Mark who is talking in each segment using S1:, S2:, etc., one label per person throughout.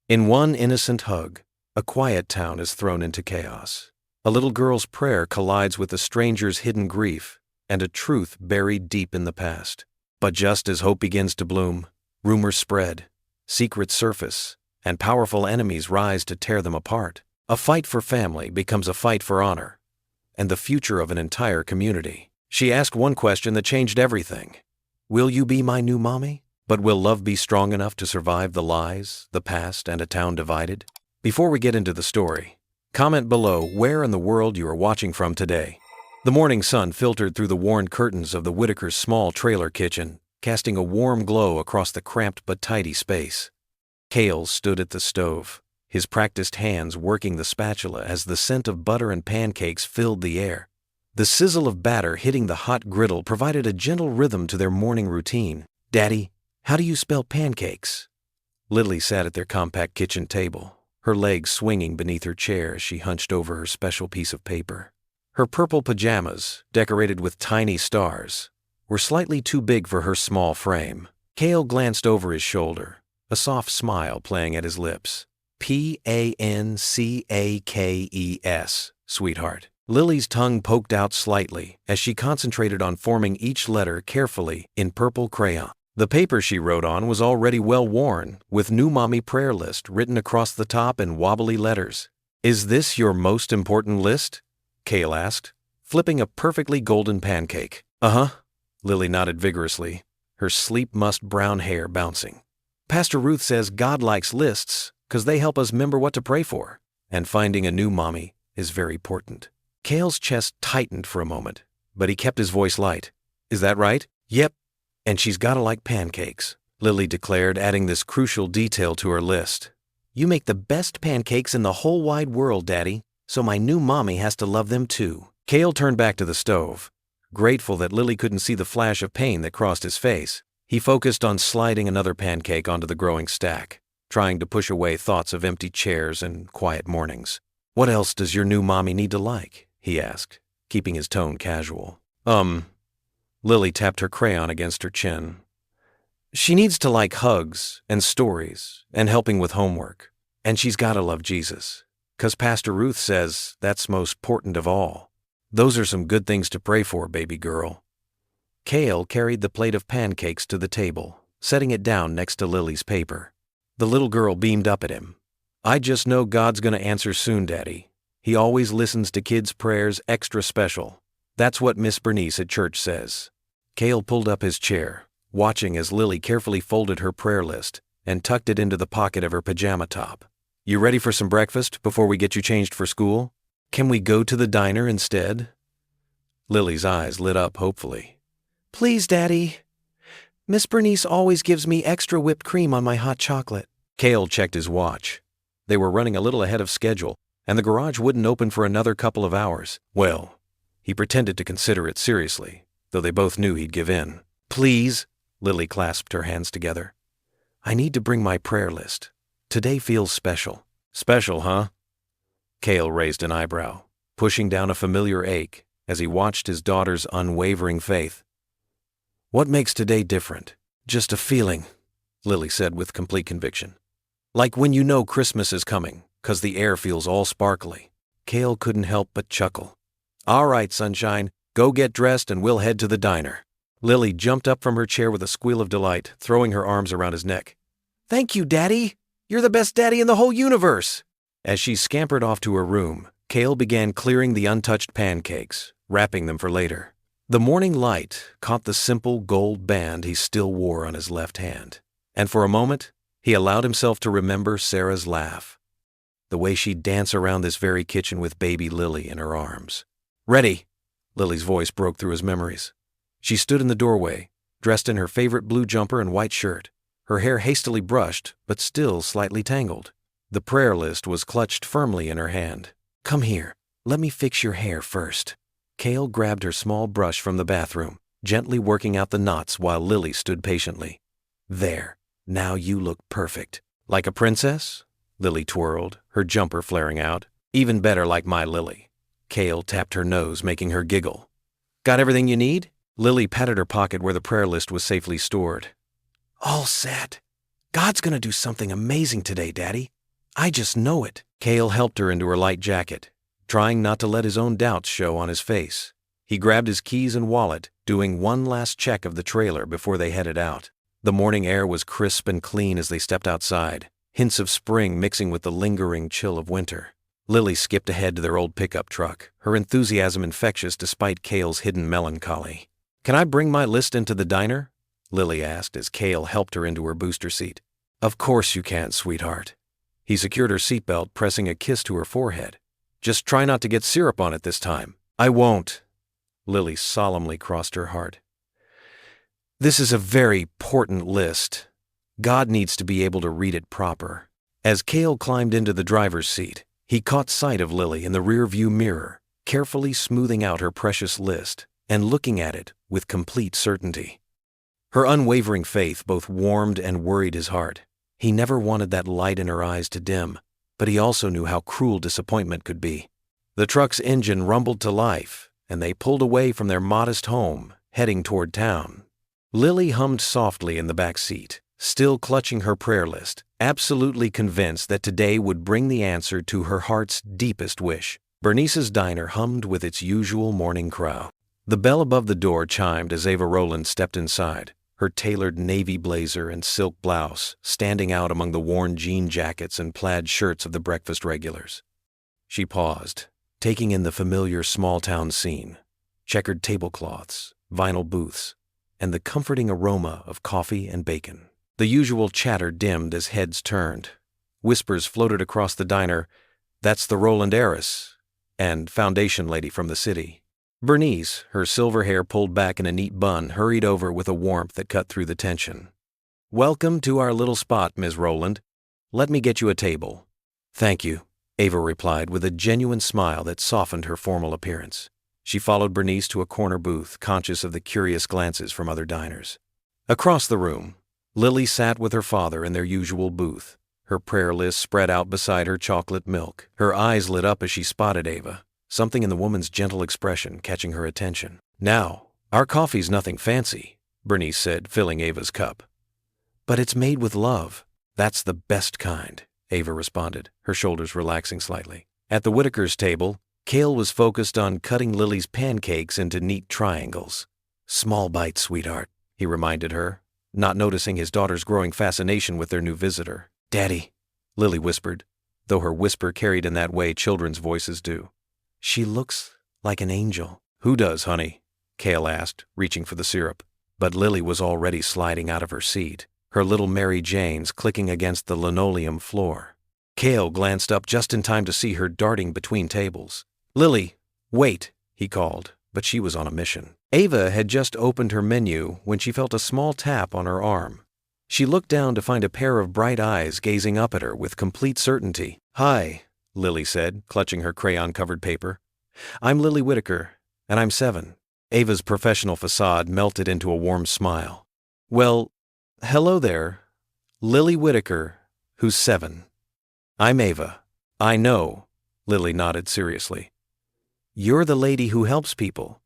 S1: In one innocent hug, a quiet town is thrown into chaos. A little girl's prayer collides with a stranger's hidden grief and a truth buried deep in the past. But just as hope begins to bloom, rumors spread, secrets surface, and powerful enemies rise to tear them apart. A fight for family becomes a fight for honor and the future of an entire community. She asked one question that changed everything. Will you be my new mommy? But will love be strong enough to survive the lies, the past, and a town divided? Before we get into the story, comment below where in the world you are watching from today. The morning sun filtered through the worn curtains of the Whitakers' small trailer kitchen, casting a warm glow across the cramped but tidy space. Cale stood at the stove, his practiced hands working the spatula as the scent of butter and pancakes filled the air. The sizzle of batter hitting the hot griddle provided a gentle rhythm to their morning routine. "Daddy, how do you spell pancakes?" Lily sat at their compact kitchen table, her legs swinging beneath her chair as she hunched over her special piece of paper. Her purple pajamas, decorated with tiny stars, were slightly too big for her small frame. Cale glanced over his shoulder, a soft smile playing at his lips. "Pancakes, sweetheart." Lily's tongue poked out slightly as she concentrated on forming each letter carefully in purple crayon. The paper she wrote on was already well worn, with "New Mommy Prayer List" written across the top in wobbly letters. "Is this your most important list?" Cale asked, flipping a perfectly golden pancake. "Uh-huh," Lily nodded vigorously, her sleep-mussed brown hair bouncing. "Pastor Ruth says God likes lists 'cause they help us remember what to pray for, and finding a new mommy is very important." Cale's chest tightened for a moment, but he kept his voice light. "Is that right?" "Yep, and she's gotta like pancakes," Lily declared, adding this crucial detail to her list. "You make the best pancakes in the whole wide world, Daddy, so my new mommy has to love them too." Cale turned back to the stove, grateful that Lily couldn't see the flash of pain that crossed his face. He focused on sliding another pancake onto the growing stack, trying to push away thoughts of empty chairs and quiet mornings. "What else does your new mommy need to like?" he asked, keeping his tone casual. Lily tapped her crayon against her chin. "She needs to like hugs and stories and helping with homework. And she's gotta love Jesus, 'cause Pastor Ruth says that's most important of all. Those are some good things to pray for, baby girl." Cale carried the plate of pancakes to the table, setting it down next to Lily's paper. The little girl beamed up at him. "I just know God's gonna answer soon, Daddy. He always listens to kids' prayers extra special. That's what Miss Bernice at church says." Cale pulled up his chair, watching as Lily carefully folded her prayer list and tucked it into the pocket of her pajama top. "You ready for some breakfast before we get you changed for school? Can we go to the diner instead?" Lily's eyes lit up hopefully. "Please, Daddy. Miss Bernice always gives me extra whipped cream on my hot chocolate." Cale checked his watch. They were running a little ahead of schedule, and the garage wouldn't open for another couple of hours. Well, he pretended to consider it seriously, though they both knew he'd give in. "Please," Lily clasped her hands together. "I need to bring my prayer list. Today feels special." "Special, huh?" Cale raised an eyebrow, pushing down a familiar ache as he watched his daughter's unwavering faith. "What makes today different?" "Just a feeling," Lily said with complete conviction. "Like when you know Christmas is coming, 'cause the air feels all sparkly." Cale couldn't help but chuckle. "All right, sunshine, go get dressed and we'll head to the diner." Lily jumped up from her chair with a squeal of delight, throwing her arms around his neck. "Thank you, Daddy! You're the best daddy in the whole universe!" As she scampered off to her room, Cale began clearing the untouched pancakes, wrapping them for later. The morning light caught the simple gold band he still wore on his left hand, and for a moment, he allowed himself to remember Sarah's laugh. The way she'd dance around this very kitchen with baby Lily in her arms. "Ready!" Lily's voice broke through his memories. She stood in the doorway, dressed in her favorite blue jumper and white shirt, her hair hastily brushed but still slightly tangled. The prayer list was clutched firmly in her hand. "Come here, let me fix your hair first." Cale grabbed her small brush from the bathroom, gently working out the knots while Lily stood patiently. "There, now you look perfect." "Like a princess?" Lily twirled, her jumper flaring out. "Even better like my Lily." Cale tapped her nose, making her giggle. "Got everything you need?" Lily patted her pocket where the prayer list was safely stored. "All set. God's gonna do something amazing today, Daddy. I just know it. Cale helped her into her light jacket, trying not to let his own doubts show on his face. He grabbed his keys and wallet, doing one last check of the trailer before they headed out. The morning air was crisp and clean as they stepped outside, hints of spring mixing with the lingering chill of winter. Lily skipped ahead to their old pickup truck, her enthusiasm infectious despite Cale's hidden melancholy. "Can I bring my list into the diner?" Lily asked as Cale helped her into her booster seat. "Of course you can, sweetheart." He secured her seatbelt, pressing a kiss to her forehead. "Just try not to get syrup on it this time." "I won't." Lily solemnly crossed her heart. "This is a very important list. God needs to be able to read it proper." As Cale climbed into the driver's seat, he caught sight of Lily in the rear-view mirror, carefully smoothing out her precious list and looking at it with complete certainty. Her unwavering faith both warmed and worried his heart. He never wanted that light in her eyes to dim, but he also knew how cruel disappointment could be. The truck's engine rumbled to life, and they pulled away from their modest home, heading toward town. Lily hummed softly in the back seat, still clutching her prayer list, absolutely convinced that today would bring the answer to her heart's deepest wish. Bernice's diner hummed with its usual morning crow. The bell above the door chimed as Ava Rowland stepped inside, her tailored navy blazer and silk blouse standing out among the worn jean jackets and plaid shirts of the breakfast regulars. She paused, taking in the familiar small-town scene, checkered tablecloths, vinyl booths, and the comforting aroma of coffee and bacon. The usual chatter dimmed as heads turned. Whispers floated across the diner, "That's the Rowland heiress," and "Foundation lady from the city." Bernice, her silver hair pulled back in a neat bun, hurried over with a warmth that cut through the tension. "Welcome to our little spot, Ms. Rowland. Let me get you a table." "Thank you," Ava replied with a genuine smile that softened her formal appearance. She followed Bernice to a corner booth, conscious of the curious glances from other diners. Across the room, Lily sat with her father in their usual booth, her prayer list spread out beside her chocolate milk. Her eyes lit up as she spotted Ava, something in the woman's gentle expression catching her attention. "Now, our coffee's nothing fancy," Bernice said, filling Ava's cup. "But it's made with love. That's the best kind," Ava responded, her shoulders relaxing slightly. At the Whitakers' table, Cale was focused on cutting Lily's pancakes into neat triangles. "Small bites, sweetheart," he reminded her, not noticing his daughter's growing fascination with their new visitor. "Daddy," Lily whispered, though her whisper carried in that way children's voices do. "She looks like an angel." "Who does, honey?" Cale asked, reaching for the syrup. But Lily was already sliding out of her seat, her little Mary Janes clicking against the linoleum floor. Cale glanced up just in time to see her darting between tables. "Lily, wait," he called, but she was on a mission. Ava had just opened her menu when she felt a small tap on her arm. She looked down to find a pair of bright eyes gazing up at her with complete certainty. "Hi," Lily said, clutching her crayon-covered paper. "I'm Lily Whitaker, and I'm 7. Ava's professional facade melted into a warm smile. "Well, hello there. Lily Whitaker, who's 7. I'm Ava." "I know," Lily nodded seriously. "You're the lady who helps people.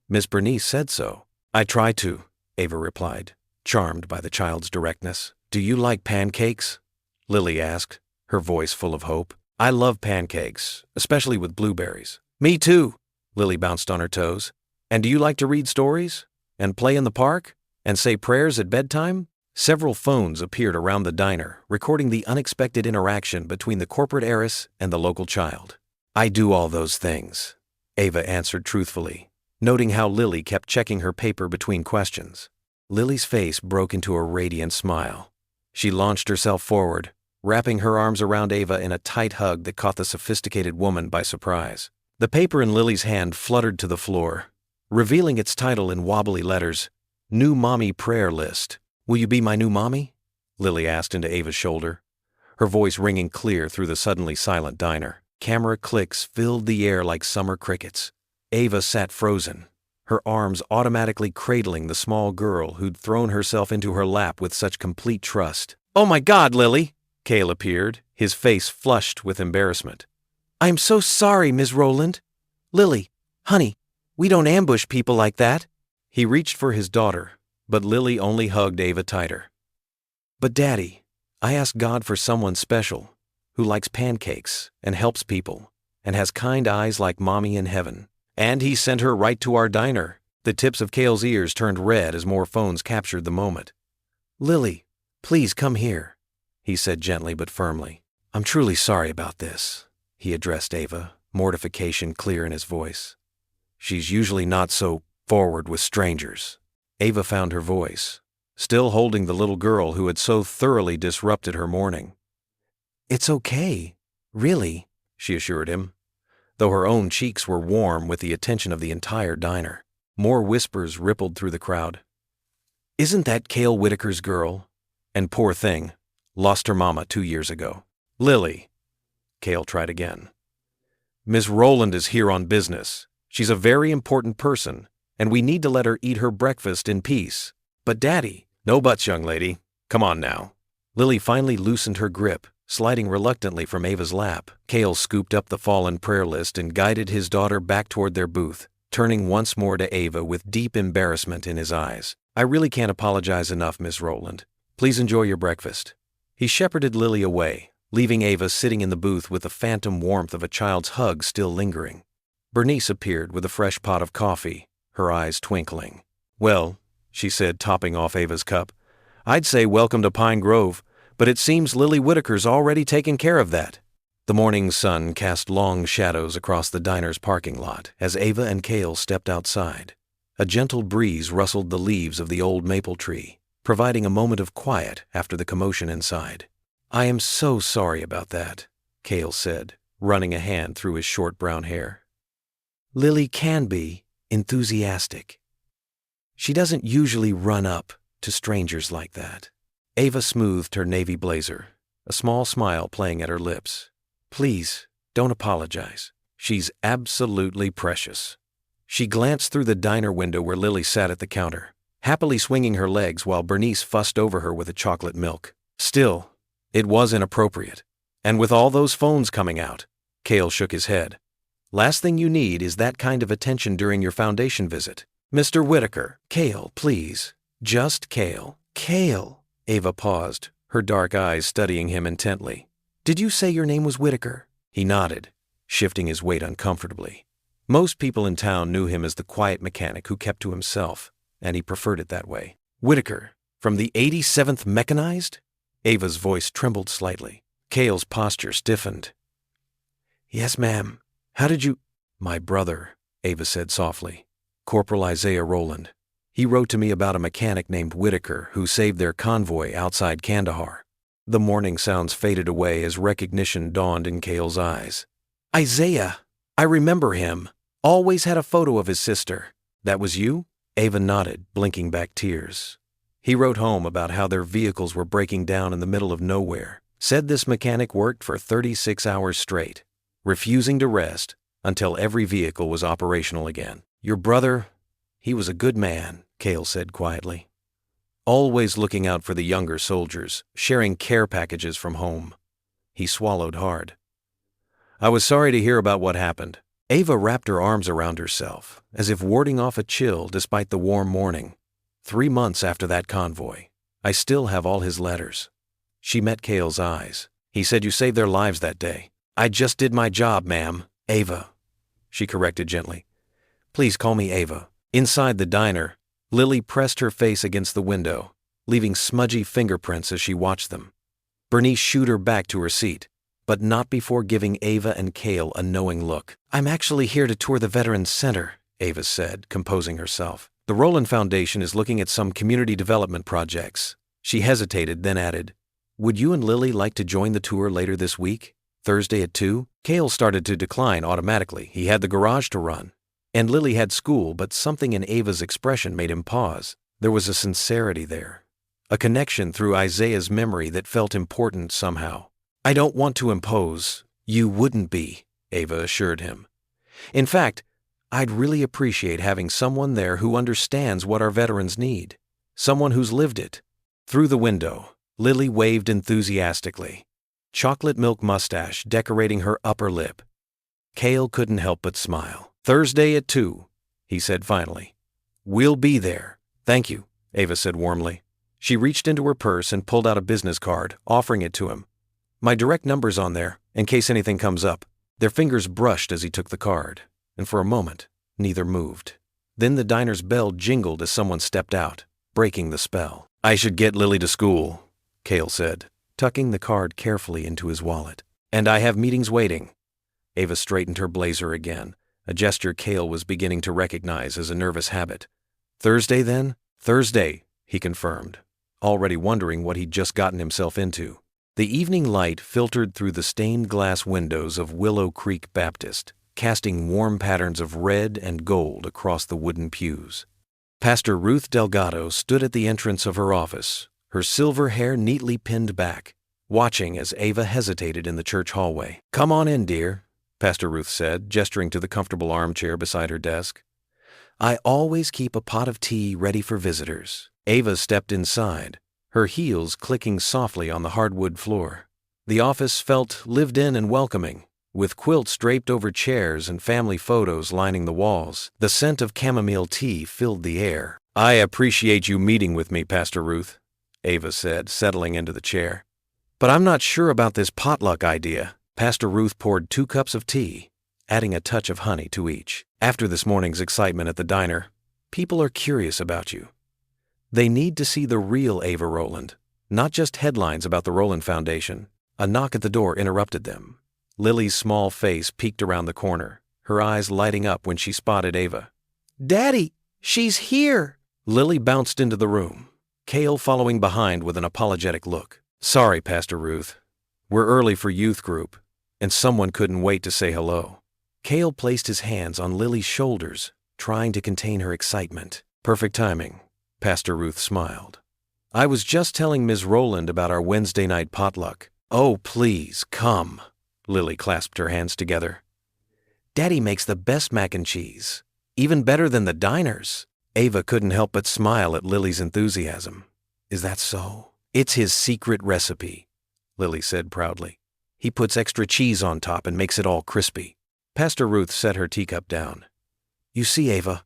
S1: Miss Bernice said so." "I try to," Ava replied, charmed by the child's directness. "Do you like pancakes?" Lily asked, her voice full of hope. "I love pancakes, especially with blueberries." "Me too," Lily bounced on her toes. "And do you like to read stories? And play in the park? And say prayers at bedtime?" Several phones appeared around the diner, recording the unexpected interaction between the corporate heiress and the local child. "I do all those things," Ava answered truthfully, noting how Lily kept checking her paper between questions. Lily's face broke into a radiant smile. She launched herself forward, wrapping her arms around Ava in a tight hug that caught the sophisticated woman by surprise. The paper in Lily's hand fluttered to the floor, revealing its title in wobbly letters, "New Mommy Prayer List." "Will you be my new mommy?" Lily asked into Ava's shoulder, her voice ringing clear through the suddenly silent diner. Camera clicks filled the air like summer crickets. Ava sat frozen, her arms automatically cradling the small girl who'd thrown herself into her lap with such complete trust. "Oh my God, Lily!" Cale appeared, his face flushed with embarrassment. "I'm so sorry, Ms. Rowland. Lily, honey, we don't ambush people like that." He reached for his daughter, but Lily only hugged Ava tighter. "But Daddy, I asked God for someone special. who likes pancakes and helps people and has kind eyes like mommy in heaven. And he sent her right to our diner. The tips of Cale's ears turned red as more phones captured the moment. Lily, please come here, he said gently but firmly. I'm truly sorry about this, he addressed Ava, mortification clear in his voice. She's usually not so forward with strangers. Ava found her voice, still holding the little girl who had so thoroughly disrupted her morning. It's okay, really, she assured him, though her own cheeks were warm with the attention of the entire diner. More whispers rippled through the crowd. Isn't that Cale Whitaker's girl? And poor thing, lost her mama 2 years ago. Lily. Cale tried again. Miss Rowland is here on business. She's a very important person, and we need to let her eat her breakfast in peace. But Daddy, no buts, young lady. Come on now. Lily finally loosened her grip, sliding reluctantly from Ava's lap. Cale scooped up the fallen prayer list and guided his daughter back toward their booth, turning once more to Ava with deep embarrassment in his eyes. I really can't apologize enough, Miss Rowland. Please enjoy your breakfast. He shepherded Lily away, leaving Ava sitting in the booth with the phantom warmth of a child's hug still lingering. Bernice appeared with a fresh pot of coffee, her eyes twinkling. Well, she said, topping off Ava's cup, I'd say welcome to Pine Grove, but it seems Lily Whitaker's already taken care of that. The morning sun cast long shadows across the diner's parking lot as Ava and Cale stepped outside. A gentle breeze rustled the leaves of the old maple tree, providing a moment of quiet after the commotion inside. I am so sorry about that, Cale said, running a hand through his short brown hair. Lily can be enthusiastic. She doesn't usually run up to strangers like that. Ava smoothed her navy blazer, a small smile playing at her lips. Please, don't apologize. She's absolutely precious. She glanced through the diner window where Lily sat at the counter, happily swinging her legs while Bernice fussed over her with a chocolate milk. Still, it was inappropriate. And with all those phones coming out, Cale shook his head. Last thing you need is that kind of attention during your foundation visit. Mr. Whitaker. Cale, please. Just Cale. Cale. Ava paused, her dark eyes studying him intently. Did you say your name was Whitaker? He nodded, shifting his weight uncomfortably. Most people in town knew him as the quiet mechanic who kept to himself, and he preferred it that way. Whitaker, from the 87th Mechanized? Ava's voice trembled slightly. Cale's posture stiffened. Yes, ma'am. How did you— My brother, Ava said softly. Corporal Isaiah Rowland. He wrote to me about a mechanic named Whitaker who saved their convoy outside Kandahar. The morning sounds faded away as recognition dawned in Cale's eyes. Isaiah! I remember him. Always had a photo of his sister. That was you? Ava nodded, blinking back tears. He wrote home about how their vehicles were breaking down in the middle of nowhere. Said this mechanic worked for 36 hours straight, refusing to rest until every vehicle was operational again. Your brother, he was a good man, Cale said quietly. Always looking out for the younger soldiers, sharing care packages from home. He swallowed hard. I was sorry to hear about what happened. Ava wrapped her arms around herself, as if warding off a chill despite the warm morning. 3 months after that convoy, I still have all his letters. She met Cale's eyes. He said you saved their lives that day. I just did my job, ma'am. Ava, she corrected gently. Please call me Ava. Inside the diner, Lily pressed her face against the window, leaving smudgy fingerprints as she watched them. Bernice shooed her back to her seat, but not before giving Ava and Cale a knowing look. I'm actually here to tour the Veterans Center, Ava said, composing herself. The Rowland Foundation is looking at some community development projects. She hesitated, then added, Would you and Lily like to join the tour later this week? Thursday at 2? Cale started to decline automatically. He had the garage to run. And Lily had school, but something in Ava's expression made him pause. There was a sincerity there, a connection through Isaiah's memory that felt important somehow. I don't want to impose. You wouldn't be, Ava assured him. In fact, I'd really appreciate having someone there who understands what our veterans need, someone who's lived it. Through the window, Lily waved enthusiastically, chocolate milk mustache decorating her upper lip. Cale couldn't help but smile. Thursday at 2, he said finally. We'll be there. Thank you, Ava said warmly. She reached into her purse and pulled out a business card, offering it to him. My direct number's on there, in case anything comes up." Their fingers brushed as he took the card, and for a moment, neither moved. Then the diner's bell jingled as someone stepped out, breaking the spell. "I should get Lily to school," Cale said, tucking the card carefully into his wallet. "And I have meetings waiting." Ava straightened her blazer again, a gesture Cale was beginning to recognize as a nervous habit. "Thursday, then?" "Thursday," he confirmed, already wondering what he'd just gotten himself into. The evening light filtered through the stained glass windows of Willow Creek Baptist, casting warm patterns of red and gold across the wooden pews. Pastor Ruth Delgado stood at the entrance of her office, her silver hair neatly pinned back, watching as Ava hesitated in the church hallway. "Come on in, dear," Pastor Ruth said, gesturing to the comfortable armchair beside her desk. "I always keep a pot of tea ready for visitors." Ava stepped inside, her heels clicking softly on the hardwood floor. The office felt lived in and welcoming, with quilts draped over chairs and family photos lining the walls. The scent of chamomile tea filled the air. "I appreciate you meeting with me, Pastor Ruth," Ava said, settling into the chair. "But I'm not sure about this potluck idea." Pastor Ruth poured 2 cups of tea, adding a touch of honey to each. "After this morning's excitement at the diner, people are curious about you. They need to see the real Ava Rowland, not just headlines about the Rowland Foundation." A knock at the door interrupted them. Lily's small face peeked around the corner, her eyes lighting up when she spotted Ava. "Daddy, she's here!" Lily bounced into the room, Cale following behind with an apologetic look. "Sorry, Pastor Ruth. We're early for youth group, and someone couldn't wait to say hello." Cale placed his hands on Lily's shoulders, trying to contain her excitement. "Perfect timing," Pastor Ruth smiled. "I was just telling Ms. Rowland about our Wednesday night potluck." "Oh, please, come." Lily clasped her hands together. "Daddy makes the best mac and cheese, even better than the diners." Ava couldn't help but smile at Lily's enthusiasm. "Is that so?" "It's his secret recipe," Lily said proudly. "He puts extra cheese on top and makes it all crispy." Pastor Ruth set her teacup down. "You see, Ava,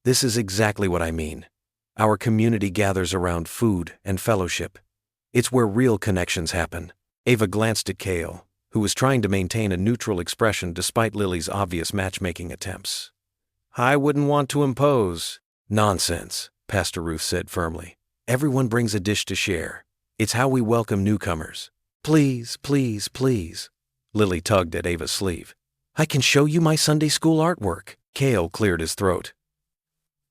S1: this is exactly what I mean. Our community gathers around food and fellowship. It's where real connections happen." Ava glanced at Cale, who was trying to maintain a neutral expression despite Lily's obvious matchmaking attempts. "I wouldn't want to impose." "Nonsense," Pastor Ruth said firmly. "Everyone brings a dish to share. It's how we welcome newcomers." "Please, please, please." Lily tugged at Ava's sleeve. "I can show you my Sunday school artwork." Cale cleared his throat.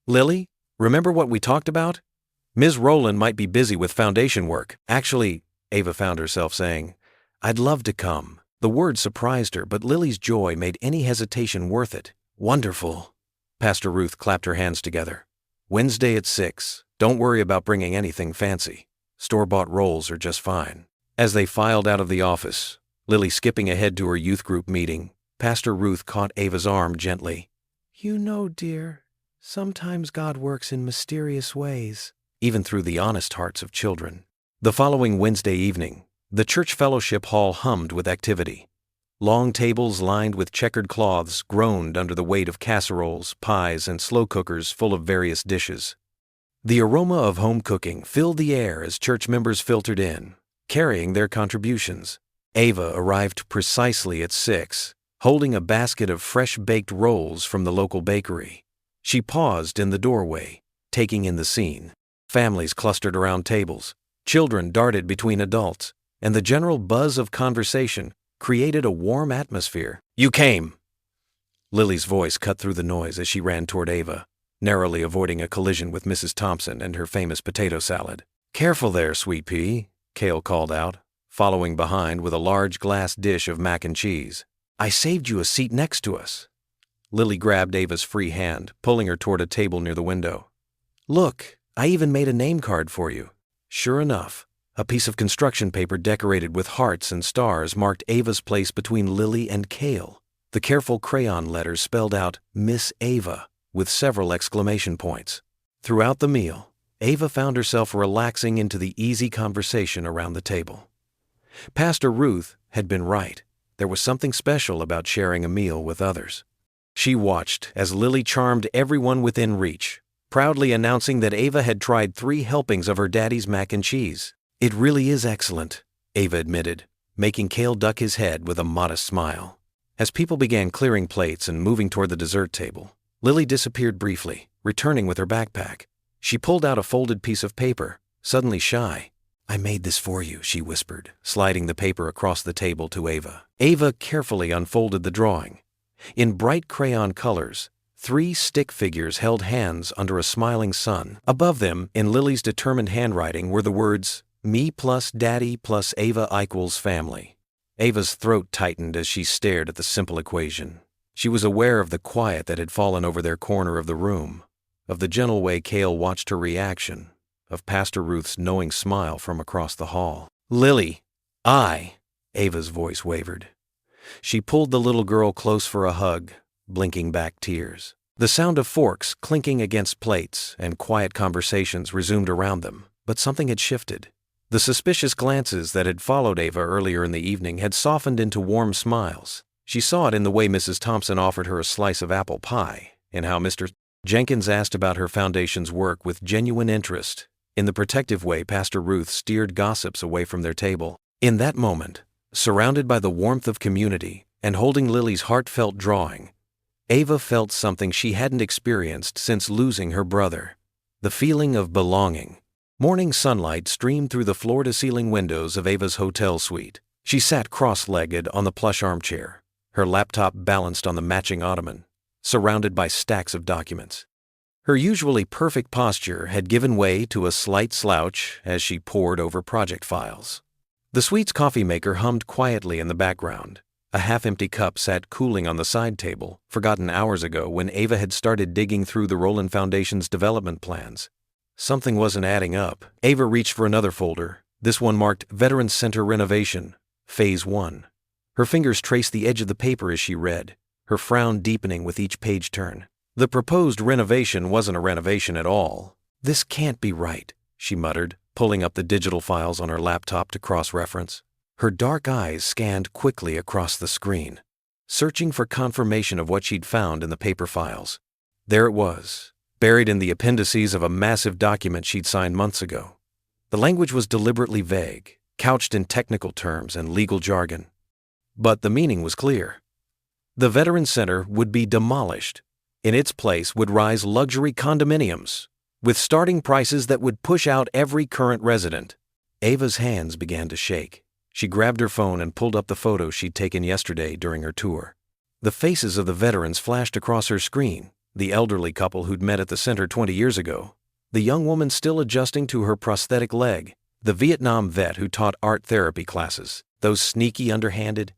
S1: "Lily, remember what we talked about? Ms. Rowland might be busy with foundation work." "Actually," Ava found herself saying, "I'd love to come." The word surprised her, but Lily's joy made any hesitation worth it. "Wonderful." Pastor Ruth clapped her hands together. "Wednesday at 6. Don't worry about bringing anything fancy. Store-bought rolls are just fine." As they filed out of the office, Lily skipping ahead to her youth group meeting, Pastor Ruth caught Ava's arm gently. "You know, dear, sometimes God works in mysterious ways, even through the honest hearts of children." The following Wednesday evening, the church fellowship hall hummed with activity. Long tables lined with checkered cloths groaned under the weight of casseroles, pies, and slow cookers full of various dishes. The aroma of home cooking filled the air as church members filtered in, carrying their contributions. Ava arrived precisely at 6, holding a basket of fresh-baked rolls from the local bakery. She paused in the doorway, taking in the scene. Families clustered around tables, children darted between adults, and the general buzz of conversation created a warm atmosphere. "You came!" Lily's voice cut through the noise as she ran toward Ava, narrowly avoiding a collision with Mrs. Thompson and her famous potato salad. "Careful there, sweet pea," Cale called out, following behind with a large glass dish of mac and cheese. "I saved you a seat next to us." Lily grabbed Ava's free hand, pulling her toward a table near the window. "Look, I even made a name card for you." Sure enough, a piece of construction paper decorated with hearts and stars marked Ava's place between Lily and Cale. The careful crayon letters spelled out Miss Ava with several exclamation points. Throughout the meal, Ava found herself relaxing into the easy conversation around the table. Pastor Ruth had been right. There was something special about sharing a meal with others. She watched as Lily charmed everyone within reach, proudly announcing that Ava had tried 3 helpings of her daddy's mac and cheese. "It really is excellent," Ava admitted, making Cale duck his head with a modest smile. As people began clearing plates and moving toward the dessert table, Lily disappeared briefly, returning with her backpack. She pulled out a folded piece of paper, suddenly shy. "I made this for you," she whispered, sliding the paper across the table to Ava. Ava carefully unfolded the drawing. In bright crayon colors, 3 stick figures held hands under a smiling sun. Above them, in Lily's determined handwriting, were the words, "Me plus Daddy plus Ava equals family." Ava's throat tightened as she stared at the simple equation. She was aware of the quiet that had fallen over their corner of the room, of the gentle way Cale watched her reaction, of Pastor Ruth's knowing smile from across the hall. "Lily, Ava's voice wavered. She pulled the little girl close for a hug, blinking back tears. The sound of forks clinking against plates and quiet conversations resumed around them, but something had shifted. The suspicious glances that had followed Ava earlier in the evening had softened into warm smiles. She saw it in the way Mrs. Thompson offered her a slice of apple pie, in how Mr. Jenkins asked about her foundation's work with genuine interest, in the protective way Pastor Ruth steered gossips away from their table. In that moment, surrounded by the warmth of community and holding Lily's heartfelt drawing, Ava felt something she hadn't experienced since losing her brother: the feeling of belonging. Morning sunlight streamed through the floor-to-ceiling windows of Ava's hotel suite. She sat cross-legged on the plush armchair, her laptop balanced on the matching ottoman, surrounded by stacks of documents. Her usually perfect posture had given way to a slight slouch as she pored over project files. The suite's coffee maker hummed quietly in the background. A half-empty cup sat cooling on the side table, forgotten hours ago when Ava had started digging through the Roland Foundation's development plans. Something wasn't adding up. Ava reached for another folder, this one marked Veterans Center Renovation, Phase 1. Her fingers traced the edge of the paper as she read, her frown deepening with each page turn. The proposed renovation wasn't a renovation at all. "This can't be right," she muttered, pulling up the digital files on her laptop to cross-reference. Her dark eyes scanned quickly across the screen, searching for confirmation of what she'd found in the paper files. There it was, buried in the appendices of a massive document she'd signed months ago. The language was deliberately vague, couched in technical terms and legal jargon. But the meaning was clear. The Veterans Center would be demolished. In its place would rise luxury condominiums, with starting prices that would push out every current resident. Ava's hands began to shake. She grabbed her phone and pulled up the photos she'd taken yesterday during her tour. The faces of the veterans flashed across her screen: the elderly couple who'd met at the center 20 years ago, the young woman still adjusting to her prosthetic leg, the Vietnam vet who taught art therapy classes, those sneaky, underhanded.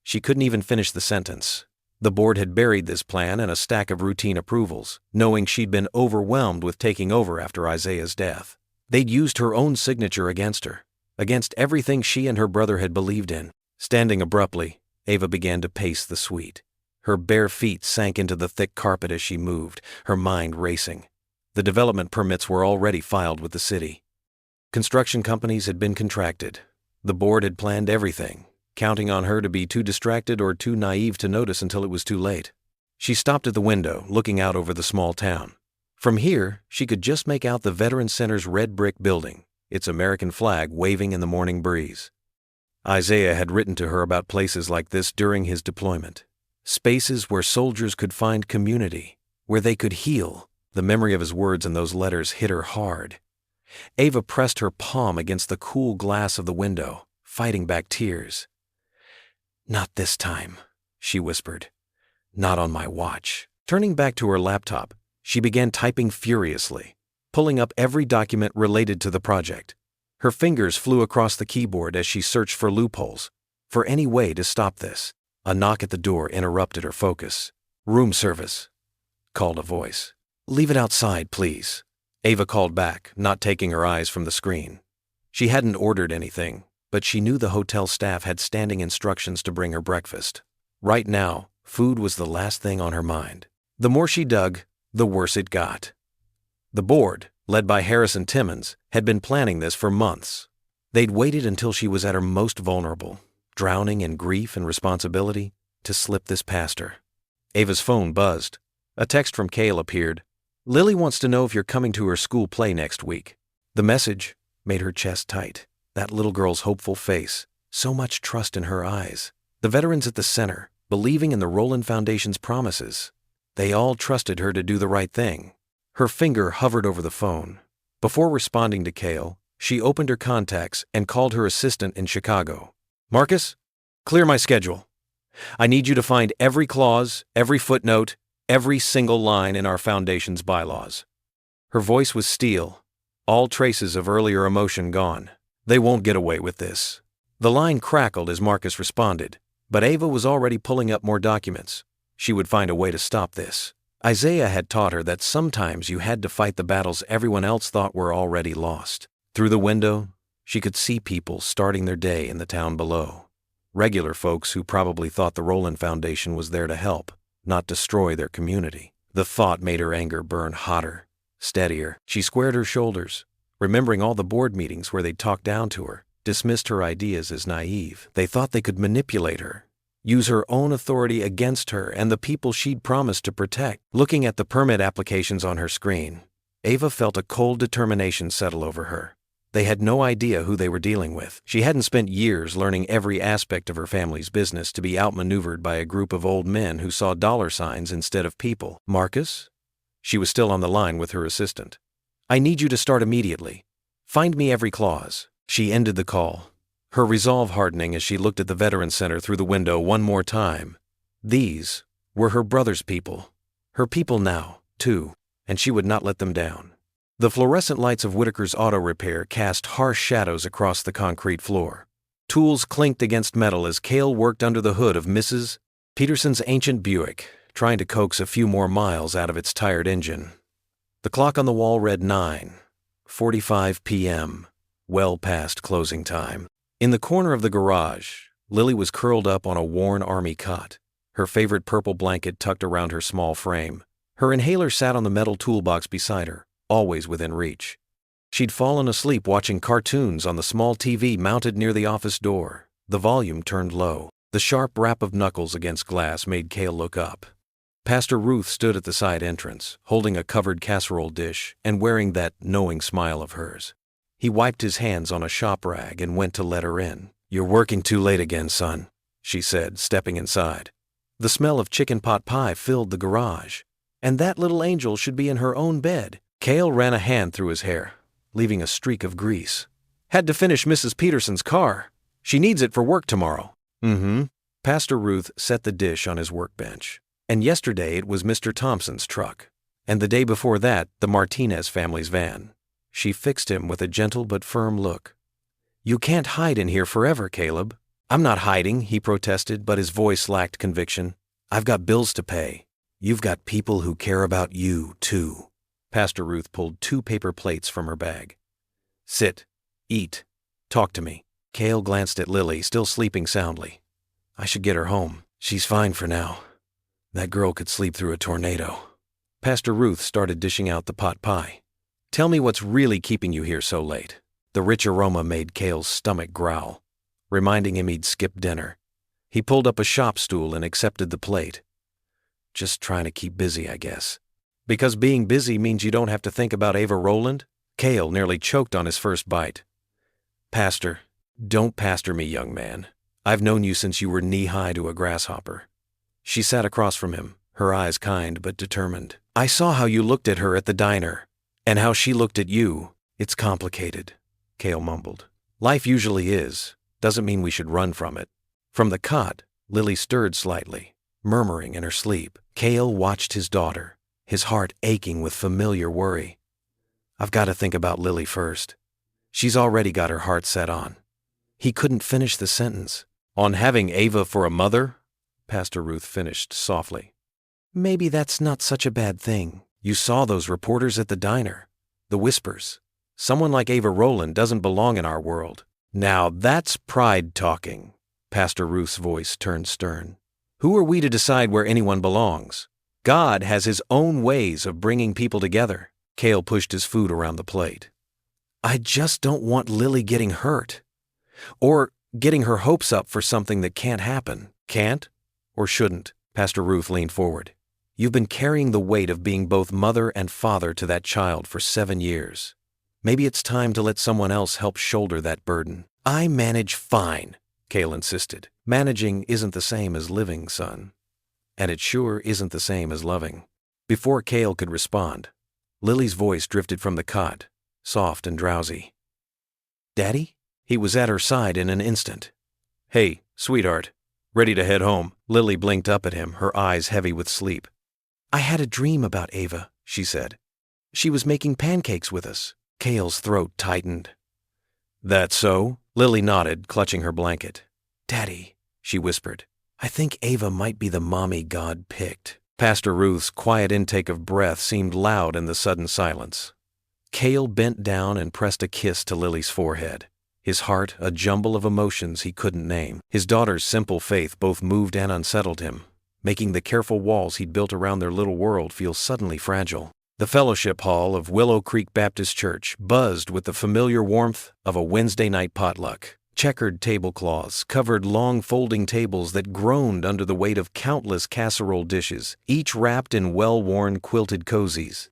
S1: She couldn't even finish the sentence. The board had buried this plan in a stack of routine approvals, knowing she'd been overwhelmed with taking over after Isaiah's death. They'd used her own signature against her, against everything she and her brother had believed in. Standing abruptly, Ava began to pace the suite. Her bare feet sank into the thick carpet as she moved, her mind racing. The development permits were already filed with the city. Construction companies had been contracted. The board had planned everything, counting on her to be too distracted or too naive to notice until it was too late. She stopped at the window, looking out over the small town. From here, she could just make out the Veterans Center's red brick building, its American flag waving in the morning breeze. Isaiah had written to her about places like this during his deployment. Spaces where soldiers could find community, where they could heal. The memory of his words in those letters hit her hard. Ava pressed her palm against the cool glass of the window, fighting back tears. "Not this time," she whispered. "Not on my watch." Turning back to her laptop, she began typing furiously, pulling up every document related to the project. Her fingers flew across the keyboard as she searched for loopholes, for any way to stop this. A knock at the door interrupted her focus. "Room service," called a voice. "Leave it outside, please," Ava called back, not taking her eyes from the screen. She hadn't ordered anything, but she knew the hotel staff had standing instructions to bring her breakfast. Right now, food was the last thing on her mind. The more she dug, the worse it got. The board, led by Harrison Timmons, had been planning this for months. They'd waited until she was at her most vulnerable, drowning in grief and responsibility, to slip this past her. Ava's phone buzzed. A text from Cale appeared. "Lily wants to know if you're coming to her school play next week." The message made her chest tight. That little girl's hopeful face, So much trust in her eyes. The veterans at the center, believing in the Rowland Foundation's promises. They all trusted her to do the right thing. Her finger hovered over the phone. Before responding to Cale, she opened her contacts and called her assistant in Chicago. Marcus, clear my schedule. I need you to find every clause, every footnote, every single line in our Foundation's bylaws. Her voice was steel, all traces of earlier emotion gone. They won't get away with this. The line crackled as Marcus responded, but Ava was already pulling up more documents. She would find a way to stop this. Isaiah had taught her that sometimes you had to fight the battles everyone else thought were already lost. Through the window, she could see people starting their day in the town below. Regular folks who probably thought the Rowland Foundation was there to help, not destroy their community. The thought made her anger burn hotter, steadier. She squared her shoulders, remembering all the board meetings where they'd talked down to her, dismissed her ideas as naive. They thought they could manipulate her, use her own authority against her and the people she'd promised to protect. Looking at the permit applications on her screen, Ava felt a cold determination settle over her. They had no idea who they were dealing with. She hadn't spent years learning every aspect of her family's business to be outmaneuvered by a group of old men who saw dollar signs instead of people. Marcus? She was still on the line with her assistant. I need you to start immediately. Find me every clause. She ended the call, her resolve hardening as she looked at the Veterans Center through the window one more time. These were her brother's people. Her people now, too, and she would not let them down. The fluorescent lights of Whitaker's Auto Repair cast harsh shadows across the concrete floor. Tools clinked against metal as Cale worked under the hood of Mrs. Peterson's ancient Buick, trying to coax a few more miles out of its tired engine. The clock on the wall read 9:45 p.m., well past closing time. In the corner of the garage, Lily was curled up on a worn army cot, her favorite purple blanket tucked around her small frame. Her inhaler sat on the metal toolbox beside her, always within reach. She'd fallen asleep watching cartoons on the small TV mounted near the office door, the volume turned low. The sharp rap of knuckles against glass made Cale look up. Pastor Ruth stood at the side entrance, holding a covered casserole dish and wearing that knowing smile of hers. He wiped his hands on a shop rag and went to let her in. You're working too late again, son, she said, stepping inside. The smell of chicken pot pie filled the garage, and that little angel should be in her own bed. Cale ran a hand through his hair, leaving a streak of grease. Had to finish Mrs. Peterson's car. She needs it for work tomorrow. Pastor Ruth set the dish on his workbench. And yesterday it was Mr. Thompson's truck. And the day before that, the Martinez family's van. She fixed him with a gentle but firm look. You can't hide in here forever, Caleb. I'm not hiding, he protested, but his voice lacked conviction. I've got bills to pay. You've got people who care about you, too. Pastor Ruth pulled 2 paper plates from her bag. Sit. Eat. Talk to me. Cale glanced at Lily, still sleeping soundly. I should get her home. She's fine for now. That girl could sleep through a tornado. Pastor Ruth started dishing out the pot pie. Tell me what's really keeping you here so late. The rich aroma made Cale's stomach growl, reminding him he'd skipped dinner. He pulled up a shop stool and accepted the plate. Just trying to keep busy, I guess. Because being busy means you don't have to think about Ava Rowland? Cale nearly choked on his first bite. Pastor, don't pastor me, young man. I've known you since you were knee-high to a grasshopper. She sat across from him, her eyes kind but determined. I saw how you looked at her at the diner, and how she looked at you. It's complicated, Cale mumbled. Life usually is. Doesn't mean we should run from it. From the cot, Lily stirred slightly, murmuring in her sleep. Cale watched his daughter, his heart aching with familiar worry. I've got to think about Lily first. She's already got her heart set on. He couldn't finish the sentence. On having Ava for a mother? Pastor Ruth finished softly. Maybe that's not such a bad thing. You saw those reporters at the diner. The whispers. Someone like Ava Rowland doesn't belong in our world. Now that's pride talking. Pastor Ruth's voice turned stern. Who are we to decide where anyone belongs? God has his own ways of bringing people together. Cale pushed his food around the plate. I just don't want Lily getting hurt. Or getting her hopes up for something that can't happen. Can't? Or shouldn't? Pastor Ruth leaned forward. You've been carrying the weight of being both mother and father to that child for 7 years. Maybe it's time to let someone else help shoulder that burden. I manage fine, Cale insisted. Managing isn't the same as living, son. And it sure isn't the same as loving. Before Cale could respond, Lily's voice drifted from the cot, soft and drowsy. Daddy? He was at her side in an instant. Hey, sweetheart. Ready to head home? Lily blinked up at him, her eyes heavy with sleep. I had a dream about Ava, she said. She was making pancakes with us. Cale's throat tightened. That so? Lily nodded, clutching her blanket. Daddy, she whispered, I think Ava might be the mommy God picked. Pastor Ruth's quiet intake of breath seemed loud in the sudden silence. Cale bent down and pressed a kiss to Lily's forehead, his heart a jumble of emotions he couldn't name. His daughter's simple faith both moved and unsettled him, making the careful walls he'd built around their little world feel suddenly fragile. The fellowship hall of Willow Creek Baptist Church buzzed with the familiar warmth of a Wednesday night potluck. Checkered tablecloths covered long folding tables that groaned under the weight of countless casserole dishes, each wrapped in well-worn quilted cozies.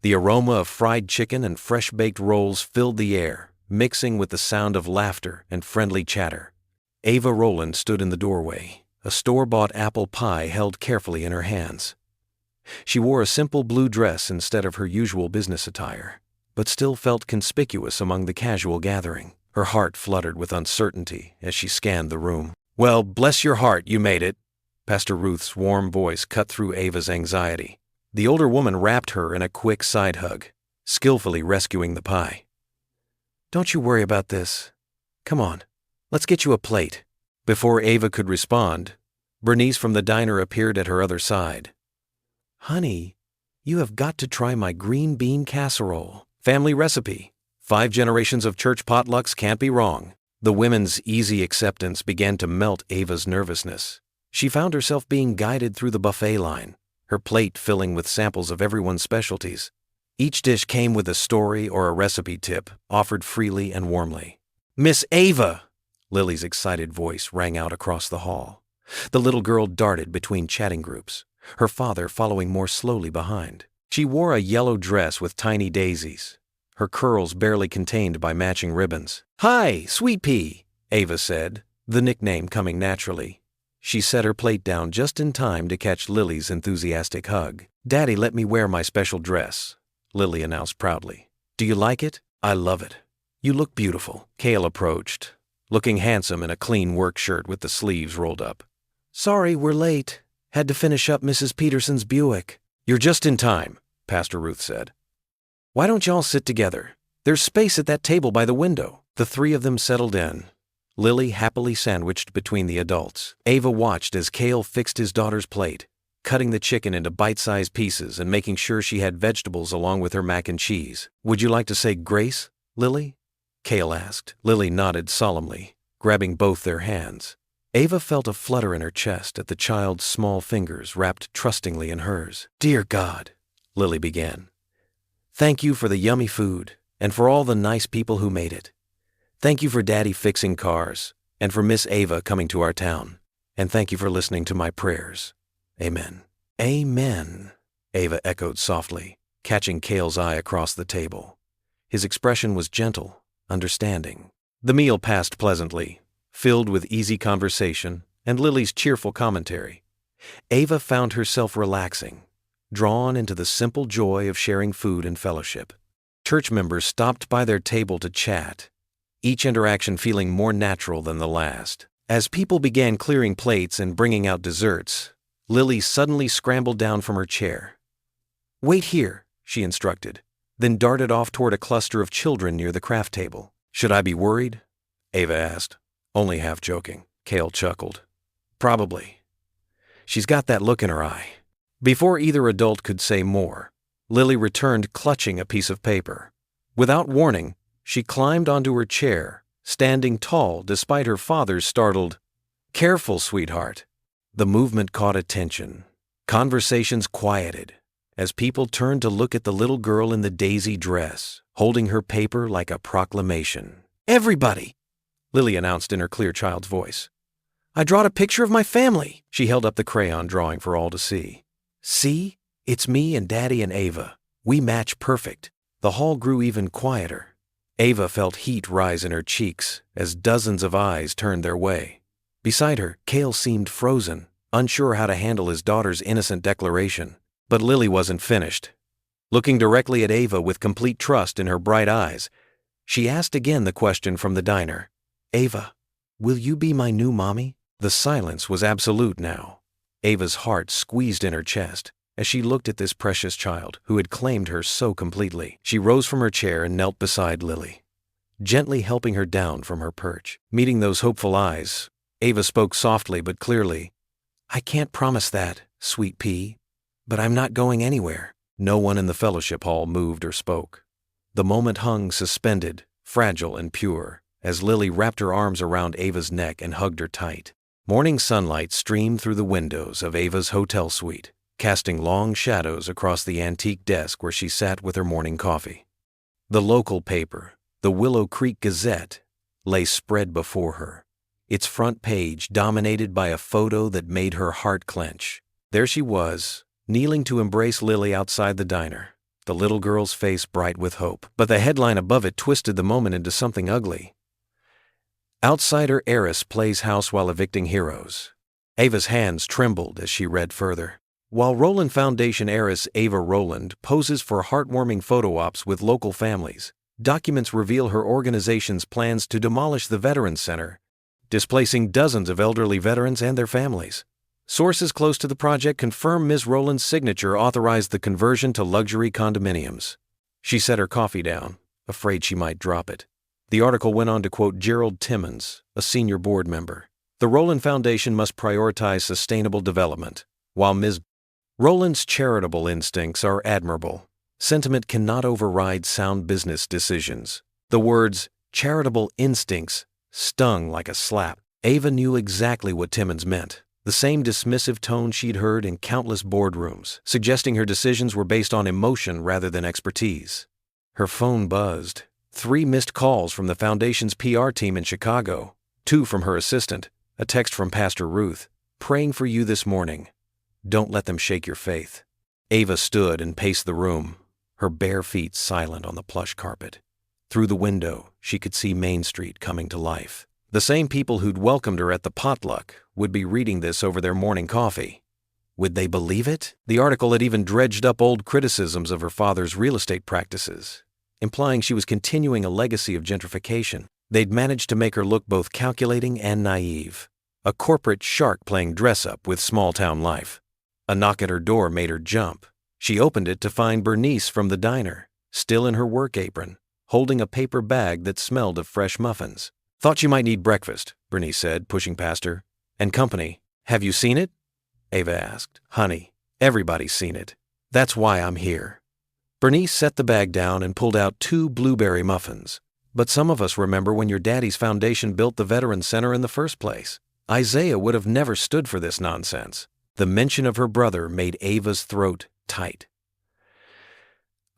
S1: The aroma of fried chicken and fresh-baked rolls filled the air, mixing with the sound of laughter and friendly chatter. Ava Rowland stood in the doorway, a store-bought apple pie held carefully in her hands. She wore a simple blue dress instead of her usual business attire, but still felt conspicuous among the casual gathering. Her heart fluttered with uncertainty as she scanned the room. Well, bless your heart, you made it. Pastor Ruth's warm voice cut through Ava's anxiety. The older woman wrapped her in a quick side hug, skillfully rescuing the pie. Don't you worry about this. Come on, let's get you a plate. Before Ava could respond, Bernice from the diner appeared at her other side. Honey, you have got to try my green bean casserole. Family recipe. 5 generations of church potlucks can't be wrong. The women's easy acceptance began to melt Ava's nervousness. She found herself being guided through the buffet line, her plate filling with samples of everyone's specialties. Each dish came with a story or a recipe tip, offered freely and warmly. Miss Ava! Lily's excited voice rang out across the hall. The little girl darted between chatting groups, her father following more slowly behind. She wore a yellow dress with tiny daisies, her curls barely contained by matching ribbons. Hi, Sweet Pea, Ava said, the nickname coming naturally. She set her plate down just in time to catch Lily's enthusiastic hug. Daddy let me wear my special dress, Lily announced proudly. Do you like it? I love it. You look beautiful. Cale approached, looking handsome in a clean work shirt with the sleeves rolled up. Sorry, we're late. Had to finish up Mrs. Peterson's Buick. You're just in time, Pastor Ruth said. Why don't y'all sit together? There's space at that table by the window. The 3 of them settled in, Lily happily sandwiched between the adults. Ava watched as Cale fixed his daughter's plate, cutting the chicken into bite-sized pieces and making sure she had vegetables along with her mac and cheese. Would you like to say grace, Lily? Cale asked. Lily nodded solemnly, grabbing both their hands. Ava felt a flutter in her chest at the child's small fingers wrapped trustingly in hers. Dear God, Lily began. Thank you for the yummy food, and for all the nice people who made it. Thank you for Daddy fixing cars, and for Miss Ava coming to our town. And thank you for listening to my prayers. Amen. Amen, Ava echoed softly, catching Cale's eye across the table. His expression was gentle, understanding. The meal passed pleasantly, filled with easy conversation and Lily's cheerful commentary. Ava found herself relaxing, drawn into the simple joy of sharing food and fellowship. Church members stopped by their table to chat, each interaction feeling more natural than the last. As people began clearing plates and bringing out desserts, Lily suddenly scrambled down from her chair. Wait here, she instructed, then darted off toward a cluster of children near the craft table. Should I be worried? Ava asked, only half joking. Cale chuckled. Probably. She's got that look in her eye. Before either adult could say more, Lily returned clutching a piece of paper. Without warning, she climbed onto her chair, standing tall despite her father's startled, "Careful, sweetheart." The movement caught attention. Conversations quieted as people turned to look at the little girl in the daisy dress, holding her paper like a proclamation. "Everybody," Lily announced in her clear child's voice. "I drawed a picture of my family." She held up the crayon drawing for all to see. "See? It's me and Daddy and Ava. We match perfect." The hall grew even quieter. Ava felt heat rise in her cheeks as dozens of eyes turned their way. Beside her, Cale seemed frozen, unsure how to handle his daughter's innocent declaration. But Lily wasn't finished. Looking directly at Ava with complete trust in her bright eyes, she asked again the question from the diner. "Ava, will you be my new mommy?" The silence was absolute now. Ava's heart squeezed in her chest as she looked at this precious child who had claimed her so completely. She rose from her chair and knelt beside Lily, gently helping her down from her perch. Meeting those hopeful eyes, Ava spoke softly but clearly. "I can't promise that, sweet pea, but I'm not going anywhere." No one in the fellowship hall moved or spoke. The moment hung suspended, fragile and pure, as Lily wrapped her arms around Ava's neck and hugged her tight. Morning sunlight streamed through the windows of Ava's hotel suite, casting long shadows across the antique desk where she sat with her morning coffee. The local paper, the Willow Creek Gazette, lay spread before her, its front page dominated by a photo that made her heart clench. There she was, kneeling to embrace Lily outside the diner, the little girl's face bright with hope. But the headline above it twisted the moment into something ugly. "Outsider heiress plays house while evicting heroes." Ava's hands trembled as she read further. While Rowland Foundation heiress Ava Rowland poses for heartwarming photo ops with local families, documents reveal her organization's plans to demolish the Veterans Center, displacing dozens of elderly veterans and their families. Sources close to the project confirm Ms. Rowland's signature authorized the conversion to luxury condominiums. She set her coffee down, afraid she might drop it. The article went on to quote Gerald Timmons, a senior board member. "The Rowland Foundation must prioritize sustainable development. While Ms. Rowland's charitable instincts are admirable, sentiment cannot override sound business decisions." The words, charitable instincts, stung like a slap. Ava knew exactly what Timmons meant. The same dismissive tone she'd heard in countless boardrooms, suggesting her decisions were based on emotion rather than expertise. Her phone buzzed. 3 missed calls from the Foundation's PR team in Chicago, 2 from her assistant, a text from Pastor Ruth, "Praying for you this morning. Don't let them shake your faith." Ava stood and paced the room, her bare feet silent on the plush carpet. Through the window, she could see Main Street coming to life. The same people who'd welcomed her at the potluck would be reading this over their morning coffee. Would they believe it? The article had even dredged up old criticisms of her father's real estate practices, implying she was continuing a legacy of gentrification. They'd managed to make her look both calculating and naive, a corporate shark playing dress-up with small-town life. A knock at her door made her jump. She opened it to find Bernice from the diner, still in her work apron, holding a paper bag that smelled of fresh muffins. "Thought you might need breakfast," Bernice said, pushing past her. "And company. Have you seen it?" Ava asked. "Honey, everybody's seen it. That's why I'm here." Bernice set the bag down and pulled out 2 blueberry muffins. "But some of us remember when your daddy's foundation built the Veterans Center in the first place. Isaiah would have never stood for this nonsense." The mention of her brother made Ava's throat tight.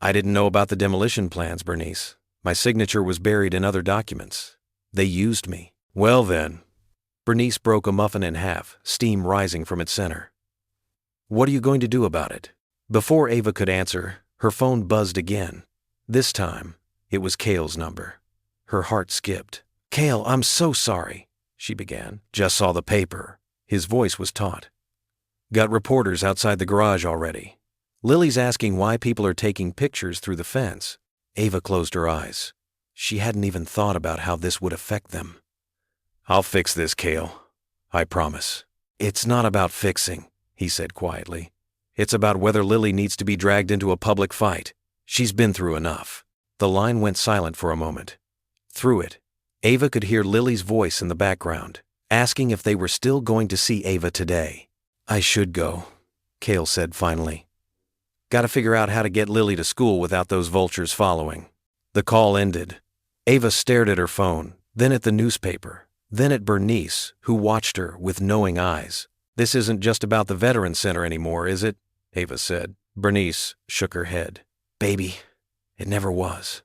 S1: "I didn't know about the demolition plans, Bernice. My signature was buried in other documents. They used me." "Well then." Bernice broke a muffin in half, steam rising from its center. "What are you going to do about it?" Before Ava could answer, her phone buzzed again. This time, it was Cale's number. Her heart skipped. "Cale, I'm so sorry," she began. "Just saw the paper." His voice was taut. "Got reporters outside the garage already. Lily's asking why people are taking pictures through the fence." Ava closed her eyes. She hadn't even thought about how this would affect them. "I'll fix this, Cale. I promise." "It's not about fixing," he said quietly. "It's about whether Lily needs to be dragged into a public fight. She's been through enough." The line went silent for a moment. Through it, Ava could hear Lily's voice in the background, asking if they were still going to see Ava today. "I should go," Cale said finally. "Gotta figure out how to get Lily to school without those vultures following." The call ended. Ava stared at her phone, then at the newspaper, then at Bernice, who watched her with knowing eyes. "This isn't just about the Veterans Center anymore, is it?" Ava said. Bernice shook her head. "Baby, it never was.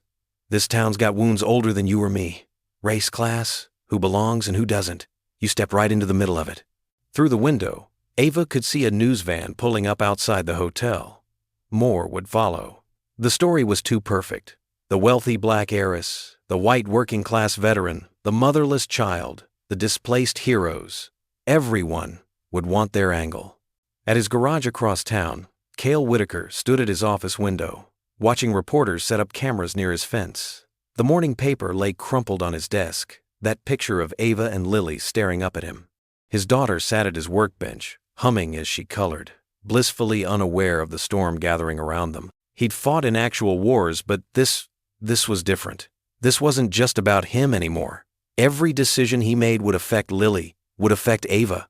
S1: This town's got wounds older than you or me. Race class, who belongs and who doesn't. You step right into the middle of it." Through the window, Ava could see a news van pulling up outside the hotel. More would follow. The story was too perfect. The wealthy black heiress, the white working-class veteran, the motherless child, the displaced heroes. Everyone would want their angle. At his garage across town, Cale Whitaker stood at his office window, watching reporters set up cameras near his fence. The morning paper lay crumpled on his desk, that picture of Ava and Lily staring up at him. His daughter sat at his workbench, humming as she colored, blissfully unaware of the storm gathering around them. He'd fought in actual wars, but this was different. This wasn't just about him anymore. Every decision he made would affect Lily, would affect Ava.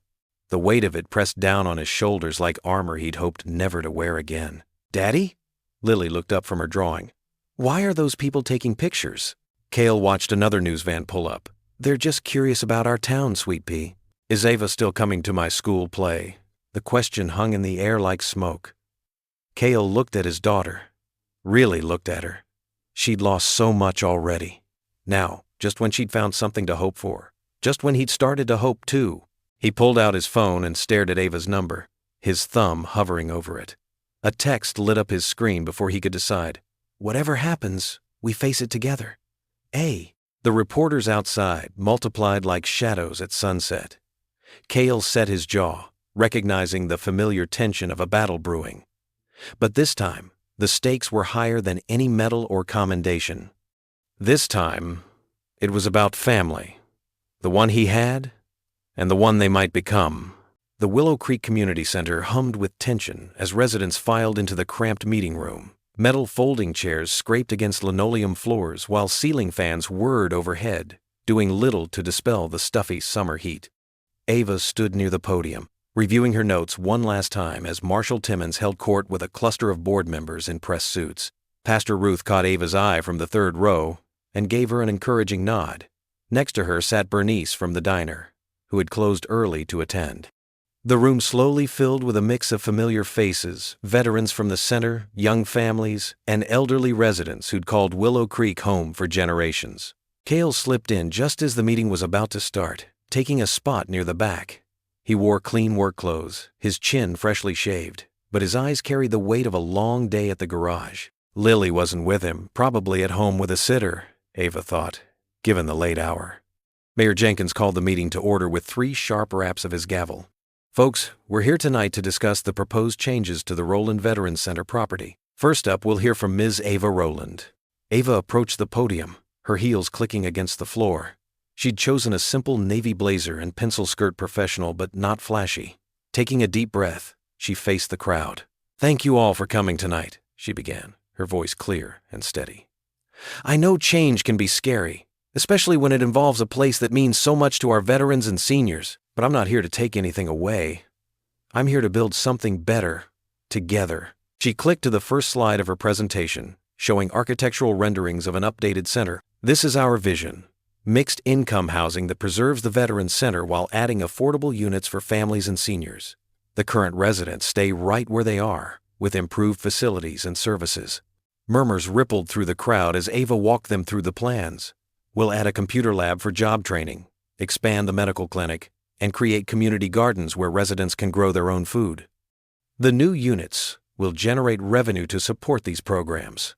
S1: The weight of it pressed down on his shoulders like armor he'd hoped never to wear again. "Daddy?" Lily looked up from her drawing. "Why are those people taking pictures?" Cale watched another news van pull up. "They're just curious about our town, Sweet Pea." "Is Ava still coming to my school play?" The question hung in the air like smoke. Cale looked at his daughter. Really looked at her. She'd lost so much already. Now, just when she'd found something to hope for, just when he'd started to hope too, he pulled out his phone and stared at Ava's number, his thumb hovering over it. A text lit up his screen before he could decide. "Whatever happens, we face it together. A." The reporters outside multiplied like shadows at sunset. Cale set his jaw, recognizing the familiar tension of a battle brewing. But this time, the stakes were higher than any medal or commendation. This time, it was about family. The one he had, and the one they might become. The Willow Creek Community Center hummed with tension as residents filed into the cramped meeting room. Metal folding chairs scraped against linoleum floors while ceiling fans whirred overhead, doing little to dispel the stuffy summer heat. Ava stood near the podium, reviewing her notes one last time as Marshall Timmons held court with a cluster of board members in press suits. Pastor Ruth caught Ava's eye from the third row and gave her an encouraging nod. Next to her sat Bernice from the diner, who had closed early to attend. The room slowly filled with a mix of familiar faces, veterans from the center, young families, and elderly residents who'd called Willow Creek home for generations. Cale slipped in just as the meeting was about to start, taking a spot near the back. He wore clean work clothes, his chin freshly shaved, but his eyes carried the weight of a long day at the garage. Lily wasn't with him, probably at home with a sitter, Ava thought, given the late hour. Mayor Jenkins called the meeting to order with 3 sharp raps of his gavel. "Folks, we're here tonight to discuss the proposed changes to the Rowland Veterans Center property. First up, we'll hear from Ms. Ava Rowland." Ava approached the podium, her heels clicking against the floor. She'd chosen a simple navy blazer and pencil skirt, professional but not flashy. Taking a deep breath, she faced the crowd. "Thank you all for coming tonight," she began, her voice clear and steady. "I know change can be scary, especially when it involves a place that means so much to our veterans and seniors. But I'm not here to take anything away. I'm here to build something better, together." She clicked to the first slide of her presentation, showing architectural renderings of an updated center. "This is our vision. Mixed income housing that preserves the Veterans Center while adding affordable units for families and seniors. The current residents stay right where they are, with improved facilities and services." Murmurs rippled through the crowd as Ava walked them through the plans. "We'll add a computer lab for job training, expand the medical clinic, and create community gardens where residents can grow their own food. The new units will generate revenue to support these programs,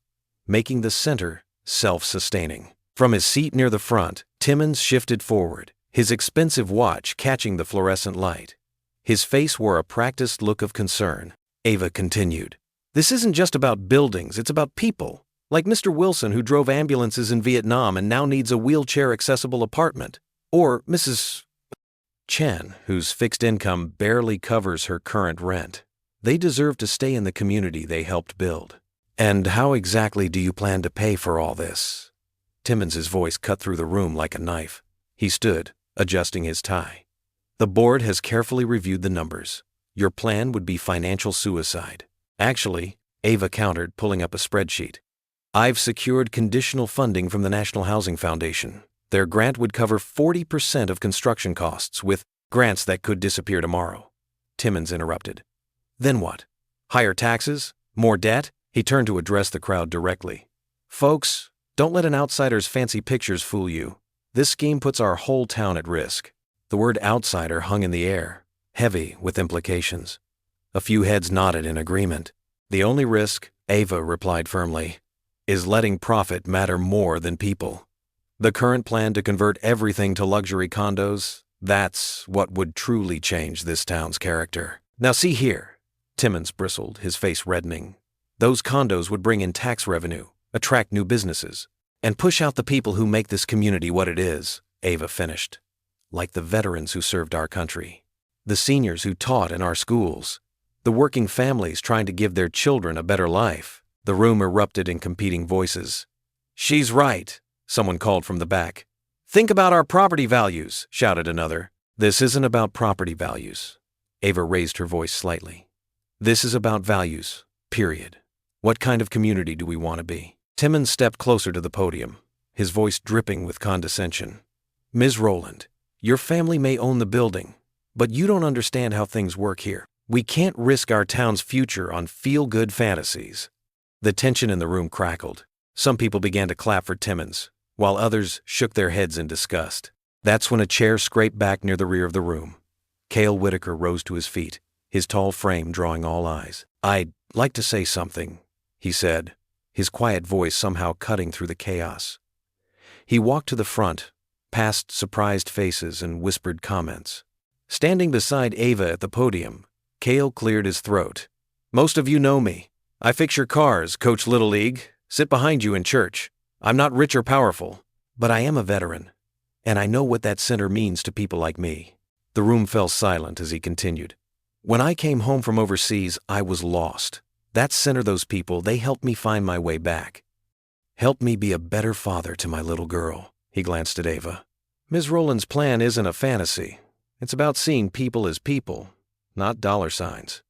S1: making the center self-sustaining." From his seat near the front, Timmons shifted forward, his expensive watch catching the fluorescent light. His face wore a practiced look of concern. Ava continued, "This isn't just about buildings, it's about people. Like Mr. Wilson, who drove ambulances in Vietnam and now needs a wheelchair-accessible apartment. Or Mrs. Chen, whose fixed income barely covers her current rent. They deserve to stay in the community they helped build." "And how exactly do you plan to pay for all this?" Timmons's voice cut through the room like a knife. He stood, adjusting his tie. "The board has carefully reviewed the numbers. Your plan would be financial suicide." "Actually," Ava countered, pulling up a spreadsheet, "I've secured conditional funding from the National Housing Foundation. Their grant would cover 40% of construction costs, with grants that could disappear tomorrow." Timmons interrupted. "Then what? Higher taxes? More debt?" He turned to address the crowd directly. "Folks, don't let an outsider's fancy pictures fool you. This scheme puts our whole town at risk." The word outsider hung in the air, heavy with implications. A few heads nodded in agreement. "The only risk," Ava replied firmly, "is letting profit matter more than people." The current plan to convert everything to luxury condos, that's what would truly change this town's character. Now see here, Timmons bristled, his face reddening. Those condos would bring in tax revenue, attract new businesses, and push out the people who make this community what it is, Ava finished. Like the veterans who served our country, the seniors who taught in our schools, the working families trying to give their children a better life. The room erupted in competing voices. "She's right," someone called from the back. "Think about our property values," shouted another. "This isn't about property values." Ava raised her voice slightly. "This is about values, period. What kind of community do we want to be?" Timmons stepped closer to the podium, his voice dripping with condescension. "Ms. Rowland, your family may own the building, but you don't understand how things work here. We can't risk our town's future on feel-good fantasies." The tension in the room crackled. Some people began to clap for Timmons, while others shook their heads in disgust. That's when a chair scraped back near the rear of the room. Cale Whitaker rose to his feet, his tall frame drawing all eyes. "I'd like to say something," he said, his quiet voice somehow cutting through the chaos. He walked to the front, past surprised faces and whispered comments. Standing beside Ava at the podium, Cale cleared his throat. "Most of you know me. I fix your cars, coach Little League, sit behind you in church. I'm not rich or powerful, but I am a veteran, and I know what that center means to people like me." The room fell silent as he continued. "When I came home from overseas, I was lost. That center, those people, they helped me find my way back. Helped me be a better father to my little girl." He glanced at Ava. "Ms. Rowland's plan isn't a fantasy. It's about seeing people as people, not dollar signs."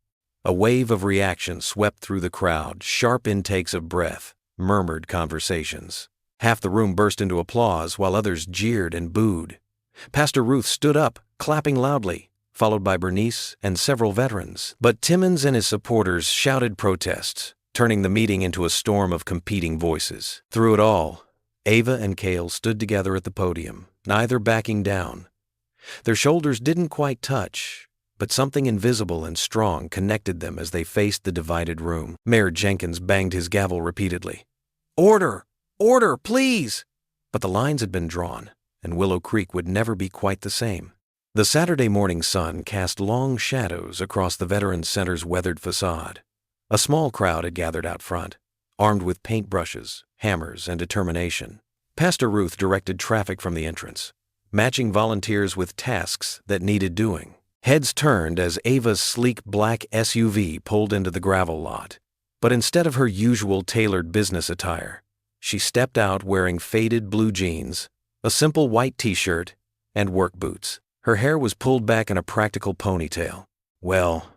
S1: A wave of reaction swept through the crowd, sharp intakes of breath, murmured conversations. Half the room burst into applause, while others jeered and booed. Pastor Ruth stood up, clapping loudly, followed by Bernice and several veterans. But Timmons and his supporters shouted protests, turning the meeting into a storm of competing voices. Through it all, Ava and Cale stood together at the podium, neither backing down. Their shoulders didn't quite touch, but something invisible and strong connected them as they faced the divided room. Mayor Jenkins banged his gavel repeatedly. "Order! Order, please!" But the lines had been drawn, and Willow Creek would never be quite the same. The Saturday morning sun cast long shadows across the Veterans Center's weathered facade. A small crowd had gathered out front, armed with paintbrushes, hammers, and determination. Pastor Ruth directed traffic from the entrance, matching volunteers with tasks that needed doing. Heads turned as Ava's sleek black SUV pulled into the gravel lot. But instead of her usual tailored business attire, she stepped out wearing faded blue jeans, a simple white t-shirt, and work boots. Her hair was pulled back in a practical ponytail. "Well,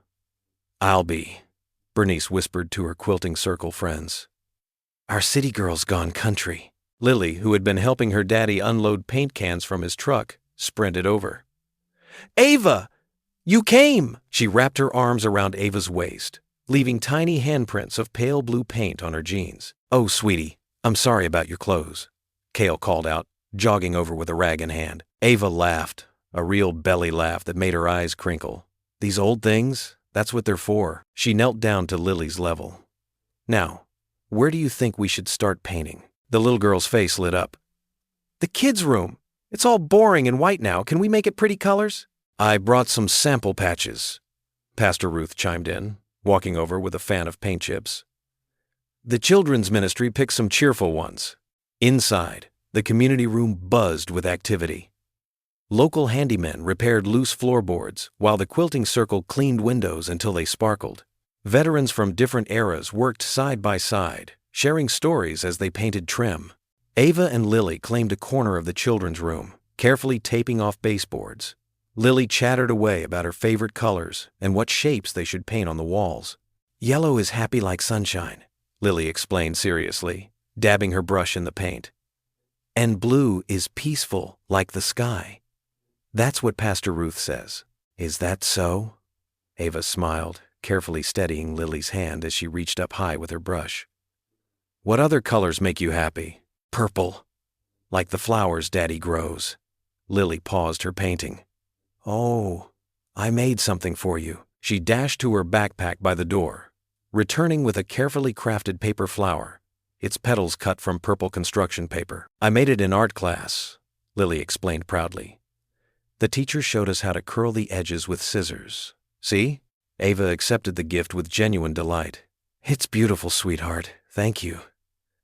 S1: I'll be," Bernice whispered to her quilting circle friends. "Our city girl's gone country." Lily, who had been helping her daddy unload paint cans from his truck, sprinted over. "Ava! You came!" She wrapped her arms around Ava's waist, leaving tiny handprints of pale blue paint on her jeans. "Oh, sweetie, I'm sorry about your clothes," Cale called out, jogging over with a rag in hand. Ava laughed, a real belly laugh that made her eyes crinkle. "These old things, that's what they're for." She knelt down to Lily's level. "Now, where do you think we should start painting?" The little girl's face lit up. "The kids' room. It's all boring and white now. Can we make it pretty colors?" "I brought some sample patches," Pastor Ruth chimed in, walking over with a fan of paint chips. "The children's ministry picked some cheerful ones." Inside, the community room buzzed with activity. Local handymen repaired loose floorboards, while the quilting circle cleaned windows until they sparkled. Veterans from different eras worked side by side, sharing stories as they painted trim. Ava and Lily claimed a corner of the children's room, carefully taping off baseboards. Lily chattered away about her favorite colors and what shapes they should paint on the walls. "Yellow is happy like sunshine," Lily explained seriously, dabbing her brush in the paint. "And blue is peaceful like the sky. That's what Pastor Ruth says." "Is that so?" Ava smiled, carefully steadying Lily's hand as she reached up high with her brush. "What other colors make you happy?" "Purple, like the flowers Daddy grows." Lily paused her painting. "Oh, I made something for you." She dashed to her backpack by the door, returning with a carefully crafted paper flower. its petals cut from purple construction paper. I made it in art class, Lily explained proudly. The teacher showed us how to curl the edges with scissors. See? Ava accepted the gift with genuine delight. It's beautiful, sweetheart. Thank you.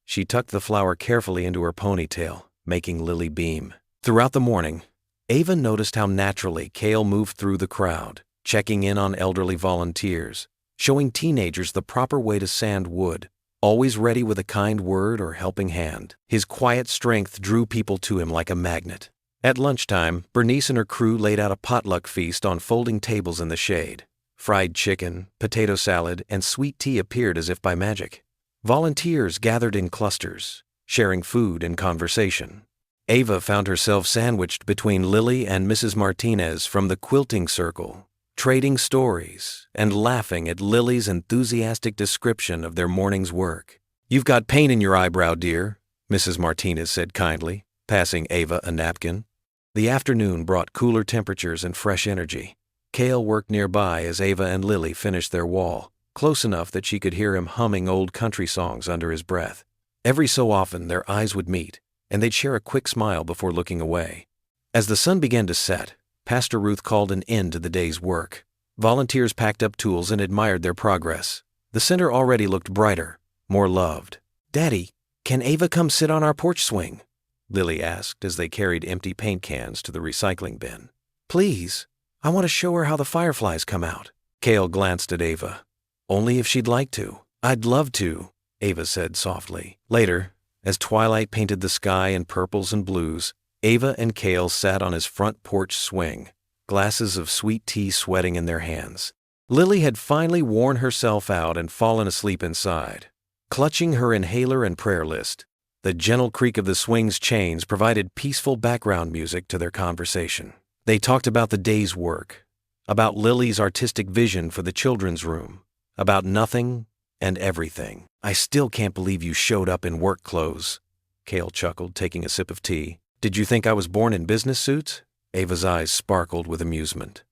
S1: She tucked the flower carefully into her ponytail, making Lily beam. Throughout the morning, Ava noticed how naturally Cale moved through the crowd, checking in on elderly volunteers, showing teenagers the proper way to sand wood, always ready with a kind word or helping hand. His quiet strength drew people to him like a magnet. At lunchtime, Bernice and her crew laid out a potluck feast on folding tables in the shade. Fried chicken, potato salad, and sweet tea appeared as if by magic. Volunteers gathered in clusters, sharing food and conversation. Ava found herself sandwiched between Lily and Mrs. Martinez from the quilting circle, trading stories and laughing at Lily's enthusiastic description of their morning's work. You've got paint in your eyebrow, dear, Mrs. Martinez said kindly, passing Ava a napkin. The afternoon brought cooler temperatures and fresh energy. Cale worked nearby as Ava and Lily finished their wall, close enough that she could hear him humming old country songs under his breath. Every so often their eyes would meet, and they'd share a quick smile before looking away. As the sun began to set, Pastor Ruth called an end to the day's work. Volunteers packed up tools and admired their progress. The center already looked brighter, more loved. Daddy, can Ava come sit on our porch swing? Lily asked as they carried empty paint cans to the recycling bin. Please, I want to show her how the fireflies come out. Cale glanced at Ava. Only if she'd like to. I'd love to, Ava said softly. Later, as twilight painted the sky in purples and blues, Ava and Cale sat on his front porch swing, glasses of sweet tea sweating in their hands. Lily had finally worn herself out and fallen asleep inside. Clutching her inhaler and prayer list, the gentle creak of the swing's chains provided peaceful background music to their conversation. They talked about the day's work, about Lily's artistic vision for the children's room, about nothing and everything. I still can't believe you showed up in work clothes, Cale chuckled, taking a sip of tea. Did you think I was born in business suits? Ava's eyes sparkled with amusement.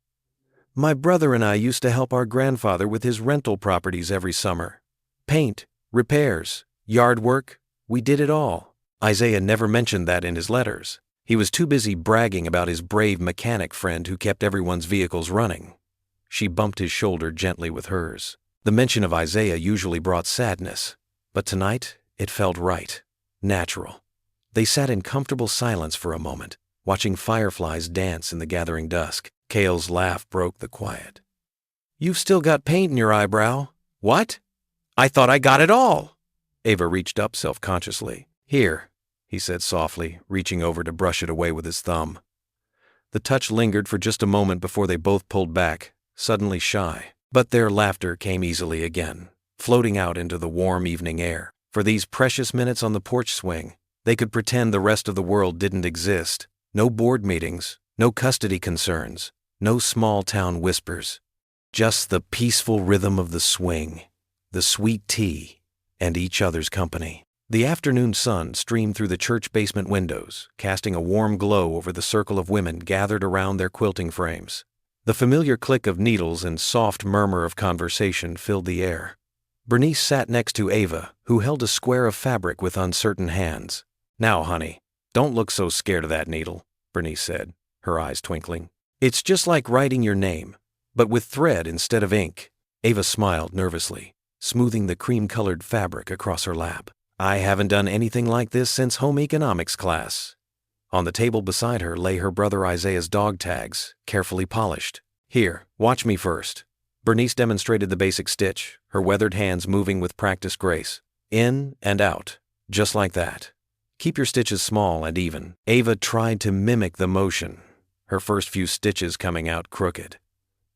S1: My brother and I used to help our grandfather with his rental properties every summer. Paint, repairs, yard work, we did it all. Isaiah never mentioned that in his letters. He was too busy bragging about his brave mechanic friend who kept everyone's vehicles running. She bumped his shoulder gently with hers. The mention of Isaiah usually brought sadness, but tonight it felt right, natural. They sat in comfortable silence for a moment, watching fireflies dance in the gathering dusk. Cale's laugh broke the quiet. You've still got paint in your eyebrow. What? I thought I got it all. Ava reached up self-consciously. Here, he said softly, reaching over to brush it away with his thumb. The touch lingered for just a moment before they both pulled back, suddenly shy. But their laughter came easily again, floating out into the warm evening air. For these precious minutes on the porch swing, they could pretend the rest of the world didn't exist. No board meetings, no custody concerns, no small-town whispers. Just the peaceful rhythm of the swing, the sweet tea, and each other's company. The afternoon sun streamed through the church basement windows, casting a warm glow over the circle of women gathered around their quilting frames. The familiar click of needles and soft murmur of conversation filled the air. Bernice sat next to Ava, who held a square of fabric with uncertain hands. Now, honey, don't look so scared of that needle, Bernice said, her eyes twinkling. It's just like writing your name, but with thread instead of ink. Ava smiled nervously, smoothing the cream-colored fabric across her lap. I haven't done anything like this since home economics class. On the table beside her lay her brother Isaiah's dog tags, carefully polished. Here, watch me first. Bernice demonstrated the basic stitch, her weathered hands moving with practiced grace. In and out, just like that. Keep your stitches small and even. Ava tried to mimic the motion, her first few stitches coming out crooked.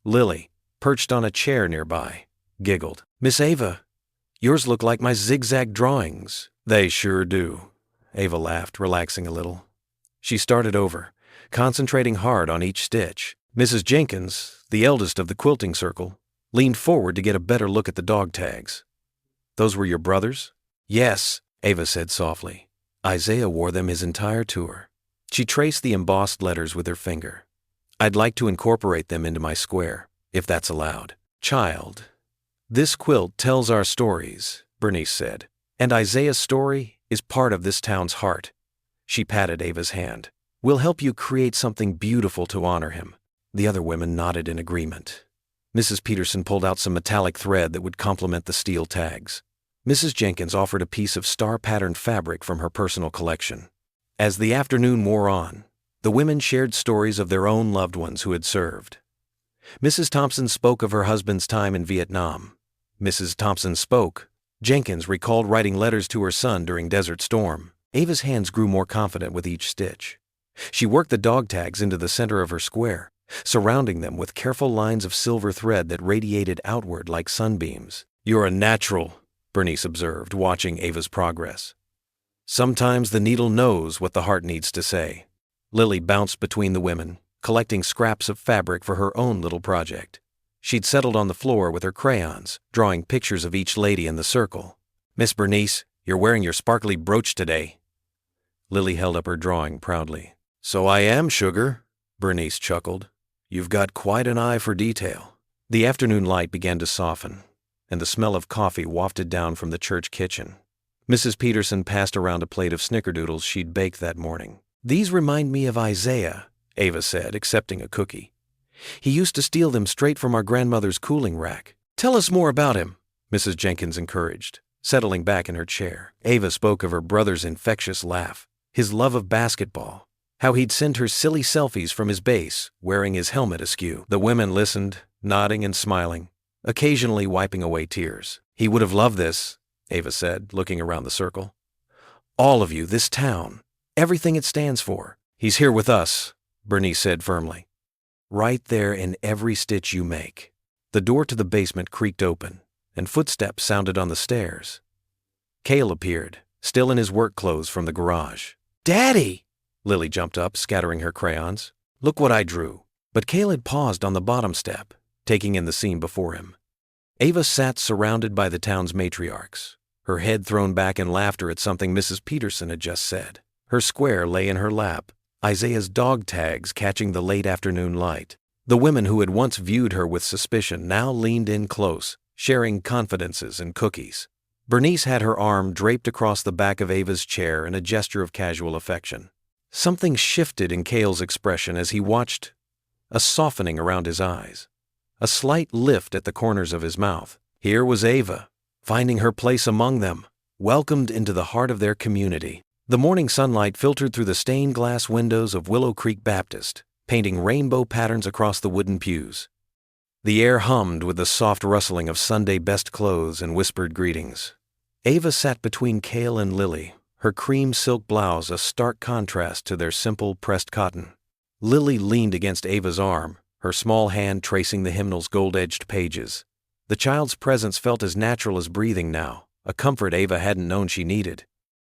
S1: Lily, perched on a chair nearby, giggled. Miss Ava, yours look like my zigzag drawings. They sure do. Ava laughed, relaxing a little. She started over, concentrating hard on each stitch. Mrs. Jenkins, the eldest of the quilting circle, leaned forward to get a better look at the dog tags. Those were your brothers? Yes, Ava said softly. Isaiah wore them his entire tour. She traced the embossed letters with her finger. I'd like to incorporate them into my square, if that's allowed. Child, this quilt tells our stories, Bernice said, And Isaiah's story is part of this town's heart. She patted Ava's hand. We'll help you create something beautiful to honor him. The other women nodded in agreement. Mrs. Peterson pulled out some metallic thread that would complement the steel tags. Mrs. Jenkins offered a piece of star-patterned fabric from her personal collection. As the afternoon wore on, the women shared stories of their own loved ones who had served. Mrs. Thompson spoke of her husband's time in Vietnam. Mrs. Thompson spoke. Jenkins recalled writing letters to her son during Desert Storm. Ava's hands grew more confident with each stitch. She worked the dog tags into the center of her square, surrounding them with careful lines of silver thread that radiated outward like sunbeams. You're a natural, Bernice observed, watching Ava's progress. Sometimes the needle knows what the heart needs to say. Lily bounced between the women, collecting scraps of fabric for her own little project. She'd settled on the floor with her crayons, drawing pictures of each lady in the circle. Miss Bernice, you're wearing your sparkly brooch today. Lily held up her drawing proudly. So I am, sugar, Bernice chuckled. You've got quite an eye for detail. The afternoon light began to soften, and the smell of coffee wafted down from the church kitchen. Mrs. Peterson passed around a plate of snickerdoodles she'd baked that morning. These remind me of Isaiah, Ava said, accepting a cookie. He used to steal them straight from our grandmother's cooling rack. Tell us more about him, Mrs. Jenkins encouraged, settling back in her chair. Ava spoke of her brother's infectious laugh, his love of basketball, how he'd send her silly selfies from his base, wearing his helmet askew. The women listened, nodding and smiling, occasionally wiping away tears. He would have loved this, Ava said, looking around the circle. All of you, this town, everything it stands for. He's here with us, Bernice said firmly. Right there in every stitch you make. The door to the basement creaked open, and footsteps sounded on the stairs. Cale appeared, still in his work clothes from the garage. Daddy! Lily jumped up, scattering her crayons. Look what I drew. But Cale had paused on the bottom step, taking in the scene before him. Ava sat surrounded by the town's matriarchs, her head thrown back in laughter at something Mrs. Peterson had just said. Her square lay in her lap, Isaiah's dog tags catching the late afternoon light. The women who had once viewed her with suspicion now leaned in close, sharing confidences and cookies. Bernice had her arm draped across the back of Ava's chair in a gesture of casual affection. Something shifted in Cale's expression as he watched, a softening around his eyes, a slight lift at the corners of his mouth. Here was Ava, finding her place among them, welcomed into the heart of their community. The morning sunlight filtered through the stained glass windows of Willow Creek Baptist, painting rainbow patterns across the wooden pews. The air hummed with the soft rustling of Sunday best clothes and whispered greetings. Ava sat between Cale and Lily, her cream silk blouse a stark contrast to their simple pressed cotton. Lily leaned against Ava's arm, her small hand tracing the hymnal's gold-edged pages. The child's presence felt as natural as breathing now, a comfort Ava hadn't known she needed.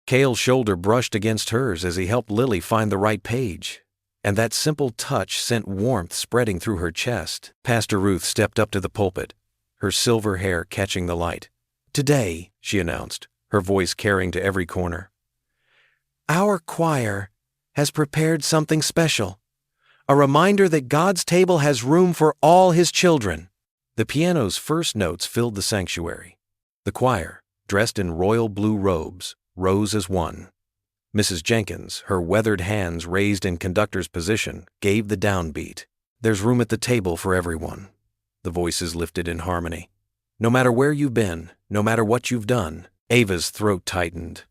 S1: Cale's shoulder brushed against hers as he helped Lily find the right page, and that simple touch sent warmth spreading through her chest. Pastor Ruth stepped up to the pulpit, her silver hair catching the light. Today, she announced, her voice carrying to every corner, our choir has prepared something special, a reminder that God's table has room for all His children. The piano's first notes filled the sanctuary. The choir, dressed in royal blue robes, rose as one. Mrs. Jenkins, her weathered hands raised in conductor's position, gave the downbeat. There's room at the table for everyone. The voices lifted in harmony. No matter where you've been, no matter what you've done. Ava's throat tightened.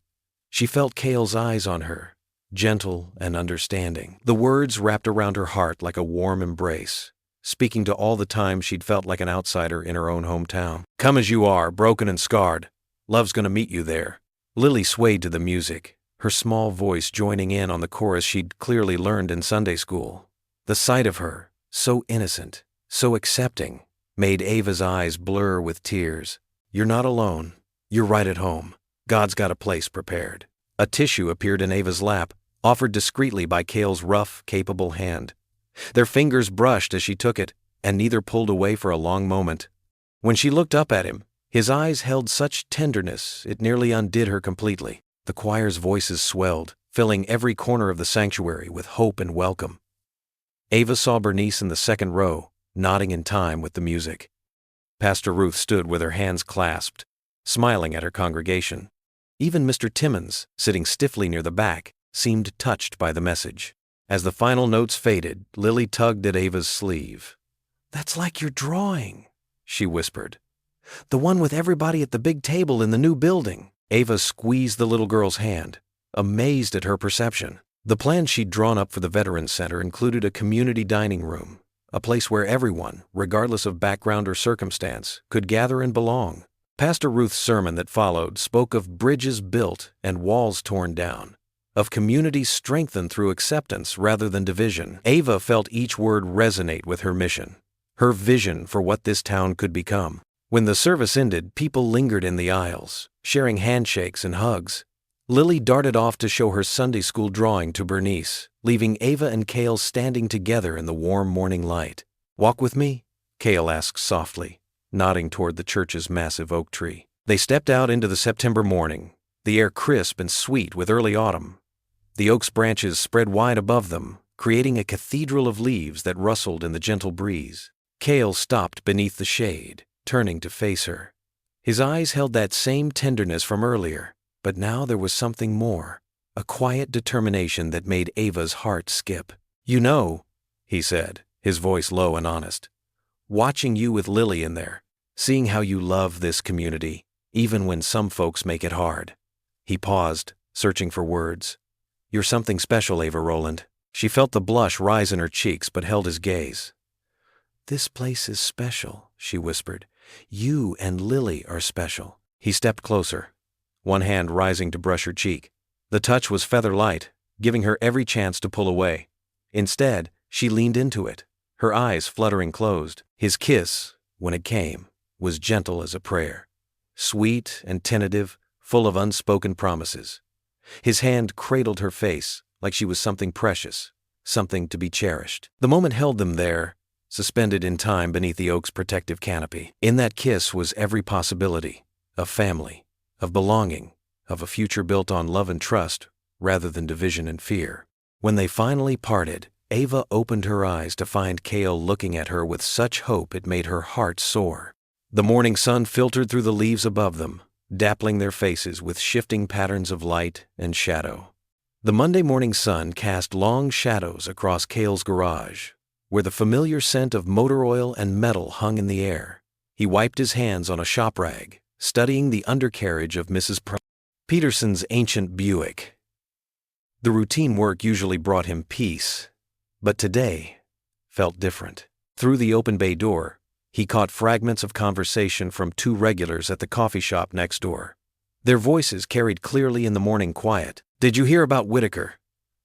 S1: She felt Cale's eyes on her, gentle and understanding. The words wrapped around her heart like a warm embrace, speaking to all the times she'd felt like an outsider in her own hometown. Come as you are, broken and scarred. Love's gonna meet you there. Lily swayed to the music, her small voice joining in on the chorus she'd clearly learned in Sunday school. The sight of her, so innocent, so accepting, made Ava's eyes blur with tears. You're not alone. You're right at home. God's got a place prepared. A tissue appeared in Ava's lap, offered discreetly by Cale's rough, capable hand. Their fingers brushed as she took it, and neither pulled away for a long moment. When she looked up at him, his eyes held such tenderness it nearly undid her completely. The choir's voices swelled, filling every corner of the sanctuary with hope and welcome. Ava saw Bernice in the second row, nodding in time with the music. Pastor Ruth stood with her hands clasped, smiling at her congregation. Even Mr. Timmons, sitting stiffly near the back, seemed touched by the message. As the final notes faded, Lily tugged at Ava's sleeve. "That's like your drawing," she whispered. "The one with everybody at the big table in the new building." Ava squeezed the little girl's hand, amazed at her perception. The plans she'd drawn up for the Veterans Center included a community dining room, a place where everyone, regardless of background or circumstance, could gather and belong. Pastor Ruth's sermon that followed spoke of bridges built and walls torn down, of communities strengthened through acceptance rather than division. Ava felt each word resonate with her mission, her vision for what this town could become. When the service ended, people lingered in the aisles, sharing handshakes and hugs. Lily darted off to show her Sunday school drawing to Bernice, leaving Ava and Cale standing together in the warm morning light. "Walk with me?" Cale asked softly, nodding toward the church's massive oak tree. They stepped out into the September morning, the air crisp and sweet with early autumn. The oak's branches spread wide above them, creating a cathedral of leaves that rustled in the gentle breeze. Cale stopped beneath the shade, turning to face her. His eyes held that same tenderness from earlier, but now there was something more, a quiet determination that made Ava's heart skip. "You know," he said, his voice low and honest, "watching you with Lily in there, seeing how you love this community, even when some folks make it hard." He paused, searching for words. "You're something special, Ava Rowland." She felt the blush rise in her cheeks but held his gaze. "This place is special," she whispered. "You and Lily are special." He stepped closer, one hand rising to brush her cheek. The touch was feather light, giving her every chance to pull away. Instead, she leaned into it, her eyes fluttering closed. His kiss, when it came, was gentle as a prayer, sweet and tentative, full of unspoken promises. His hand cradled her face like she was something precious, something to be cherished. The moment held them there, suspended in time beneath the oak's protective canopy. In that kiss was every possibility, of family, of belonging, of a future built on love and trust rather than division and fear. When they finally parted, Ava opened her eyes to find Cale looking at her with such hope it made her heart soar. The morning sun filtered through the leaves above them, dappling their faces with shifting patterns of light and shadow. The Monday morning sun cast long shadows across Cale's garage, where the familiar scent of motor oil and metal hung in the air. He wiped his hands on a shop rag, studying the undercarriage of Mrs. Peterson's ancient Buick. The routine work usually brought him peace, but today felt different. Through the open bay door, he caught fragments of conversation from two regulars at the coffee shop next door. Their voices carried clearly in the morning quiet. "Did you hear about Whitaker?"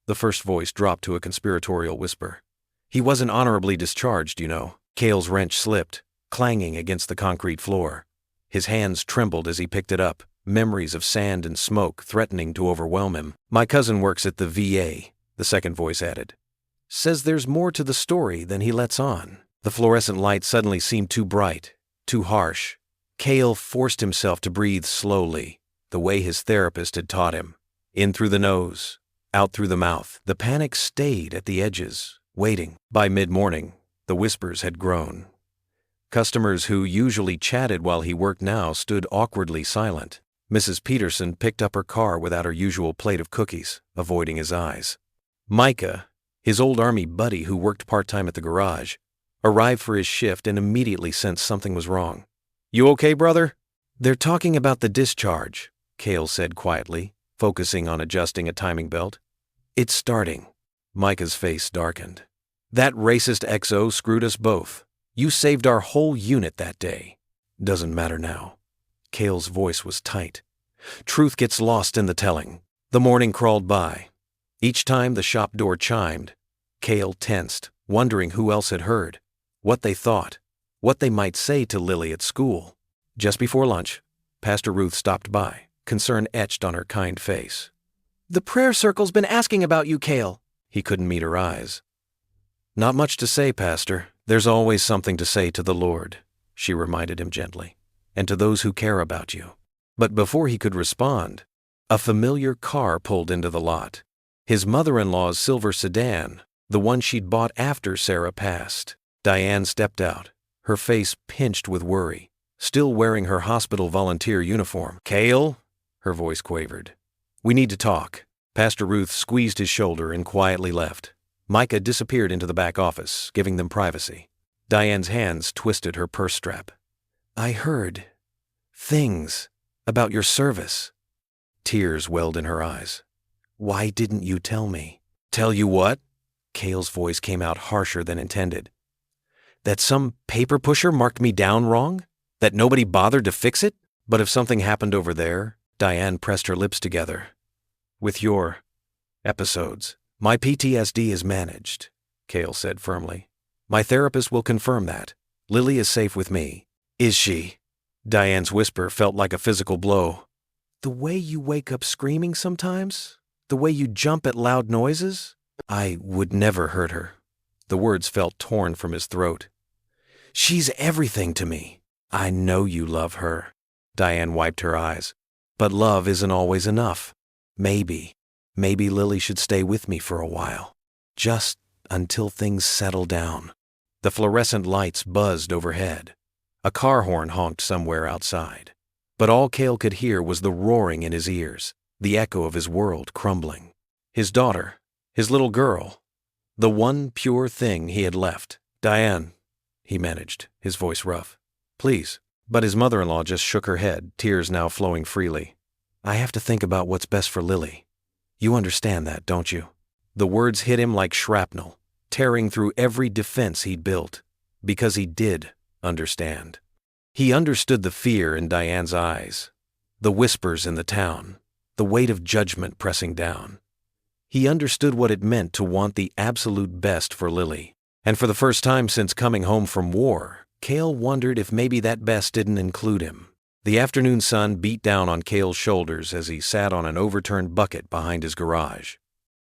S1: The first voice dropped to a conspiratorial whisper. "He wasn't honorably discharged, you know." Cale's wrench slipped, clanging against the concrete floor. His hands trembled as he picked it up, memories of sand and smoke threatening to overwhelm him. "My cousin works at the VA," the second voice added. "Says there's more to the story than he lets on." The fluorescent light suddenly seemed too bright, too harsh. Cale forced himself to breathe slowly, the way his therapist had taught him. In through the nose, out through the mouth. The panic stayed at the edges, waiting. By mid-morning, the whispers had grown. Customers who usually chatted while he worked now stood awkwardly silent. Mrs. Peterson picked up her car without her usual plate of cookies, avoiding his eyes. Micah, his old Army buddy who worked part-time at the garage, arrived for his shift and immediately sensed something was wrong. "You okay, brother?" "They're talking about the discharge," Cale said quietly, focusing on adjusting a timing belt. "It's starting." Micah's face darkened. "That racist XO screwed us both. You saved our whole unit that day." "Doesn't matter now." Cale's voice was tight. "Truth gets lost in the telling." The morning crawled by. Each time the shop door chimed, Cale tensed, wondering who else had heard, what they thought, what they might say to Lily at school. Just before lunch, Pastor Ruth stopped by, concern etched on her kind face. "The prayer circle's been asking about you, Cale." He couldn't meet her eyes. "Not much to say, Pastor. There's always something to say to the Lord," she reminded him gently, "and to those who care about you." But before he could respond, a familiar car pulled into the lot. His mother-in-law's silver sedan, the one she'd bought after Sarah passed. Diane stepped out, her face pinched with worry, still wearing her hospital volunteer uniform. "Cale?" her voice quavered. "We need to talk." Pastor Ruth squeezed his shoulder and quietly left. Micah disappeared into the back office, giving them privacy. Diane's hands twisted her purse strap. "I heard things about your service." Tears welled in her eyes. "Why didn't you tell me?" "Tell you what?" Cale's voice came out harsher than intended. "That some paper pusher marked me down wrong? That nobody bothered to fix it? But if something happened over there," Diane pressed her lips together, "with your episodes, my PTSD is managed," Cale said firmly. "My therapist will confirm that. Lily is safe with me." "Is she?" Diane's whisper felt like a physical blow. "The way you wake up screaming sometimes, the way you jump at loud noises, I would never hurt her." The words felt torn from his throat. "She's everything to me." "I know you love her." Diane wiped her eyes. "But love isn't always enough. Maybe Lily should stay with me for a while. Just until things settle down." The fluorescent lights buzzed overhead. A car horn honked somewhere outside. But all Cale could hear was the roaring in his ears, the echo of his world crumbling. His daughter, his little girl, the one pure thing he had left. "Diane," he managed, his voice rough. "Please." But his mother-in-law just shook her head, tears now flowing freely. "I have to think about what's best for Lily. You understand that, don't you?" The words hit him like shrapnel, tearing through every defense he'd built, because he did understand. He understood the fear in Diane's eyes, the whispers in the town, the weight of judgment pressing down. He understood what it meant to want the absolute best for Lily. And for the first time since coming home from war, Cale wondered if maybe that best didn't include him. The afternoon sun beat down on Cale's shoulders as he sat on an overturned bucket behind his garage.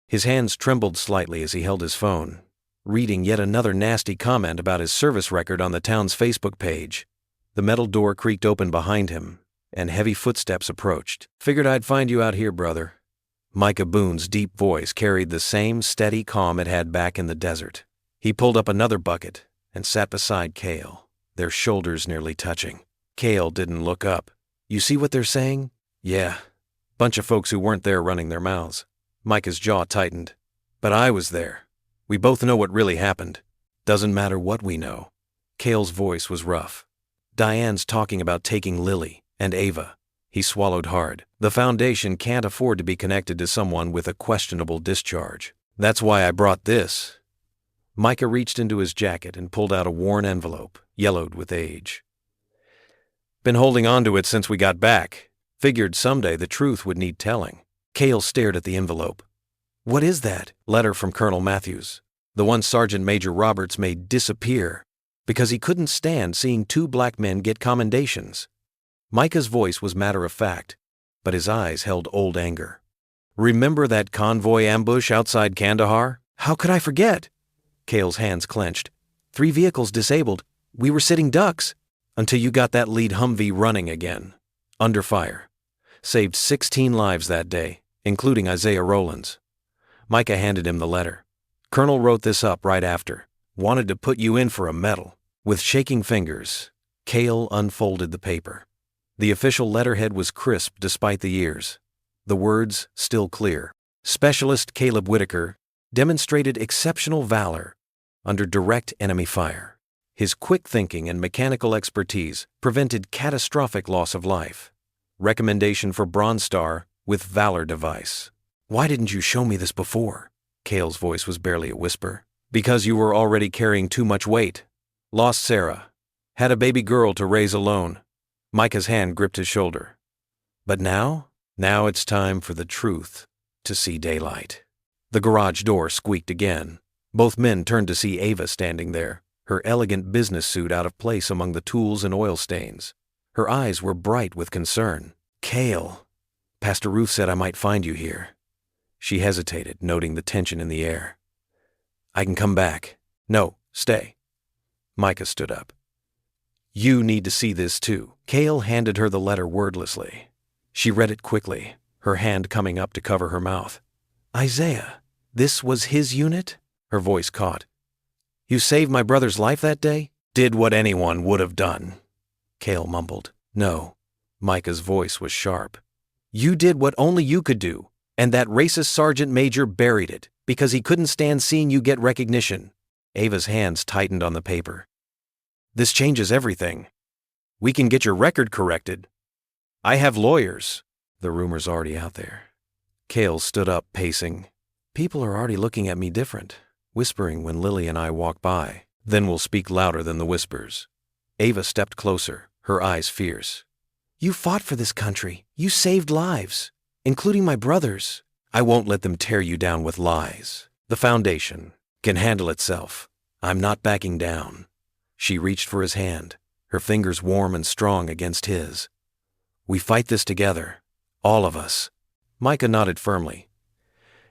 S1: His hands trembled slightly as he held his phone, reading yet another nasty comment about his service record on the town's Facebook page. The metal door creaked open behind him, and heavy footsteps approached. "Figured I'd find you out here, brother." Micah Boone's deep voice carried the same steady calm it had back in the desert. He pulled up another bucket and sat beside Cale, their shoulders nearly touching. Cale didn't look up. "You see what they're saying?" "Yeah. Bunch of folks who weren't there running their mouths." Micah's jaw tightened. "But I was there. We both know what really happened." "Doesn't matter what we know." Cale's voice was rough. "Diane's talking about taking Lily and Ava." He swallowed hard. "The Foundation can't afford to be connected to someone with a questionable discharge. That's why I brought this." Micah reached into his jacket and pulled out a worn envelope, yellowed with age. "Been holding on to it since we got back. Figured someday the truth would need telling." Cale stared at the envelope. "What is that?" "Letter from Colonel Matthews. The one Sergeant Major Roberts made disappear because he couldn't stand seeing two black men get commendations." Micah's voice was matter-of-fact, but his eyes held old anger. "Remember that convoy ambush outside Kandahar?" "How could I forget?" Cale's hands clenched. 3 vehicles disabled. We were sitting ducks. Until you got that lead Humvee running again. Under fire. Saved 16 lives that day, including Isaiah Rowland's." Micah handed him the letter. "Colonel wrote this up right after. Wanted to put you in for a medal." With shaking fingers, Cale unfolded the paper. The official letterhead was crisp despite the years. The words still clear. Specialist Caleb Whitaker demonstrated exceptional valor under direct enemy fire. His quick thinking and mechanical expertise prevented catastrophic loss of life. Recommendation for Bronze Star with Valor device. "Why didn't you show me this before?" Cale's voice was barely a whisper. "Because you were already carrying too much weight. Lost Sarah. Had a baby girl to raise alone." Micah's hand gripped his shoulder. "But now? Now it's time for the truth to see daylight." The garage door squeaked again. Both men turned to see Ava standing there, her elegant business suit out of place among the tools and oil stains. Her eyes were bright with concern. "Cale, Pastor Ruth said I might find you here." She hesitated, noting the tension in the air. "I can come back." "No, stay." Micah stood up. "You need to see this too." Cale handed her the letter wordlessly. She read it quickly, her hand coming up to cover her mouth. "Isaiah, this was his unit?" Her voice caught. "You saved my brother's life that day?" "Did what anyone would have done," Cale mumbled. "No." Micah's voice was sharp. You did what only you could do, and that racist sergeant major buried it because he couldn't stand seeing you get recognition. Ava's hands tightened on the paper. This changes everything. We can get your record corrected. I have lawyers. The rumor's already out there. Cale stood up, pacing. People are already looking at me different, whispering when Lily and I walk by. Then we'll speak louder than the whispers. Ava stepped closer, her eyes fierce. You fought for this country. You saved lives, including my brother's. I won't let them tear you down with lies. The Foundation can handle itself. I'm not backing down. She reached for his hand, her fingers warm and strong against his. We fight this together, all of us. Micah nodded firmly.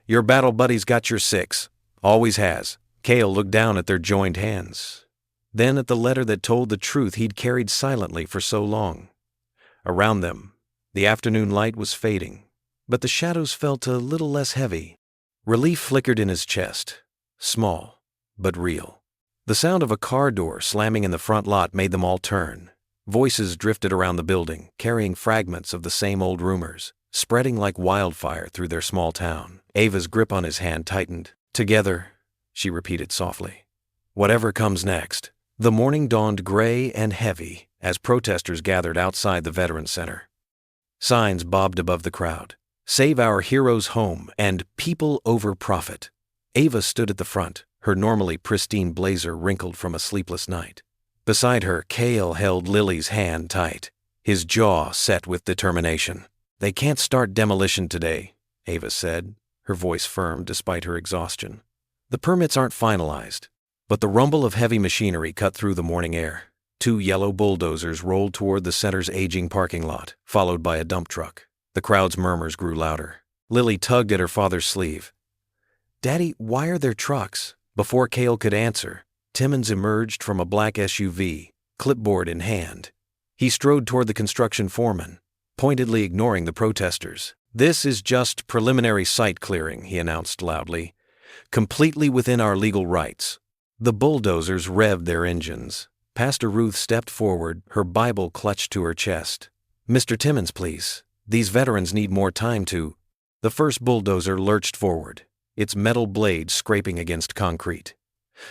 S1: Your battle buddy's got your six, always has. Cale looked down at their joined hands, then at the letter that told the truth he'd carried silently for so long. Around them, the afternoon light was fading, but the shadows felt a little less heavy. Relief flickered in his chest, small, but real. The sound of a car door slamming in the front lot made them all turn. Voices drifted around the building, carrying fragments of the same old rumors, spreading like wildfire through their small town. Ava's grip on his hand tightened. Together, she repeated softly. Whatever comes next. The morning dawned gray and heavy as protesters gathered outside the Veterans Center. Signs bobbed above the crowd. Save our heroes home and people over profit. Ava stood at the front, her normally pristine blazer wrinkled from a sleepless night. Beside her, Cale held Lily's hand tight, his jaw set with determination. They can't start demolition today, Ava said, her voice firm despite her exhaustion. The permits aren't finalized, but the rumble of heavy machinery cut through the morning air. 2 yellow bulldozers rolled toward the center's aging parking lot, followed by a dump truck. The crowd's murmurs grew louder. Lily tugged at her father's sleeve. Daddy, why are there trucks? Before Cale could answer, Timmons emerged from a black SUV, clipboard in hand. He strode toward the construction foreman, pointedly ignoring the protesters. This is just preliminary site clearing, he announced loudly. Completely within our legal rights. The bulldozers revved their engines. Pastor Ruth stepped forward, her Bible clutched to her chest. Mr. Timmons, please. These veterans need more time to... The first bulldozer lurched forward, its metal blade scraping against concrete.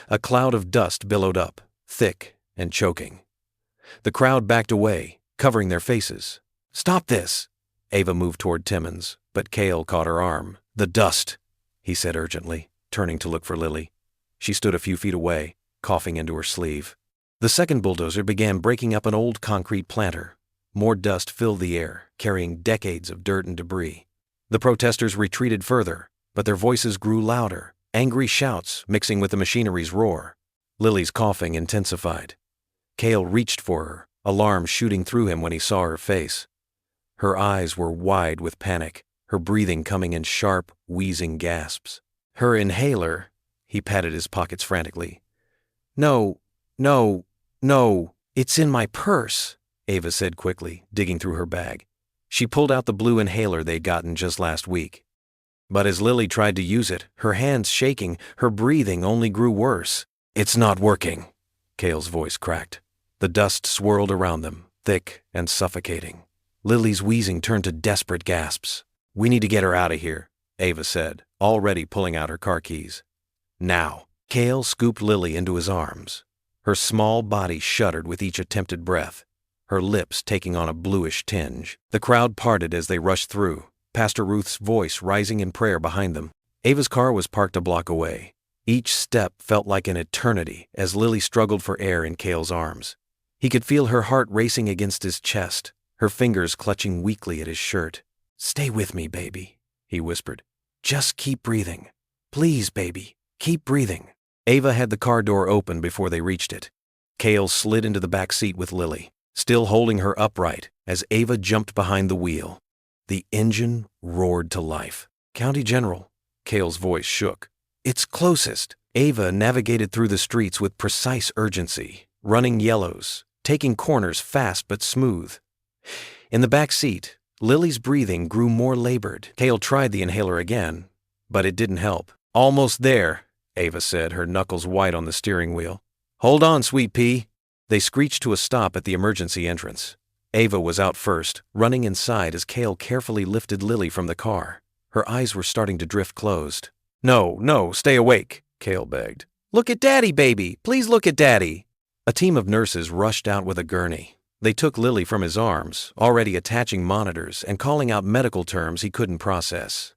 S1: A cloud of dust billowed up, thick and choking. The crowd backed away, covering their faces. Stop this! Ava moved toward Timmons, but Cale caught her arm. The dust, he said urgently, turning to look for Lily. She stood a few feet away, coughing into her sleeve. The second bulldozer began breaking up an old concrete planter. More dust filled the air, carrying decades of dirt and debris. The protesters retreated further, but their voices grew louder, angry shouts mixing with the machinery's roar. Lily's coughing intensified. Cale reached for her, alarm shooting through him when he saw her face. Her eyes were wide with panic, her breathing coming in sharp, wheezing gasps. Her inhaler, he patted his pockets frantically. No, it's in my purse, Ava said quickly, digging through her bag. She pulled out the blue inhaler they'd gotten just last week. But as Lily tried to use it, her hands shaking, her breathing only grew worse. It's not working, Cale's voice cracked. The dust swirled around them, thick and suffocating. Lily's wheezing turned to desperate gasps. We need to get her out of here, Ava said, already pulling out her car keys. Now. Cale scooped Lily into his arms. Her small body shuddered with each attempted breath, her lips taking on a bluish tinge. The crowd parted as they rushed through, Pastor Ruth's voice rising in prayer behind them. Ava's car was parked a block away. Each step felt like an eternity as Lily struggled for air in Cale's arms. He could feel her heart racing against his chest, her fingers clutching weakly at his shirt. Stay with me, baby, he whispered. Just keep breathing. Please, baby, keep breathing. Ava had the car door open before they reached it. Cale slid into the back seat with Lily, still holding her upright as Ava jumped behind the wheel. The engine roared to life. County General, Cale's voice shook. It's closest. Ava navigated through the streets with precise urgency, running yellows, taking corners fast but smooth. In the back seat, Lily's breathing grew more labored. Cale tried the inhaler again, but it didn't help. Almost there, Ava said, her knuckles white on the steering wheel. Hold on, sweet pea. They screeched to a stop at the emergency entrance. Ava was out first, running inside as Cale carefully lifted Lily from the car. Her eyes were starting to drift closed. "No, no, stay awake," Cale begged. "Look at Daddy, baby! Please look at Daddy!" A team of nurses rushed out with a gurney. They took Lily from his arms, already attaching monitors and calling out medical terms he couldn't process.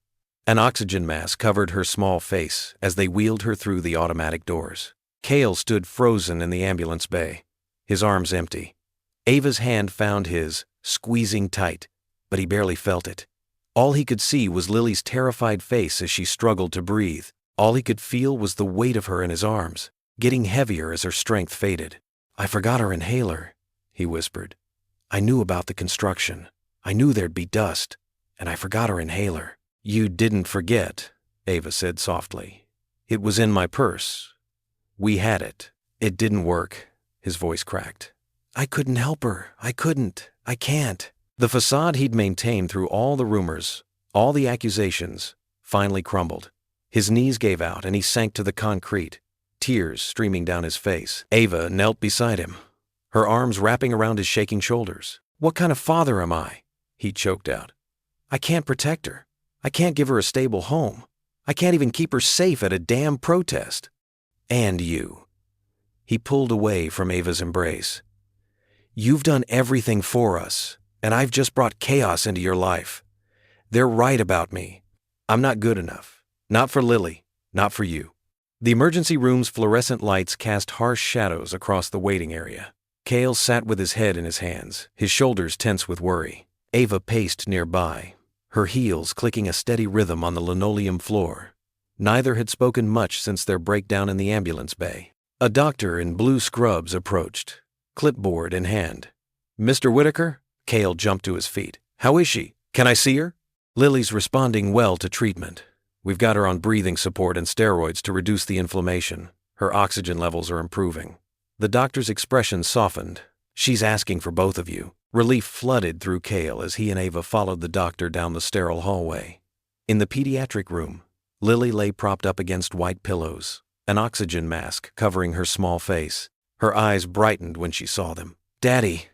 S1: An oxygen mask covered her small face as they wheeled her through the automatic doors. Cale stood frozen in the ambulance bay, his arms empty. Ava's hand found his, squeezing tight, but he barely felt it. All he could see was Lily's terrified face as she struggled to breathe. All he could feel was the weight of her in his arms, getting heavier as her strength faded. "I forgot her inhaler," he whispered. "I knew about the construction. I knew there'd be dust, and I forgot her inhaler." "You didn't forget," Ava said softly. "It was in my purse. We had it." "It didn't work," his voice cracked. "I couldn't help her. I couldn't. I can't." The facade he'd maintained through all the rumors, all the accusations, finally crumbled. His knees gave out and he sank to the concrete, tears streaming down his face. Ava knelt beside him, her arms wrapping around his shaking shoulders. "What kind of father am I?" he choked out. "I can't protect her. I can't give her a stable home. I can't even keep her safe at a damn protest. And you." He pulled away from Ava's embrace. "You've done everything for us, and I've just brought chaos into your life. They're right about me. I'm not good enough. Not for Lily, not for you." The emergency room's fluorescent lights cast harsh shadows across the waiting area. Cale sat with his head in his hands, his shoulders tense with worry. Ava paced nearby, her heels clicking a steady rhythm on the linoleum floor. Neither had spoken much since their breakdown in the ambulance bay. A doctor in blue scrubs approached, clipboard in hand. "Mr. Whitaker?" Cale jumped to his feet. "How is she? Can I see her?" "Lily's responding well to treatment. We've got her on breathing support and steroids to reduce the inflammation. Her oxygen levels are improving." The doctor's expression softened. "She's asking for both of you." Relief flooded through Cale as he and Ava followed the doctor down the sterile hallway. In the pediatric room, Lily lay propped up against white pillows, an oxygen mask covering her small face. Her eyes brightened when she saw them. "Daddy!"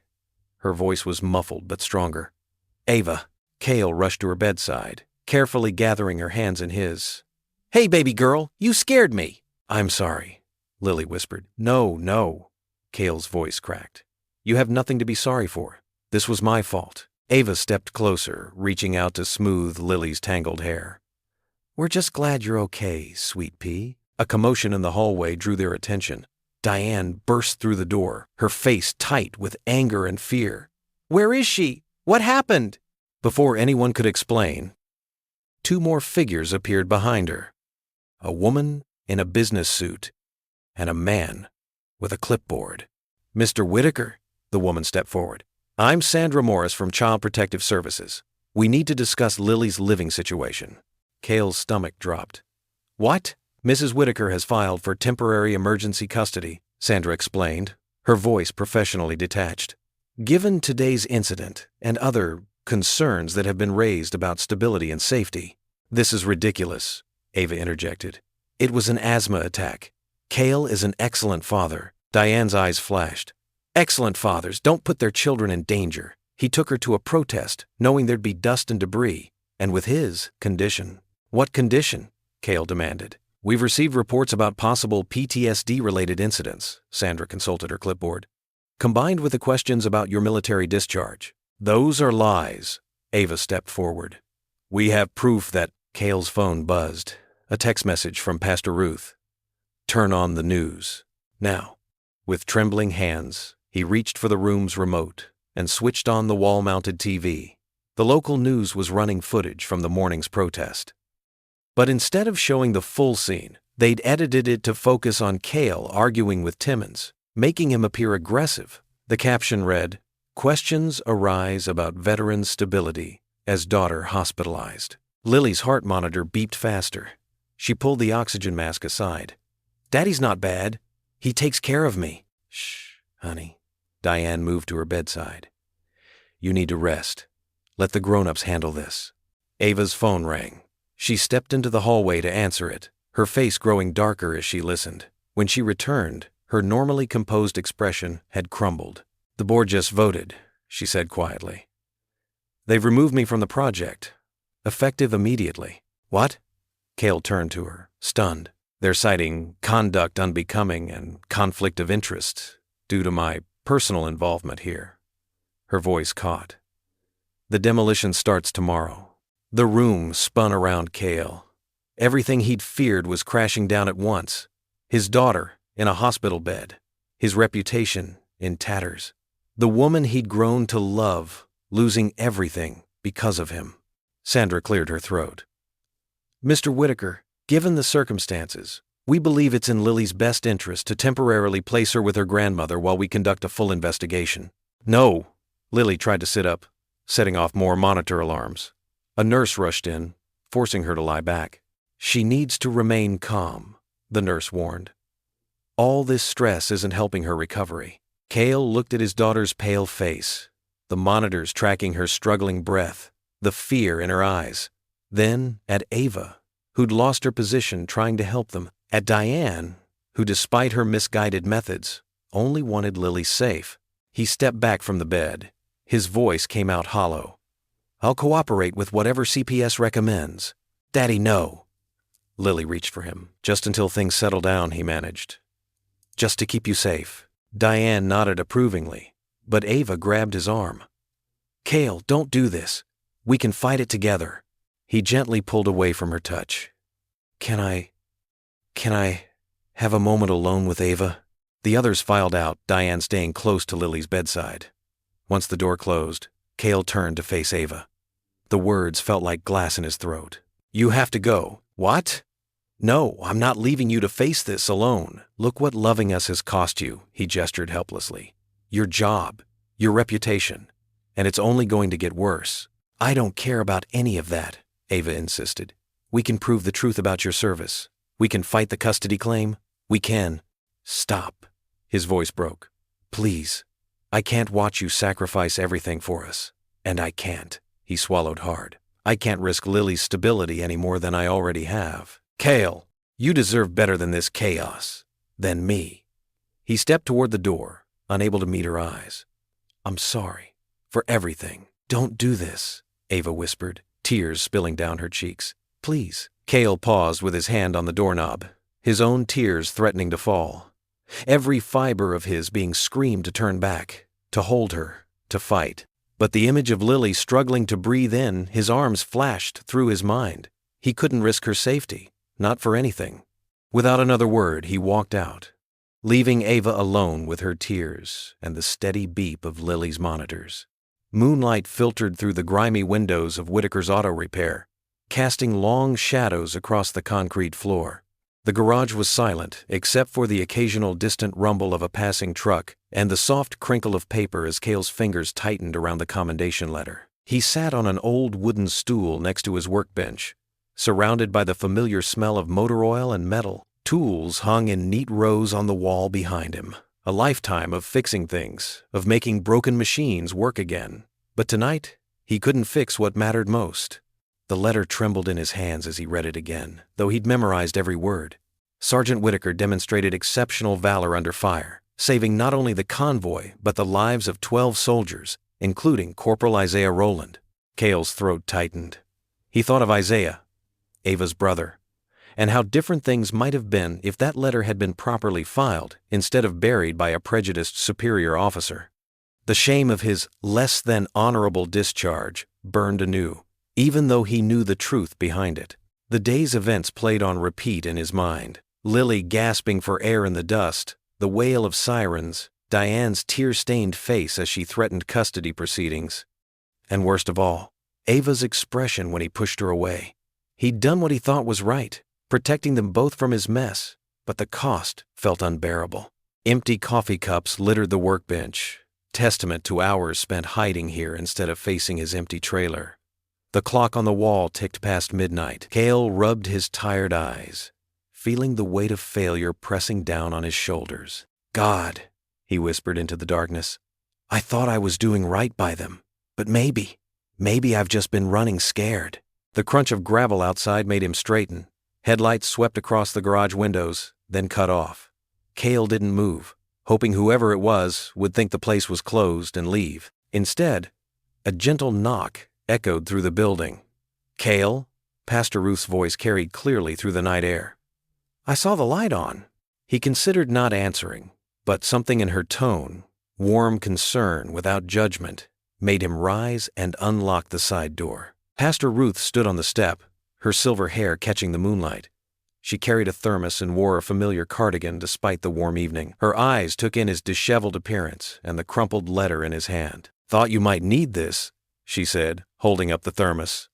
S1: Her voice was muffled but stronger. "Ava!" Cale rushed to her bedside, carefully gathering her hands in his. "Hey, baby girl, you scared me." "I'm sorry," Lily whispered. "No, no." Cale's voice cracked. "You have nothing to be sorry for. This was my fault." Ava stepped closer, reaching out to smooth Lily's tangled hair. "We're just glad you're okay, sweet pea." A commotion in the hallway drew their attention. Diane burst through the door, her face tight with anger and fear. "Where is she? What happened?" Before anyone could explain, two more figures appeared behind her. A woman in a business suit and a man with a clipboard. "Mr. Whitaker," the woman stepped forward. "I'm Sandra Morris from Child Protective Services. We need to discuss Lily's living situation." Cale's stomach dropped. "What?" "Mrs. Whitaker has filed for temporary emergency custody," Sandra explained, her voice professionally detached. "Given today's incident and other concerns that have been raised about stability and safety." "This is ridiculous," Ava interjected. "It was an asthma attack. Cale is an excellent father." Diane's eyes flashed. "Excellent fathers don't put their children in danger. He took her to a protest, knowing there'd be dust and debris, and with his condition." "What condition?" Cale demanded. "We've received reports about possible PTSD-related incidents," Sandra consulted her clipboard, "combined with the questions about your military discharge." "Those are lies." Ava stepped forward. "We have proof that—" Cale's phone buzzed. A text message from Pastor Ruth. "Turn on the news. Now." With trembling hands, he reached for the room's remote and switched on the wall-mounted TV. The local news was running footage from the morning's protest. But instead of showing the full scene, they'd edited it to focus on Cale arguing with Timmons, making him appear aggressive. The caption read, "Questions arise about veteran stability as daughter hospitalized." Lily's heart monitor beeped faster. She pulled the oxygen mask aside. "Daddy's not bad. He takes care of me." "Shh, honey." Diane moved to her bedside. "You need to rest. Let the grown-ups handle this." Ava's phone rang. She stepped into the hallway to answer it, her face growing darker as she listened. When she returned, her normally composed expression had crumbled. "The board just voted," she said quietly. "They've removed me from the project. Effective immediately." "What?" Cale turned to her, stunned. "They're citing conduct unbecoming and conflict of interest due to my personal involvement here." Her voice caught. "The demolition starts tomorrow." The room spun around Cale. Everything he'd feared was crashing down at once. His daughter in a hospital bed. His reputation in tatters. The woman he'd grown to love, losing everything because of him. Sandra cleared her throat. "Mr. Whitaker, given the circumstances, we believe it's in Lily's best interest to temporarily place her with her grandmother while we conduct a full investigation." "No!" Lily tried to sit up, setting off more monitor alarms. A nurse rushed in, forcing her to lie back. "She needs to remain calm," the nurse warned. "All this stress isn't helping her recovery." Cale looked at his daughter's pale face, the monitors tracking her struggling breath, the fear in her eyes. Then at Ava, who'd lost her position trying to help them. At Diane, who despite her misguided methods, only wanted Lily safe. He stepped back from the bed. His voice came out hollow. "I'll cooperate with whatever CPS recommends." "Daddy, no." Lily reached for him. "Just until things settle down," he managed. "Just to keep you safe." Diane nodded approvingly, but Ava grabbed his arm. "Cale, don't do this. We can fight it together." He gently pulled away from her touch. Can I have a moment alone with Ava?" The others filed out, Diane staying close to Lily's bedside. Once the door closed, Cale turned to face Ava. The words felt like glass in his throat. "You have to go." "What?" "No, I'm not leaving you to face this alone. Look what loving us has cost you," he gestured helplessly. "Your job, your reputation, and it's only going to get worse." "I don't care about any of that," Ava insisted. "We can prove the truth about your service. We can fight the custody claim. We can." "Stop." His voice broke. "Please. I can't watch you sacrifice everything for us. And I can't." He swallowed hard. "I can't risk Lily's stability any more than I already have." "Cale, you deserve better than this chaos. Than me." He stepped toward the door, unable to meet her eyes. "I'm sorry. For everything." "Don't do this," Ava whispered, tears spilling down her cheeks. "Please." Cale paused with his hand on the doorknob, his own tears threatening to fall. Every fiber of his being screamed to turn back, to hold her, to fight. But the image of Lily struggling to breathe in, his arms flashed through his mind. He couldn't risk her safety, not for anything. Without another word, he walked out, leaving Ava alone with her tears and the steady beep of Lily's monitors. Moonlight filtered through the grimy windows of Whitaker's auto repair, casting long shadows across the concrete floor. The garage was silent, except for the occasional distant rumble of a passing truck and the soft crinkle of paper as Cale's fingers tightened around the commendation letter. He sat on an old wooden stool next to his workbench, surrounded by the familiar smell of motor oil and metal. Tools hung in neat rows on the wall behind him. A lifetime of fixing things, of making broken machines work again. But tonight, he couldn't fix what mattered most. The letter trembled in his hands as he read it again, though he'd memorized every word. Sergeant Whitaker demonstrated exceptional valor under fire, saving not only the convoy but the lives of 12 soldiers, including Corporal Isaiah Rowland. Cale's throat tightened. He thought of Isaiah, Ava's brother, and how different things might have been if that letter had been properly filed instead of buried by a prejudiced superior officer. The shame of his less-than-honorable discharge burned anew, even though he knew the truth behind it. The day's events played on repeat in his mind. Lily gasping for air in the dust, the wail of sirens, Diane's tear-stained face as she threatened custody proceedings. And worst of all, Ava's expression when he pushed her away. He'd done what he thought was right, protecting them both from his mess, but the cost felt unbearable. Empty coffee cups littered the workbench, testament to hours spent hiding here instead of facing his empty trailer. The clock on the wall ticked past midnight. Cale rubbed his tired eyes, feeling the weight of failure pressing down on his shoulders. "God," he whispered into the darkness, "I thought I was doing right by them, but maybe I've just been running scared." The crunch of gravel outside made him straighten. Headlights swept across the garage windows, then cut off. Cale didn't move, hoping whoever it was would think the place was closed and leave. Instead, a gentle knock echoed through the building. "Cale?" Pastor Ruth's voice carried clearly through the night air. "I saw the light on." He considered not answering, but something in her tone, warm concern without judgment, made him rise and unlock the side door. Pastor Ruth stood on the step, her silver hair catching the moonlight. She carried a thermos and wore a familiar cardigan despite the warm evening. Her eyes took in his disheveled appearance and the crumpled letter in his hand. "Thought you might need this," she said, holding up the thermos.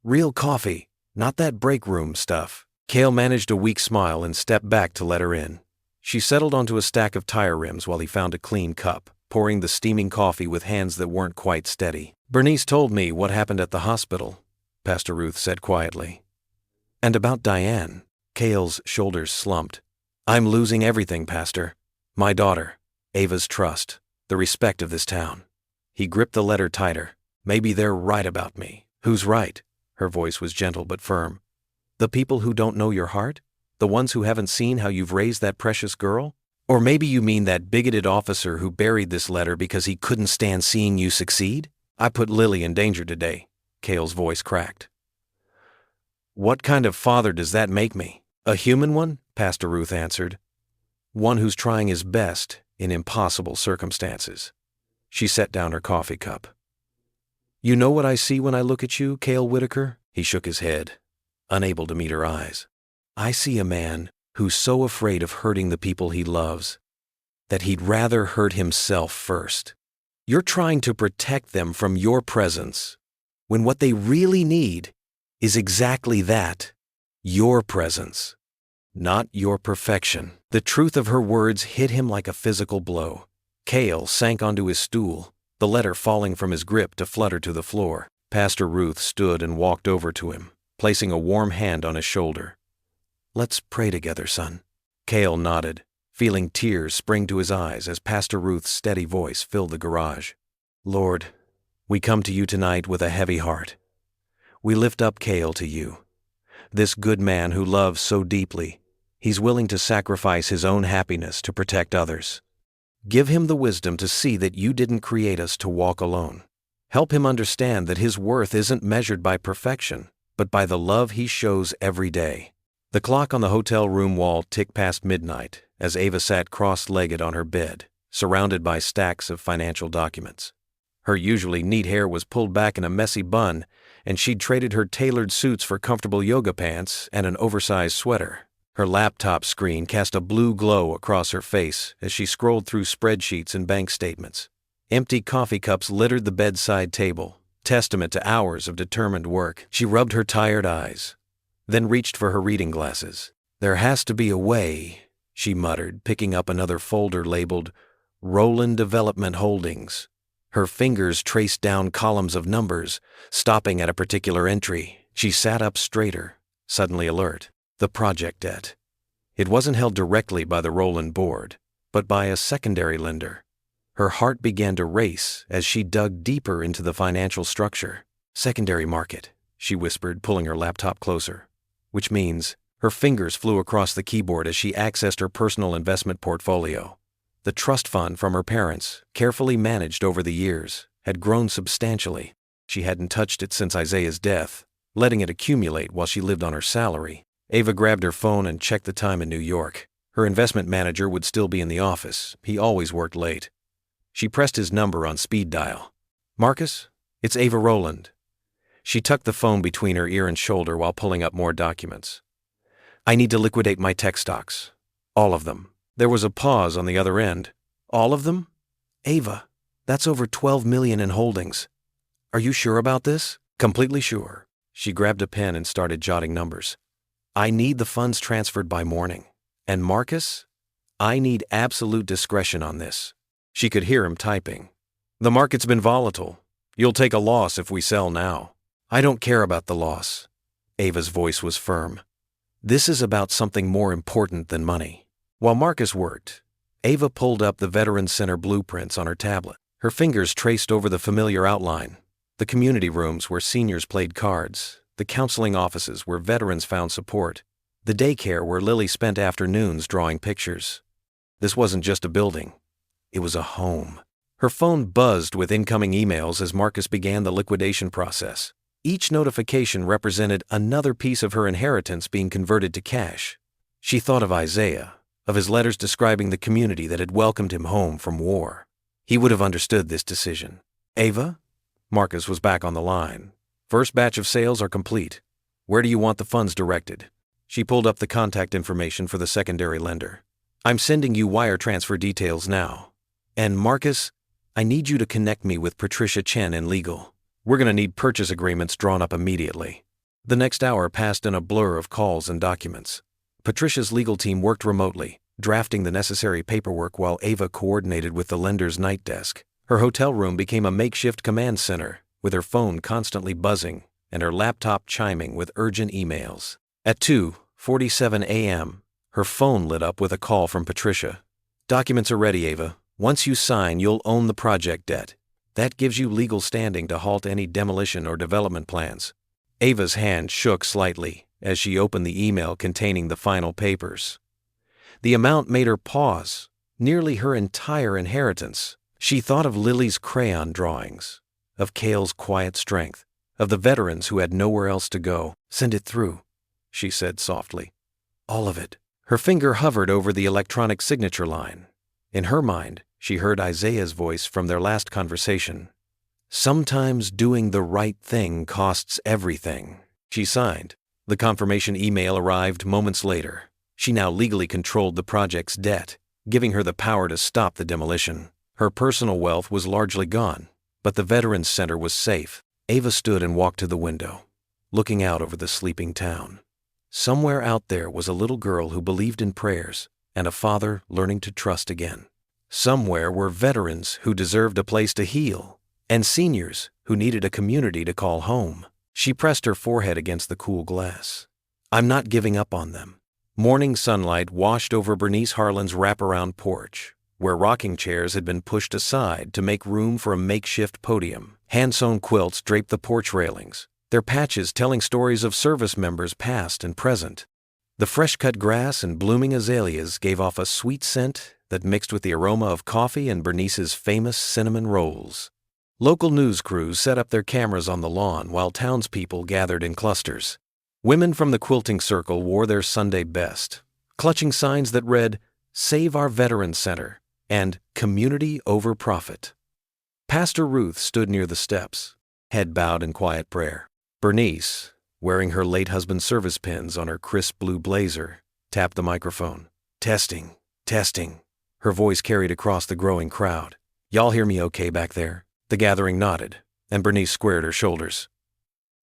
S1: "Real coffee, not that break room stuff." Cale managed a weak smile and stepped back to let her in. She settled onto a stack of tire rims while he found a clean cup, pouring the steaming coffee with hands that weren't quite steady. "Bernice told me what happened at the hospital," Pastor Ruth said quietly. "And about Diane." Cale's shoulders slumped. "I'm losing everything, Pastor. My daughter, Ava's trust, the respect of this town." He gripped the letter tighter. "Maybe they're right about me." "Who's right?" Her voice was gentle but firm. "The people who don't know your heart? The ones who haven't seen how you've raised that precious girl? Or maybe you mean that bigoted officer who buried this letter because he couldn't stand seeing you succeed? I put Lily in danger today." Cale's voice cracked. "What kind of father does that make me?" "A human one," Pastor Ruth answered. "One who's trying his best in impossible circumstances." She set down her coffee cup. "You know what I see when I look at you, Cale Whitaker?" He shook his head, unable to meet her eyes. "I see a man who's so afraid of hurting the people he loves that he'd rather hurt himself first. You're trying to protect them from your presence, when what they really need is exactly that, your presence, not your perfection." The truth of her words hit him like a physical blow. Cale sank onto his stool, the letter falling from his grip to flutter to the floor. Pastor Ruth stood and walked over to him, placing a warm hand on his shoulder. "Let's pray together, son." Cale nodded, feeling tears spring to his eyes as Pastor Ruth's steady voice filled the garage. "Lord, we come to you tonight with a heavy heart. We lift up Cale to you. This good man who loves so deeply, he's willing to sacrifice his own happiness to protect others. Give him the wisdom to see that you didn't create us to walk alone. Help him understand that his worth isn't measured by perfection, but by the love he shows every day." The clock on the hotel room wall ticked past midnight as Ava sat cross-legged on her bed, surrounded by stacks of financial documents. Her usually neat hair was pulled back in a messy bun, and she'd traded her tailored suits for comfortable yoga pants and an oversized sweater. Her laptop screen cast a blue glow across her face as she scrolled through spreadsheets and bank statements. Empty coffee cups littered the bedside table, testament to hours of determined work. She rubbed her tired eyes, then reached for her reading glasses. "There has to be a way," she muttered, picking up another folder labeled Roland Development Holdings. Her fingers traced down columns of numbers, stopping at a particular entry. She sat up straighter, suddenly alert. The project debt. It wasn't held directly by the Roland board, but by a secondary lender. Her heart began to race as she dug deeper into the financial structure. "Secondary market," she whispered, pulling her laptop closer. Which means her fingers flew across the keyboard as she accessed her personal investment portfolio. The trust fund from her parents, carefully managed over the years, had grown substantially. She hadn't touched it since Isaiah's death, letting it accumulate while she lived on her salary. Ava grabbed her phone and checked the time in New York. Her investment manager would still be in the office. He always worked late. She pressed his number on speed dial. "Marcus, it's Ava Roland." She tucked the phone between her ear and shoulder while pulling up more documents. "I need to liquidate my tech stocks. All of them." There was a pause on the other end. "All of them?" "Ava, that's over 12 million in holdings. Are you sure about this?" "Completely sure." She grabbed a pen and started jotting numbers. "I need the funds transferred by morning. And Marcus, I need absolute discretion on this." She could hear him typing. "The market's been volatile. You'll take a loss if we sell now." "I don't care about the loss." Ava's voice was firm. "This is about something more important than money." While Marcus worked, Ava pulled up the Veterans Center blueprints on her tablet. Her fingers traced over the familiar outline. The community rooms where seniors played cards, the counseling offices where veterans found support, the daycare where Lily spent afternoons drawing pictures. This wasn't just a building. It was a home. Her phone buzzed with incoming emails as Marcus began the liquidation process. Each notification represented another piece of her inheritance being converted to cash. She thought of Isaiah, of his letters describing the community that had welcomed him home from war. He would have understood this decision. "Ava?" Marcus was back on the line. "First batch of sales are complete. Where do you want the funds directed?" She pulled up the contact information for the secondary lender. "I'm sending you wire transfer details now. And Marcus, I need you to connect me with Patricia Chen in legal. We're going to need purchase agreements drawn up immediately." The next hour passed in a blur of calls and documents. Patricia's legal team worked remotely, drafting the necessary paperwork while Ava coordinated with the lender's night desk. Her hotel room became a makeshift command center, with her phone constantly buzzing and her laptop chiming with urgent emails. At 2:47 a.m., her phone lit up with a call from Patricia. "Documents are ready, Ava. Once you sign, you'll own the project debt. That gives you legal standing to halt any demolition or development plans." Ava's hand shook slightly as she opened the email containing the final papers. The amount made her pause, nearly her entire inheritance. She thought of Lily's crayon drawings, of Cale's quiet strength, of the veterans who had nowhere else to go. "Send it through," she said softly. "All of it." Her finger hovered over the electronic signature line. In her mind, she heard Isaiah's voice from their last conversation. "Sometimes doing the right thing costs everything." She signed. The confirmation email arrived moments later. She now legally controlled the project's debt, giving her the power to stop the demolition. Her personal wealth was largely gone, but the Veterans Center was safe. Ava stood and walked to the window, looking out over the sleeping town. Somewhere out there was a little girl who believed in prayers and a father learning to trust again. Somewhere were veterans who deserved a place to heal, and seniors who needed a community to call home. She pressed her forehead against the cool glass. "I'm not giving up on them." Morning sunlight washed over Bernice Harlan's wraparound porch, where rocking chairs had been pushed aside to make room for a makeshift podium. Hand-sewn quilts draped the porch railings, their patches telling stories of service members past and present. The fresh-cut grass and blooming azaleas gave off a sweet scent that mixed with the aroma of coffee and Bernice's famous cinnamon rolls. Local news crews set up their cameras on the lawn while townspeople gathered in clusters. Women from the quilting circle wore their Sunday best, clutching signs that read, "Save Our Veterans Center," and "Community Over Profit." Pastor Ruth stood near the steps, head bowed in quiet prayer. Bernice, wearing her late husband's service pins on her crisp blue blazer, tapped the microphone. "Testing, testing." Her voice carried across the growing crowd. "Y'all hear me okay back there?" The gathering nodded, and Bernice squared her shoulders.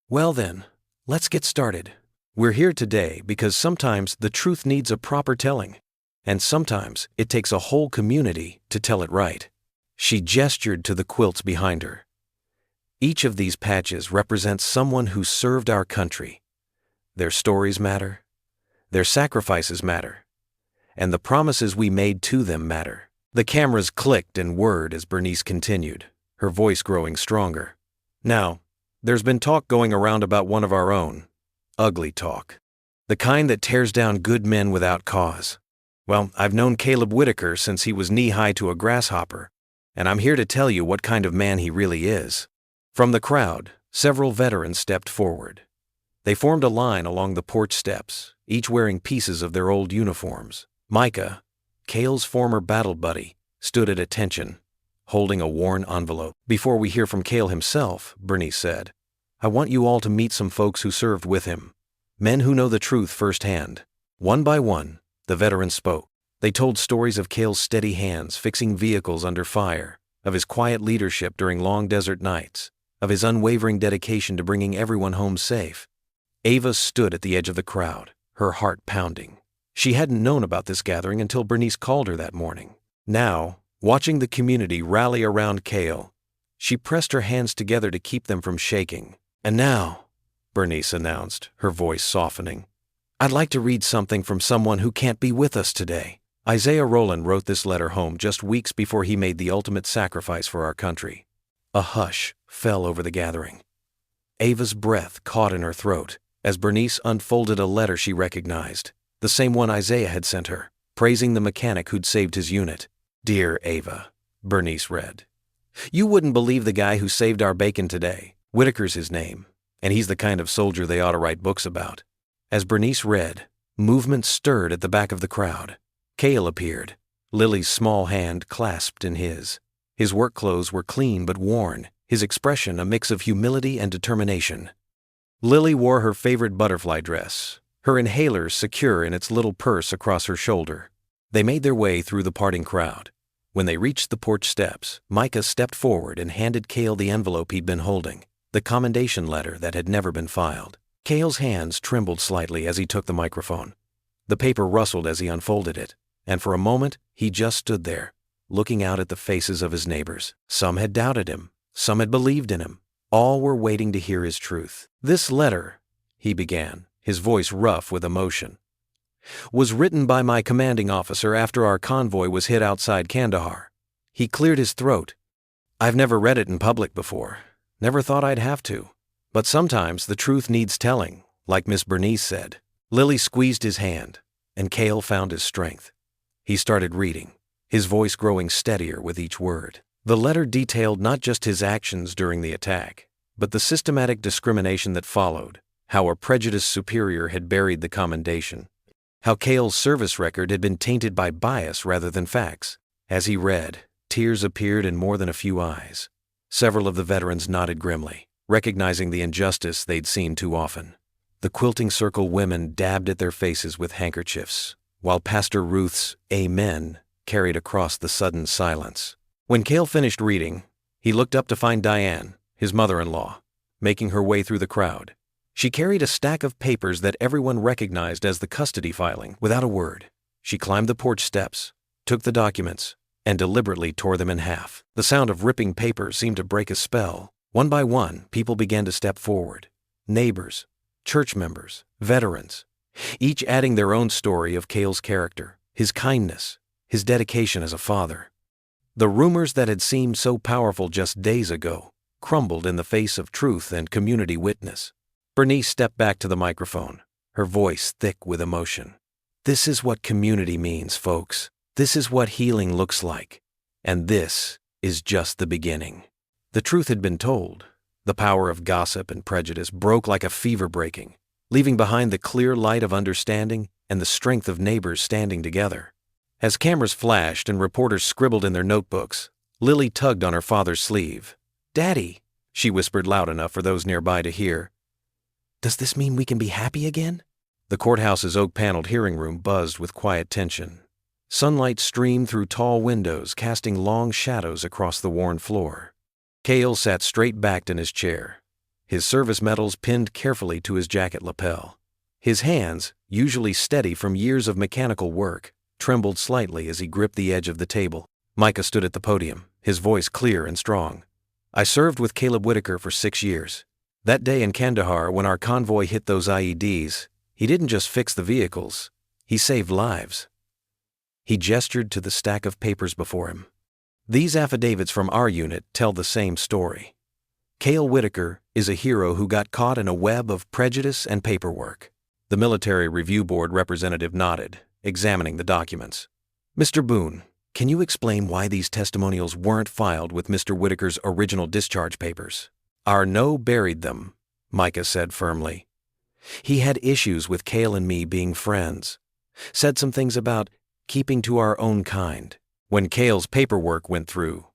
S1: "Well then, let's get started. We're here today because sometimes the truth needs a proper telling, and sometimes it takes a whole community to tell it right." She gestured to the quilts behind her. "Each of these patches represents someone who served our country. Their stories matter, their sacrifices matter, and the promises we made to them matter." The cameras clicked and whirred as Bernice continued, her voice growing stronger. "Now, there's been talk going around about one of our own. Ugly talk. The kind that tears down good men without cause. Well, I've known Caleb Whitaker since he was knee-high to a grasshopper, and I'm here to tell you what kind of man he really is." From the crowd, several veterans stepped forward. They formed a line along the porch steps, each wearing pieces of their old uniforms. Micah, Cale's former battle buddy, stood at attention, holding a worn envelope. "Before we hear from Cale himself," Bernice said, "I want you all to meet some folks who served with him, men who know the truth firsthand." One by one, the veterans spoke. They told stories of Cale's steady hands fixing vehicles under fire, of his quiet leadership during long desert nights, of his unwavering dedication to bringing everyone home safe. Ava stood at the edge of the crowd, her heart pounding. She hadn't known about this gathering until Bernice called her that morning. Now, watching the community rally around Cale, she pressed her hands together to keep them from shaking. "And now," Bernice announced, her voice softening, "I'd like to read something from someone who can't be with us today." Isaiah Rowland wrote this letter home just weeks before he made the ultimate sacrifice for our country. A hush fell over the gathering. Ava's breath caught in her throat as Bernice unfolded a letter she recognized, the same one Isaiah had sent her, praising the mechanic who'd saved his unit. "Dear Ava," Bernice read, You wouldn't believe the guy who saved our bacon today. Whitaker's his name, and he's the kind of soldier they ought to write books about." As Bernice read, movement stirred at the back of the crowd. Cale appeared, Lily's small hand clasped in his. His work clothes were clean but worn, his expression a mix of humility and determination. Lily wore her favorite butterfly dress, her inhaler secure in its little purse across her shoulder. They made their way through the parting crowd. When they reached the porch steps, Micah stepped forward and handed Cale the envelope he'd been holding, the commendation letter that had never been filed. Cale's hands trembled slightly as he took the microphone. The paper rustled as he unfolded it, and for a moment he just stood there, looking out at the faces of his neighbors. Some had doubted him, some had believed in him. All were waiting to hear his truth. "This letter," he began, his voice rough with emotion, "was written by my commanding officer after our convoy was hit outside Kandahar." He cleared his throat. "I've never read it in public before. Never thought I'd have to. But sometimes the truth needs telling, like Miss Bernice said." Lily squeezed his hand, and Cale found his strength. He started reading, his voice growing steadier with each word. The letter detailed not just his actions during the attack, but the systematic discrimination that followed, how a prejudiced superior had buried the commendation, how Cale's service record had been tainted by bias rather than facts. As he read, tears appeared in more than a few eyes. Several of the veterans nodded grimly, recognizing the injustice they'd seen too often. The quilting circle women dabbed at their faces with handkerchiefs, while Pastor Ruth's "Amen" carried across the sudden silence. When Cale finished reading, he looked up to find Diane, his mother-in-law, making her way through the crowd. She carried a stack of papers that everyone recognized as the custody filing. Without a word, she climbed the porch steps, took the documents, and deliberately tore them in half. The sound of ripping paper seemed to break a spell. One by one, people began to step forward. Neighbors, church members, veterans, each adding their own story of Cale's character, his kindness, his dedication as a father. The rumors that had seemed so powerful just days ago crumbled in the face of truth and community witness. Bernice stepped back to the microphone, her voice thick with emotion. "This is what community means, folks. This is what healing looks like. And this is just the beginning." The truth had been told. The power of gossip and prejudice broke like a fever breaking, leaving behind the clear light of understanding and the strength of neighbors standing together. As cameras flashed and reporters scribbled in their notebooks, Lily tugged on her father's sleeve. "Daddy," she whispered loud enough for those nearby to hear, "does this mean we can be happy again?" The courthouse's oak-paneled hearing room buzzed with quiet tension. Sunlight streamed through tall windows, casting long shadows across the worn floor. Cale sat straight-backed in his chair, his service medals pinned carefully to his jacket lapel. His hands, usually steady from years of mechanical work, trembled slightly as he gripped the edge of the table. Micah stood at the podium, his voice clear and strong. "I served with Caleb Whitaker for 6 years. That day in Kandahar when our convoy hit those IEDs, he didn't just fix the vehicles, he saved lives." He gestured to the stack of papers before him. "These affidavits from our unit tell the same story. Cale Whitaker is a hero who got caught in a web of prejudice and paperwork." The Military Review Board representative nodded, examining the documents. "Mr. Boone, can you explain why these testimonials weren't filed with Mr. Whitaker's original discharge papers?" "Our no buried them," Micah said firmly. "He had issues with Cale and me being friends. Said some things about keeping to our own kind. When Cale's paperwork went through,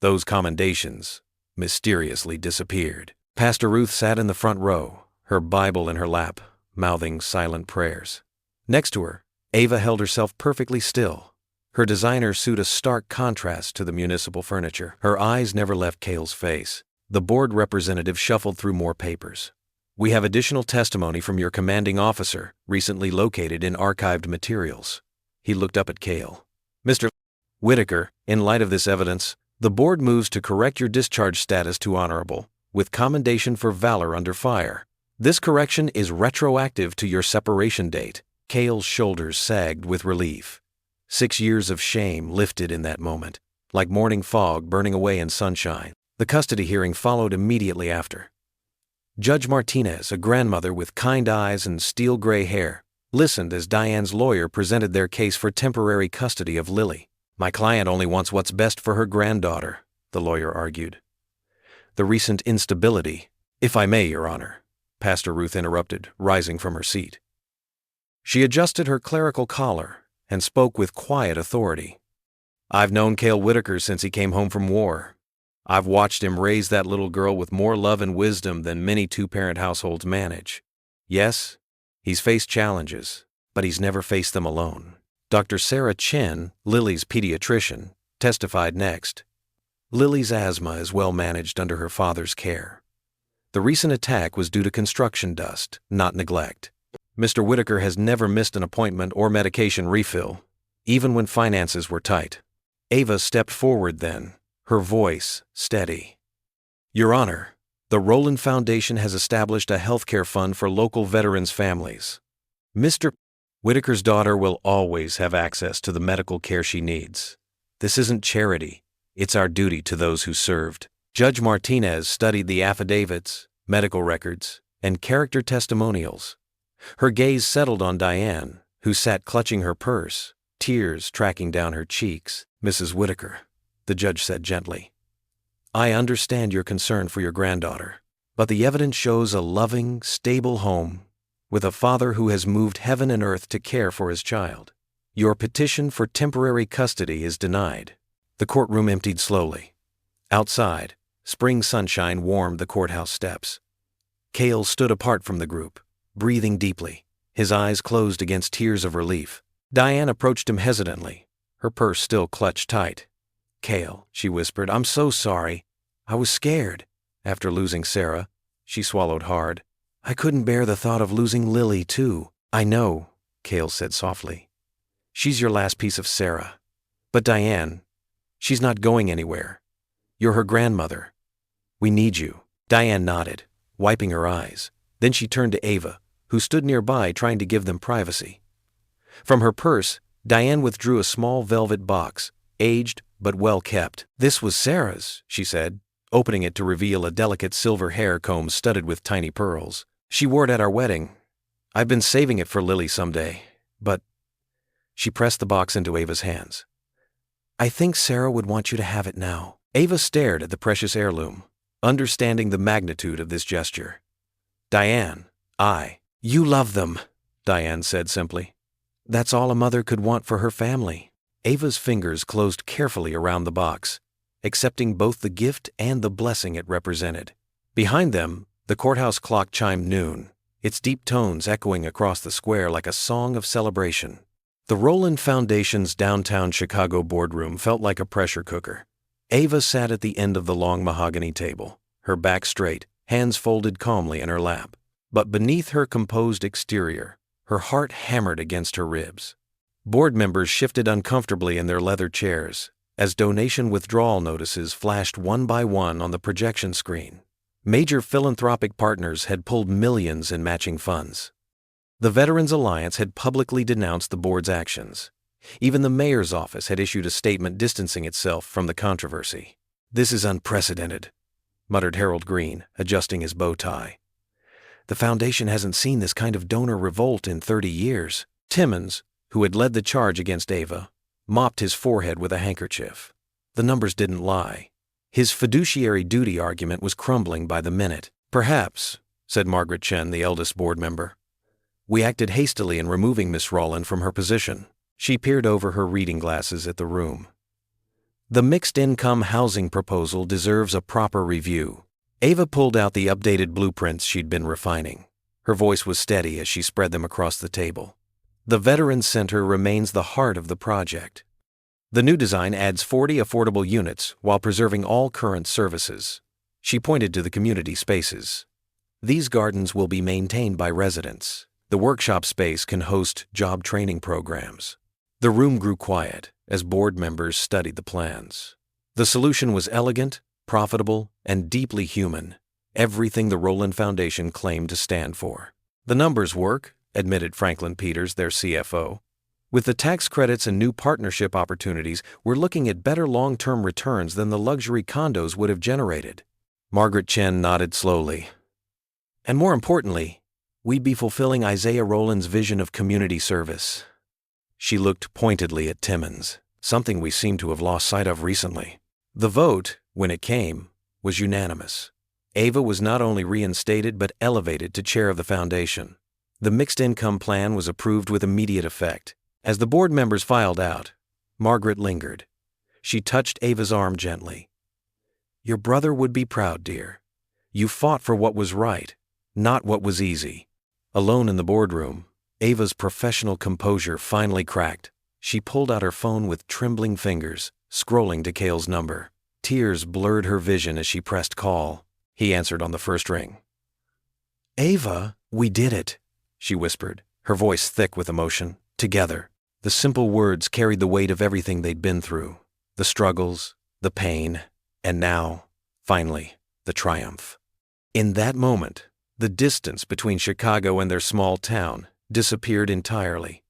S1: those commendations mysteriously disappeared." Pastor Ruth sat in the front row, her Bible in her lap, mouthing silent prayers. Next to her, Ava held herself perfectly still, her designer suit a stark contrast to the municipal furniture. Her eyes never left Cale's face. The board representative shuffled through more papers. "We have additional testimony from your commanding officer, recently located in archived materials." He looked up at Cale. "Mr. Whitaker, in light of this evidence, the board moves to correct your discharge status to honorable, with commendation for valor under fire. This correction is retroactive to your separation date." Cale's shoulders sagged with relief. 6 years of shame lifted in that moment, like morning fog burning away in sunshine. The custody hearing followed immediately after. Judge Martinez, a grandmother with kind eyes and steel-gray hair, listened as Diane's lawyer presented their case for temporary custody of Lily. "My client only wants what's best for her granddaughter," the lawyer argued. The recent instability, if I may, Your Honor, Pastor Ruth interrupted, rising from her seat. She adjusted her clerical collar and spoke with quiet authority. I've known Cale Whitaker since he came home from war. I've watched him raise that little girl with more love and wisdom than many two-parent households manage. Yes, he's faced challenges, but he's never faced them alone. Dr. Sarah Chen, Lily's pediatrician, testified next. Lily's asthma is well managed under her father's care. The recent attack was due to construction dust, not neglect. Mr. Whitaker has never missed an appointment or medication refill, even when finances were tight. Ava stepped forward then, her voice steady. Your Honor, the Rowland Foundation has established a healthcare fund for local veterans' families. Mr. Whitaker's daughter will always have access to the medical care she needs. This isn't charity. It's our duty to those who served. Judge Martinez studied the affidavits, medical records, and character testimonials. Her gaze settled on Diane, who sat clutching her purse, tears tracking down her cheeks. Mrs. Whitaker, the judge said gently, I understand your concern for your granddaughter, but the evidence shows a loving, stable home with a father who has moved heaven and earth to care for his child. Your petition for temporary custody is denied. The courtroom emptied slowly. Outside, spring sunshine warmed the courthouse steps. Cale stood apart from the group, breathing deeply, his eyes closed against tears of relief. Diane approached him hesitantly, her purse still clutched tight. Cale, she whispered, I'm so sorry. I was scared. After losing Sarah, she swallowed hard. I couldn't bear the thought of losing Lily, too. I know, Cale said softly. She's your last piece of Sarah. But Diane, she's not going anywhere. You're her grandmother. We need you. Diane nodded, wiping her eyes. Then she turned to Ava, who stood nearby trying to give them privacy. From her purse, Diane withdrew a small velvet box, aged but well kept. This was Sarah's, she said, opening it to reveal a delicate silver hair comb studded with tiny pearls. She wore it at our wedding. I've been saving it for Lily someday, but... She pressed the box into Ava's hands. I think Sarah would want you to have it now. Ava stared at the precious heirloom, understanding the magnitude of this gesture. Diane, you love them, Diane said simply. That's all a mother could want for her family. Ava's fingers closed carefully around the box, accepting both the gift and the blessing it represented. Behind them, the courthouse clock chimed noon, its deep tones echoing across the square like a song of celebration. The Rowland Foundation's downtown Chicago boardroom felt like a pressure cooker. Ava sat at the end of the long mahogany table, her back straight, hands folded calmly in her lap. But beneath her composed exterior, her heart hammered against her ribs. Board members shifted uncomfortably in their leather chairs as donation withdrawal notices flashed one by one on the projection screen. Major philanthropic partners had pulled millions in matching funds. The Veterans Alliance had publicly denounced the board's actions. Even the mayor's office had issued a statement distancing itself from the controversy. This is unprecedented, muttered Harold Green, adjusting his bow tie. The foundation hasn't seen this kind of donor revolt in 30 years. Timmons, who had led the charge against Ava, mopped his forehead with a handkerchief. The numbers didn't lie. His fiduciary duty argument was crumbling by the minute. Perhaps, said Margaret Chen, the eldest board member, we acted hastily in removing Miss Rowland from her position. She peered over her reading glasses at the room. The mixed-income housing proposal deserves a proper review. Ava pulled out the updated blueprints she'd been refining. Her voice was steady as she spread them across the table. The Veterans Center remains the heart of the project. The new design adds 40 affordable units while preserving all current services. She pointed to the community spaces. These gardens will be maintained by residents. The workshop space can host job training programs. The room grew quiet as board members studied the plans. The solution was elegant, profitable, and deeply human, everything the Rowland Foundation claimed to stand for. The numbers work, admitted Franklin Peters, their CFO. With the tax credits and new partnership opportunities, we're looking at better long-term returns than the luxury condos would have generated. Margaret Chen nodded slowly. And more importantly, we'd be fulfilling Isaiah Rowland's vision of community service. She looked pointedly at Timmons, something we seem to have lost sight of recently. The vote, when it came, was unanimous. Ava was not only reinstated but elevated to chair of the foundation. The mixed income plan was approved with immediate effect. As the board members filed out, Margaret lingered. She touched Ava's arm gently. "Your brother would be proud, dear. You fought for what was right, not what was easy." Alone in the boardroom, Ava's professional composure finally cracked. She pulled out her phone with trembling fingers, scrolling to Cale's number. Tears blurred her vision as she pressed call. He answered on the first ring. "Ava, we did it," she whispered, her voice thick with emotion. "Together." The simple words carried the weight of everything they'd been through. The struggles, the pain, and now, finally, the triumph. In that moment, the distance between Chicago and their small town disappeared entirely.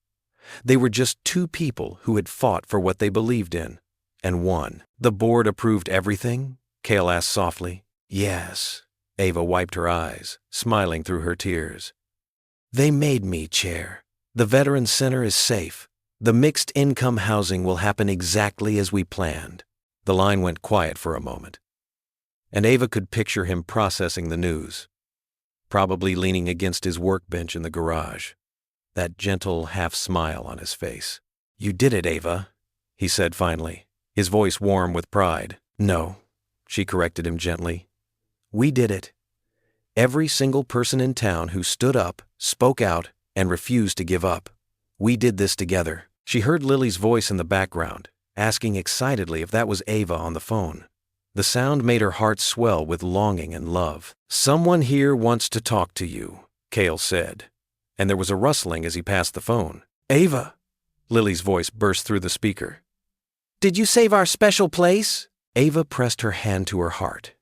S1: They were just two people who had fought for what they believed in, and won. "The board approved everything?" Cale asked softly. "Yes." Ava wiped her eyes, smiling through her tears. "They made me chair. The Veterans Center is safe. The mixed income housing will happen exactly as we planned." The line went quiet for a moment, and Ava could picture him processing the news, probably leaning against his workbench in the garage, that gentle half-smile on his face. "You did it, Ava," he said finally, his voice warm with pride. "No," she corrected him gently. "We did it. Every single person in town who stood up, spoke out, and refused to give up. We did this together." She heard Lily's voice in the background, asking excitedly if that was Ava on the phone. The sound made her heart swell with longing and love. "Someone here wants to talk to you," Cale said, and there was a rustling as he passed the phone. "Ava!" Lily's voice burst through the speaker. "Did you save our special place?" Ava pressed her hand to her heart,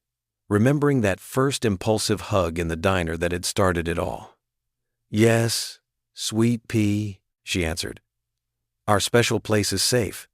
S1: remembering that first impulsive hug in the diner that had started it all. "Yes, sweet pea," she answered. "Our special place is safe,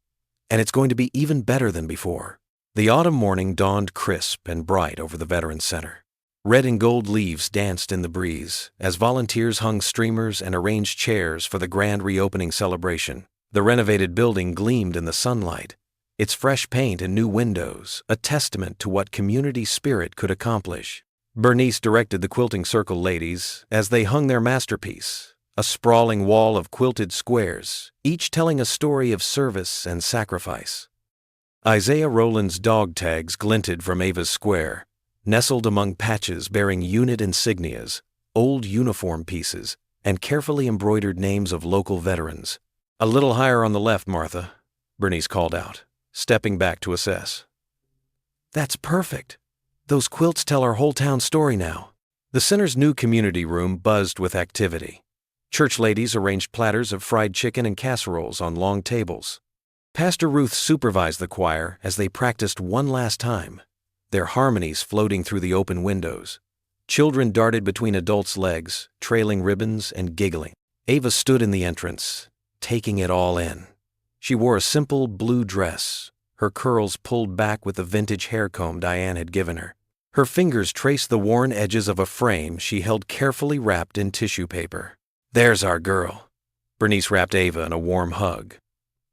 S1: and it's going to be even better than before." The autumn morning dawned crisp and bright over the Veterans Center. Red and gold leaves danced in the breeze as volunteers hung streamers and arranged chairs for the grand reopening celebration. The renovated building gleamed in the sunlight, its fresh paint and new windows a testament to what community spirit could accomplish. Bernice directed the Quilting Circle ladies as they hung their masterpiece, a sprawling wall of quilted squares, each telling a story of service and sacrifice. Isaiah Rowland's dog tags glinted from Ava's square, nestled among patches bearing unit insignias, old uniform pieces, and carefully embroidered names of local veterans. "A little higher on the left, Martha," Bernice called out, stepping back to assess. "That's perfect. Those quilts tell our whole town story now." The center's new community room buzzed with activity. Church ladies arranged platters of fried chicken and casseroles on long tables. Pastor Ruth supervised the choir as they practiced one last time, their harmonies floating through the open windows. Children darted between adults' legs, trailing ribbons and giggling. Ava stood in the entrance, taking it all in. She wore a simple blue dress, her curls pulled back with the vintage hair comb Diane had given her. Her fingers traced the worn edges of a frame she held carefully wrapped in tissue paper. "There's our girl." Bernice wrapped Ava in a warm hug.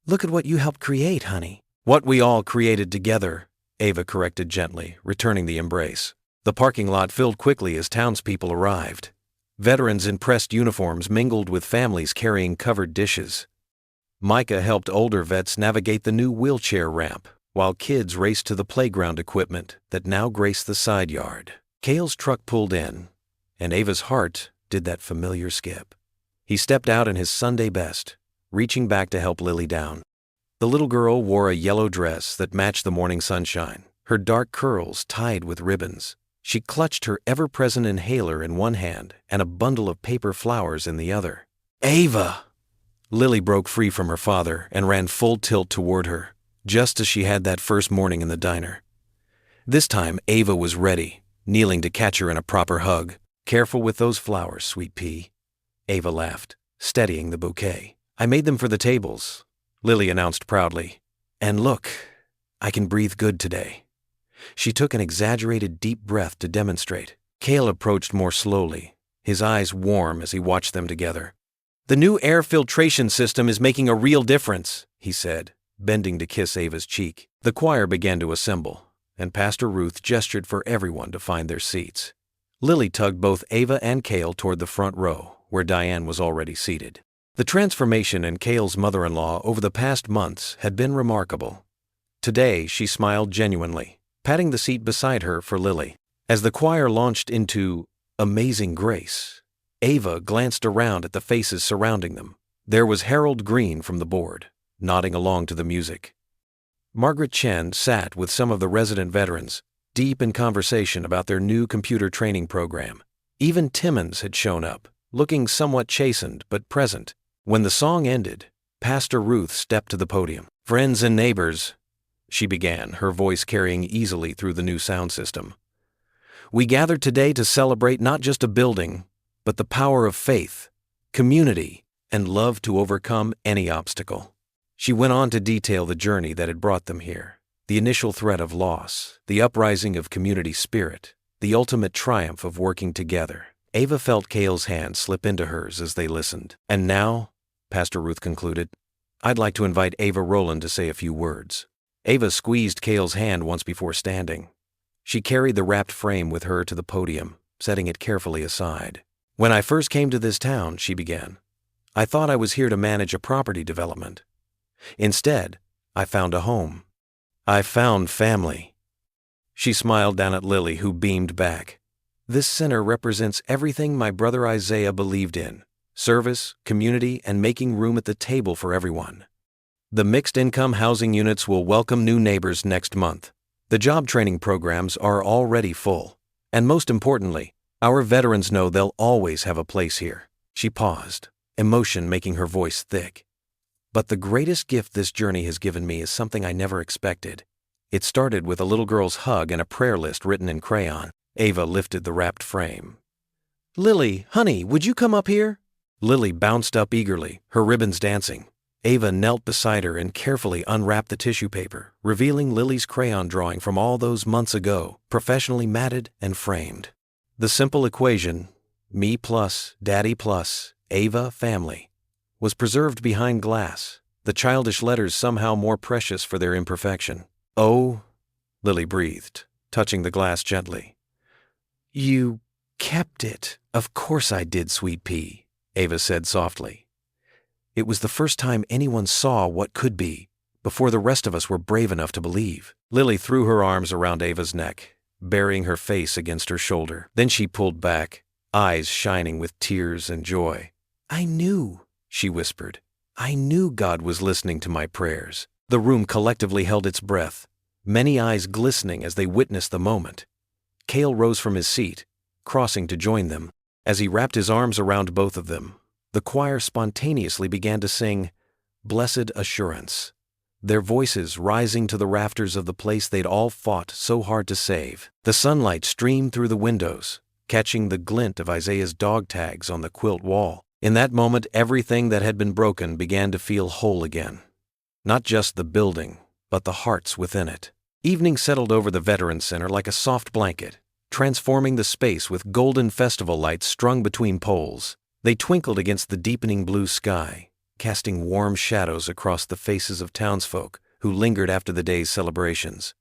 S1: "Look at what you helped create, honey." "What we all created together," Ava corrected gently, returning the embrace. The parking lot filled quickly as townspeople arrived. Veterans in pressed uniforms mingled with families carrying covered dishes. Micah helped older vets navigate the new wheelchair ramp, while kids raced to the playground equipment that now graced the side yard. Cale's truck pulled in, and Ava's heart did that familiar skip. He stepped out in his Sunday best, reaching back to help Lily down. The little girl wore a yellow dress that matched the morning sunshine, her dark curls tied with ribbons. She clutched her ever-present inhaler in one hand and a bundle of paper flowers in the other. "Ava!" Lily broke free from her father and ran full tilt toward her, just as she had that first morning in the diner. This time, Ava was ready, kneeling to catch her in a proper hug. "Careful with those flowers, sweet pea." Ava laughed, steadying the bouquet. "I made them for the tables," Lily announced proudly. "And look, I can breathe good today." She took an exaggerated deep breath to demonstrate. Cale approached more slowly, his eyes warm as he watched them together. "The new air filtration system is making a real difference," he said, bending to kiss Ava's cheek. The choir began to assemble, and Pastor Ruth gestured for everyone to find their seats. Lily tugged both Ava and Cale toward the front row, where Diane was already seated. The transformation in Cale's mother-in-law over the past months had been remarkable. Today, she smiled genuinely, patting the seat beside her for Lily. As the choir launched into Amazing Grace, Ava glanced around at the faces surrounding them. There was Harold Green from the board, nodding along to the music. Margaret Chen sat with some of the resident veterans, deep in conversation about their new computer training program. Even Timmons had shown up, looking somewhat chastened but present. When the song ended, Pastor Ruth stepped to the podium. "Friends and neighbors," she began, her voice carrying easily through the new sound system. "We gathered today to celebrate not just a building, but the power of faith, community, and love to overcome any obstacle." She went on to detail the journey that had brought them here, the initial threat of loss, the uprising of community spirit, the ultimate triumph of working together. Ava felt Cale's hand slip into hers as they listened. "And now," Pastor Ruth concluded, "I'd like to invite Ava Rowland to say a few words." Ava squeezed Cale's hand once before standing. She carried the wrapped frame with her to the podium, setting it carefully aside. "When I first came to this town," she began, "I thought I was here to manage a property development. Instead, I found a home. I found family." She smiled down at Lily, who beamed back. "This center represents everything my brother Isaiah believed in: service, community, and making room at the table for everyone. The mixed-income housing units will welcome new neighbors next month. The job training programs are already full. And most importantly, our veterans know they'll always have a place here." She paused, emotion making her voice thick. "But the greatest gift this journey has given me is something I never expected. It started with a little girl's hug and a prayer list written in crayon." Ava lifted the wrapped frame. "Lily, honey, would you come up here?" Lily bounced up eagerly, her ribbons dancing. Ava knelt beside her and carefully unwrapped the tissue paper, revealing Lily's crayon drawing from all those months ago, professionally matted and framed. The simple equation, me plus, daddy plus, Ava family, was preserved behind glass, the childish letters somehow more precious for their imperfection. "Oh," Lily breathed, touching the glass gently. "You kept it." "Of course I did, sweet pea," Ava said softly. "It was the first time anyone saw what could be, before the rest of us were brave enough to believe." Lily threw her arms around Ava's neck, burying her face against her shoulder. Then she pulled back, eyes shining with tears and joy. "I knew," she whispered. "I knew God was listening to my prayers." The room collectively held its breath, many eyes glistening as they witnessed the moment. Cale rose from his seat, crossing to join them. As he wrapped his arms around both of them, the choir spontaneously began to sing Blessed Assurance, their voices rising to the rafters of the place they'd all fought so hard to save. The sunlight streamed through the windows, catching the glint of Isaiah's dog tags on the quilt wall. In that moment, everything that had been broken began to feel whole again. Not just the building, but the hearts within it. Evening settled over the Veterans Center like a soft blanket, transforming the space with golden festival lights strung between poles. They twinkled against the deepening blue sky, casting warm shadows across the faces of townsfolk who lingered after the day's celebrations.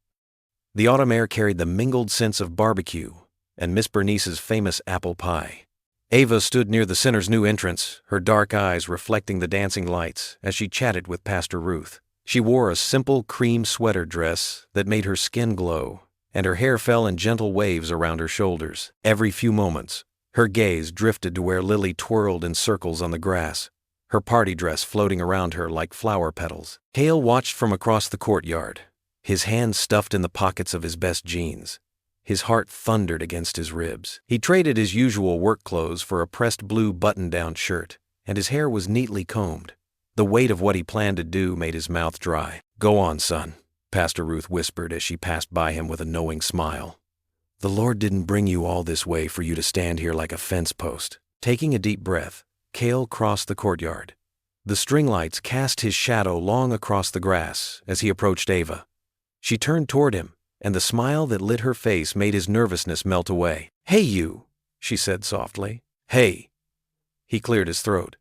S1: The autumn air carried the mingled scents of barbecue and Miss Bernice's famous apple pie. Ava stood near the center's new entrance, her dark eyes reflecting the dancing lights as she chatted with Pastor Ruth. She wore a simple cream sweater dress that made her skin glow, and her hair fell in gentle waves around her shoulders. Every few moments, her gaze drifted to where Lily twirled in circles on the grass, her party dress floating around her like flower petals. Cale watched from across the courtyard, his hands stuffed in the pockets of his best jeans. His heart thundered against his ribs. He traded his usual work clothes for a pressed blue button-down shirt, and his hair was neatly combed. The weight of what he planned to do made his mouth dry. "Go on, son," Pastor Ruth whispered as she passed by him with a knowing smile. "The Lord didn't bring you all this way for you to stand here like a fence post." Taking a deep breath, Cale crossed the courtyard. The string lights cast his shadow long across the grass as he approached Ava. She turned toward him, and the smile that lit her face made his nervousness melt away. "Hey, you," she said softly. "Hey." He cleared his throat.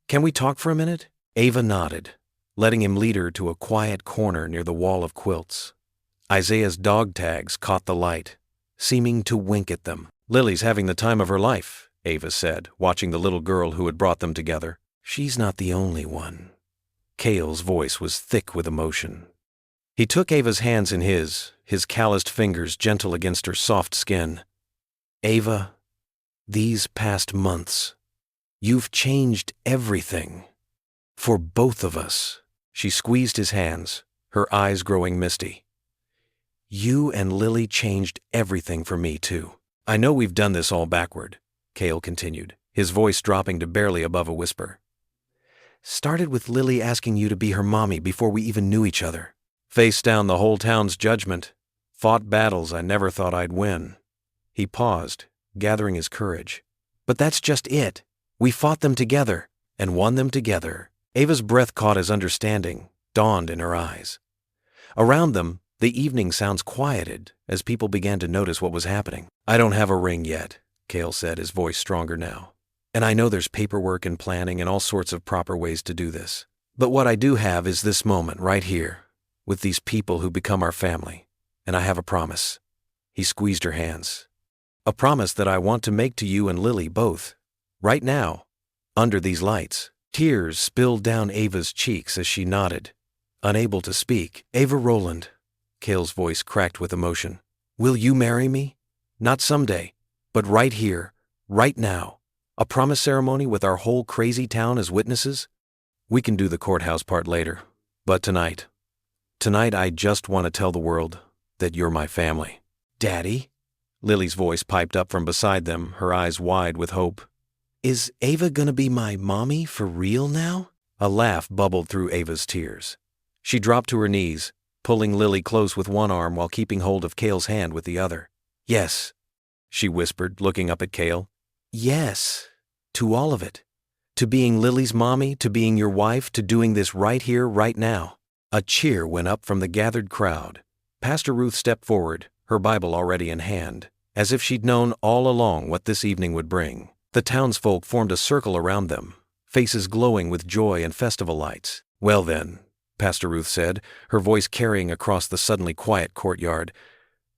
S1: "Can we talk for a minute?" Ava nodded, letting him lead her to a quiet corner near the wall of quilts. Isaiah's dog tags caught the light, seeming to wink at them. "Lily's having the time of her life," Ava said, watching the little girl who had brought them together. "She's not the only one." Cale's voice was thick with emotion. He took Ava's hands in his calloused fingers gentle against her soft skin. "Ava, these past months, you've changed everything. For both of us." She squeezed his hands, her eyes growing misty. "You and Lily changed everything for me, too." "I know we've done this all backward," Cale continued, his voice dropping to barely above a whisper. "Started with Lily asking you to be her mommy before we even knew each other. Faced down the whole town's judgment. Fought battles I never thought I'd win." He paused, gathering his courage. "But that's just it. We fought them together, and won them together." Ava's breath caught as understanding dawned in her eyes. Around them, the evening sounds quieted as people began to notice what was happening. "I don't have a ring yet," Cale said, his voice stronger now. "And I know there's paperwork and planning and all sorts of proper ways to do this. But what I do have is this moment right here, with these people who become our family. And I have a promise." He squeezed her hands. "A promise that I want to make to you and Lily both. Right now, under these lights." Tears spilled down Ava's cheeks as she nodded, unable to speak. "Ava Rowland," Cale's voice cracked with emotion. "Will you marry me? Not someday, but right here, right now. A promise ceremony with our whole crazy town as witnesses? We can do the courthouse part later, but tonight I just want to tell the world that you're my family." "Daddy?" Lily's voice piped up from beside them, her eyes wide with hope. "Is Ava gonna be my mommy for real now?" A laugh bubbled through Ava's tears. She dropped to her knees, pulling Lily close with one arm while keeping hold of Cale's hand with the other. "Yes," she whispered, looking up at Cale. "Yes, to all of it. To being Lily's mommy, to being your wife, to doing this right here, right now." A cheer went up from the gathered crowd. Pastor Ruth stepped forward, her Bible already in hand, as if she'd known all along what this evening would bring. The townsfolk formed a circle around them, faces glowing with joy and festival lights. "Well then," Pastor Ruth said, her voice carrying across the suddenly quiet courtyard,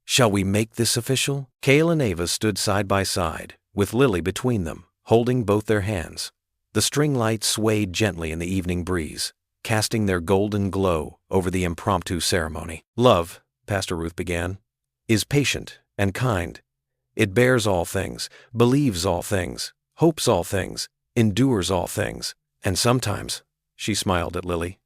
S1: "shall we make this official?" Cale and Ava stood side by side, with Lily between them, holding both their hands. The string lights swayed gently in the evening breeze, casting their golden glow over the impromptu ceremony. "Love," Pastor Ruth began, "is patient and kind. It bears all things, believes all things, hopes all things, endures all things. And sometimes," she smiled at Lily,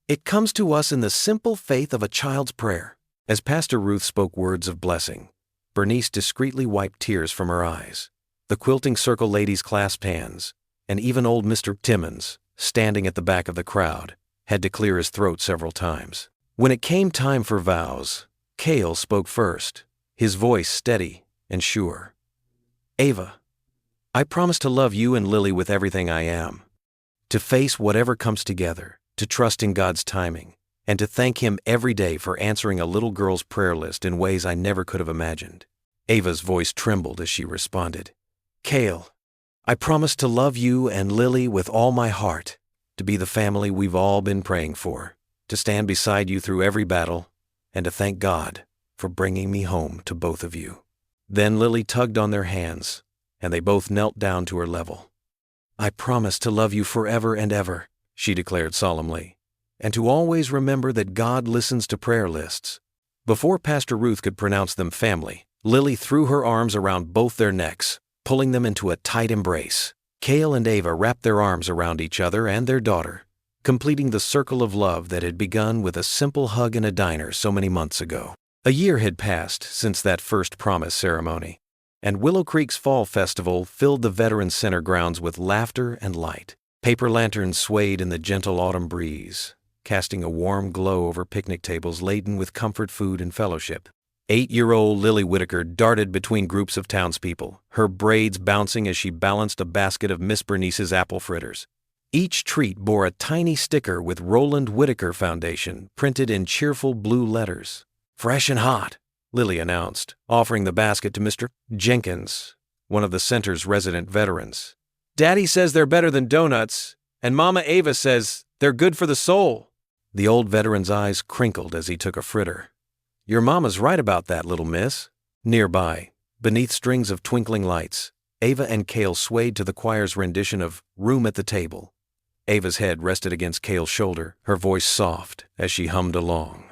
S1: "it comes to us in the simple faith of a child's prayer." As Pastor Ruth spoke words of blessing, Bernice discreetly wiped tears from her eyes. The quilting circle ladies clasped hands, and even old Mr. Timmons, standing at the back of the crowd, had to clear his throat several times. When it came time for vows, Cale spoke first, his voice steady and sure. "Ava, I promise to love you and Lily with everything I am, to face whatever comes together, to trust in God's timing, and to thank Him every day for answering a little girl's prayer list in ways I never could have imagined." Ava's voice trembled as she responded. "Cale, I promise to love you and Lily with all my heart, to be the family we've all been praying for, to stand beside you through every battle, and to thank God for bringing me home to both of you." Then Lily tugged on their hands, and they both knelt down to her level. "I promise to love you forever and ever," she declared solemnly, "and to always remember that God listens to prayer lists." Before Pastor Ruth could pronounce them family, Lily threw her arms around both their necks, pulling them into a tight embrace. Cale and Ava wrapped their arms around each other and their daughter, completing the circle of love that had begun with a simple hug in a diner so many months ago. A year had passed since that first promise ceremony, and Willow Creek's Fall Festival filled the Veterans Center grounds with laughter and light. Paper lanterns swayed in the gentle autumn breeze, casting a warm glow over picnic tables laden with comfort food and fellowship. 8-year-old Lily Whitaker darted between groups of townspeople, her braids bouncing as she balanced a basket of Miss Bernice's apple fritters. Each treat bore a tiny sticker with Roland Whitaker Foundation printed in cheerful blue letters. "Fresh and hot," Lily announced, offering the basket to Mr. Jenkins, one of the center's resident veterans. "Daddy says they're better than donuts, and Mama Ava says they're good for the soul." The old veteran's eyes crinkled as he took a fritter. Your mama's right about that, little miss. Nearby, beneath strings of twinkling lights, Ava and Cale swayed to the choir's rendition of Room at the Table. Ava's head rested against Cale's shoulder, her voice soft as she hummed along.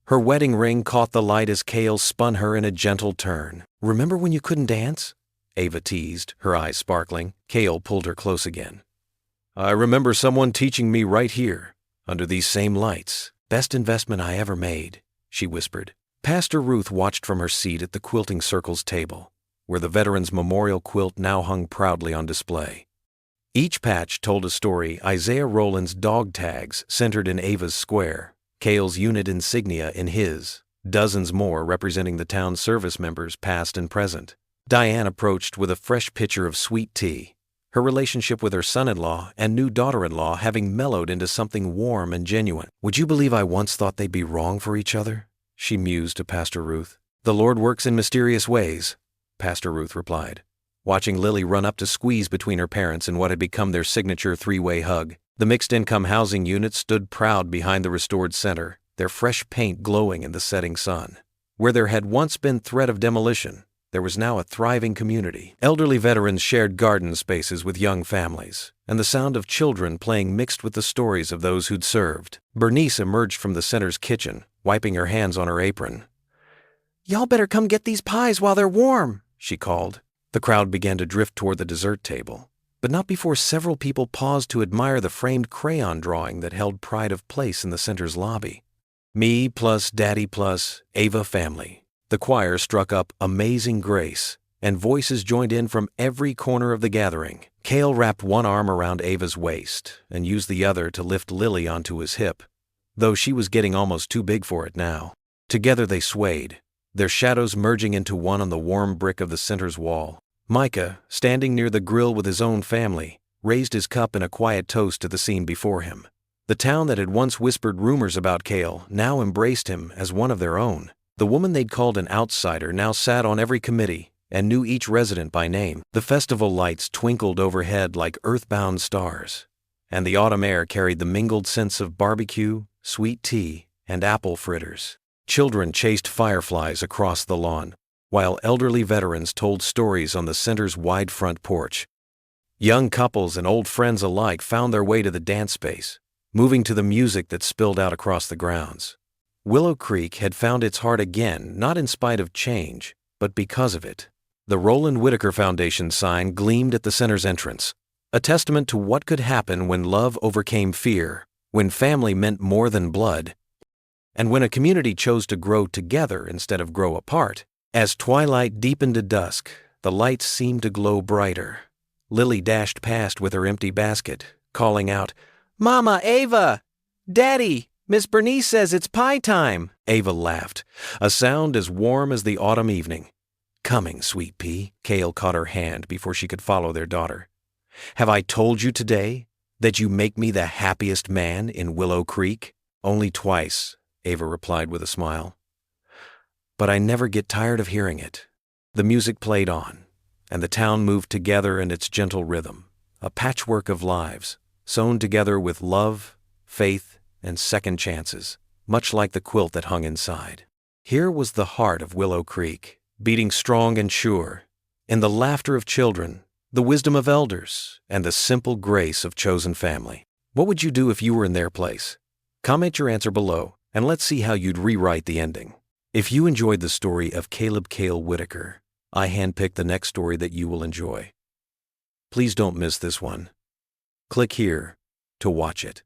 S1: Her wedding ring caught the light as Cale spun her in a gentle turn. Remember when you couldn't dance? Ava teased, her eyes sparkling. Cale pulled her close again. I remember someone teaching me right here, under these same lights. Best investment I ever made, she whispered. Pastor Ruth watched from her seat at the Quilting Circle's table, where the veterans' memorial quilt now hung proudly on display. Each patch told a story. Isaiah Rowland's dog tags centered in Ava's square, Cale's unit insignia in his, dozens more representing the town's service members past and present. Diane approached with a fresh pitcher of sweet tea, her relationship with her son-in-law and new daughter-in-law having mellowed into something warm and genuine. Would you believe I once thought they'd be wrong for each other? She mused to Pastor Ruth. The Lord works in mysterious ways, Pastor Ruth replied, watching Lily run up to squeeze between her parents in what had become their signature three-way hug. The mixed-income housing unit stood proud behind the restored center, their fresh paint glowing in the setting sun. Where there had once been threat of demolition, there was now a thriving community. Elderly veterans shared garden spaces with young families, and the sound of children playing mixed with the stories of those who'd served. Bernice emerged from the center's kitchen, wiping her hands on her apron. Y'all better come get these pies while they're warm, she called. The crowd began to drift toward the dessert table, but not before several people paused to admire the framed crayon drawing that held pride of place in the center's lobby. Me plus Daddy plus Ava family. The choir struck up Amazing Grace, and voices joined in from every corner of the gathering. Cale wrapped one arm around Ava's waist and used the other to lift Lily onto his hip, though she was getting almost too big for it now. Together they swayed, their shadows merging into one on the warm brick of the center's wall. Micah, standing near the grill with his own family, raised his cup in a quiet toast to the scene before him. The town that had once whispered rumors about Cale now embraced him as one of their own. The woman they'd called an outsider now sat on every committee and knew each resident by name. The festival lights twinkled overhead like earthbound stars, and the autumn air carried the mingled scents of barbecue, sweet tea, and apple fritters. Children chased fireflies across the lawn, while elderly veterans told stories on the center's wide front porch. Young couples and old friends alike found their way to the dance space, moving to the music that spilled out across the grounds. Willow Creek had found its heart again, not in spite of change, but because of it. The Roland Whitaker Foundation sign gleamed at the center's entrance, a testament to what could happen when love overcame fear, when family meant more than blood, and when a community chose to grow together instead of grow apart. As twilight deepened to dusk, the lights seemed to glow brighter. Lily dashed past with her empty basket, calling out, "Mama, Ava! Daddy! Miss Bernice says it's pie time!" Ava laughed, a sound as warm as the autumn evening. "Coming, sweet pea." Cale caught her hand before she could follow their daughter. "Have I told you today that you make me the happiest man in Willow Creek?" "Only twice," Ava replied with a smile. "But I never get tired of hearing it." The music played on, and the town moved together in its gentle rhythm, a patchwork of lives, sewn together with love, faith, and second chances, much like the quilt that hung inside. Here was the heart of Willow Creek, beating strong and sure, in the laughter of children, the wisdom of elders, and the simple grace of chosen family. What would you do if you were in their place? Comment your answer below, and let's see how you'd rewrite the ending. If you enjoyed the story of Caleb Cale Whitaker, I handpicked the next story that you will enjoy. Please don't miss this one. Click here to watch it.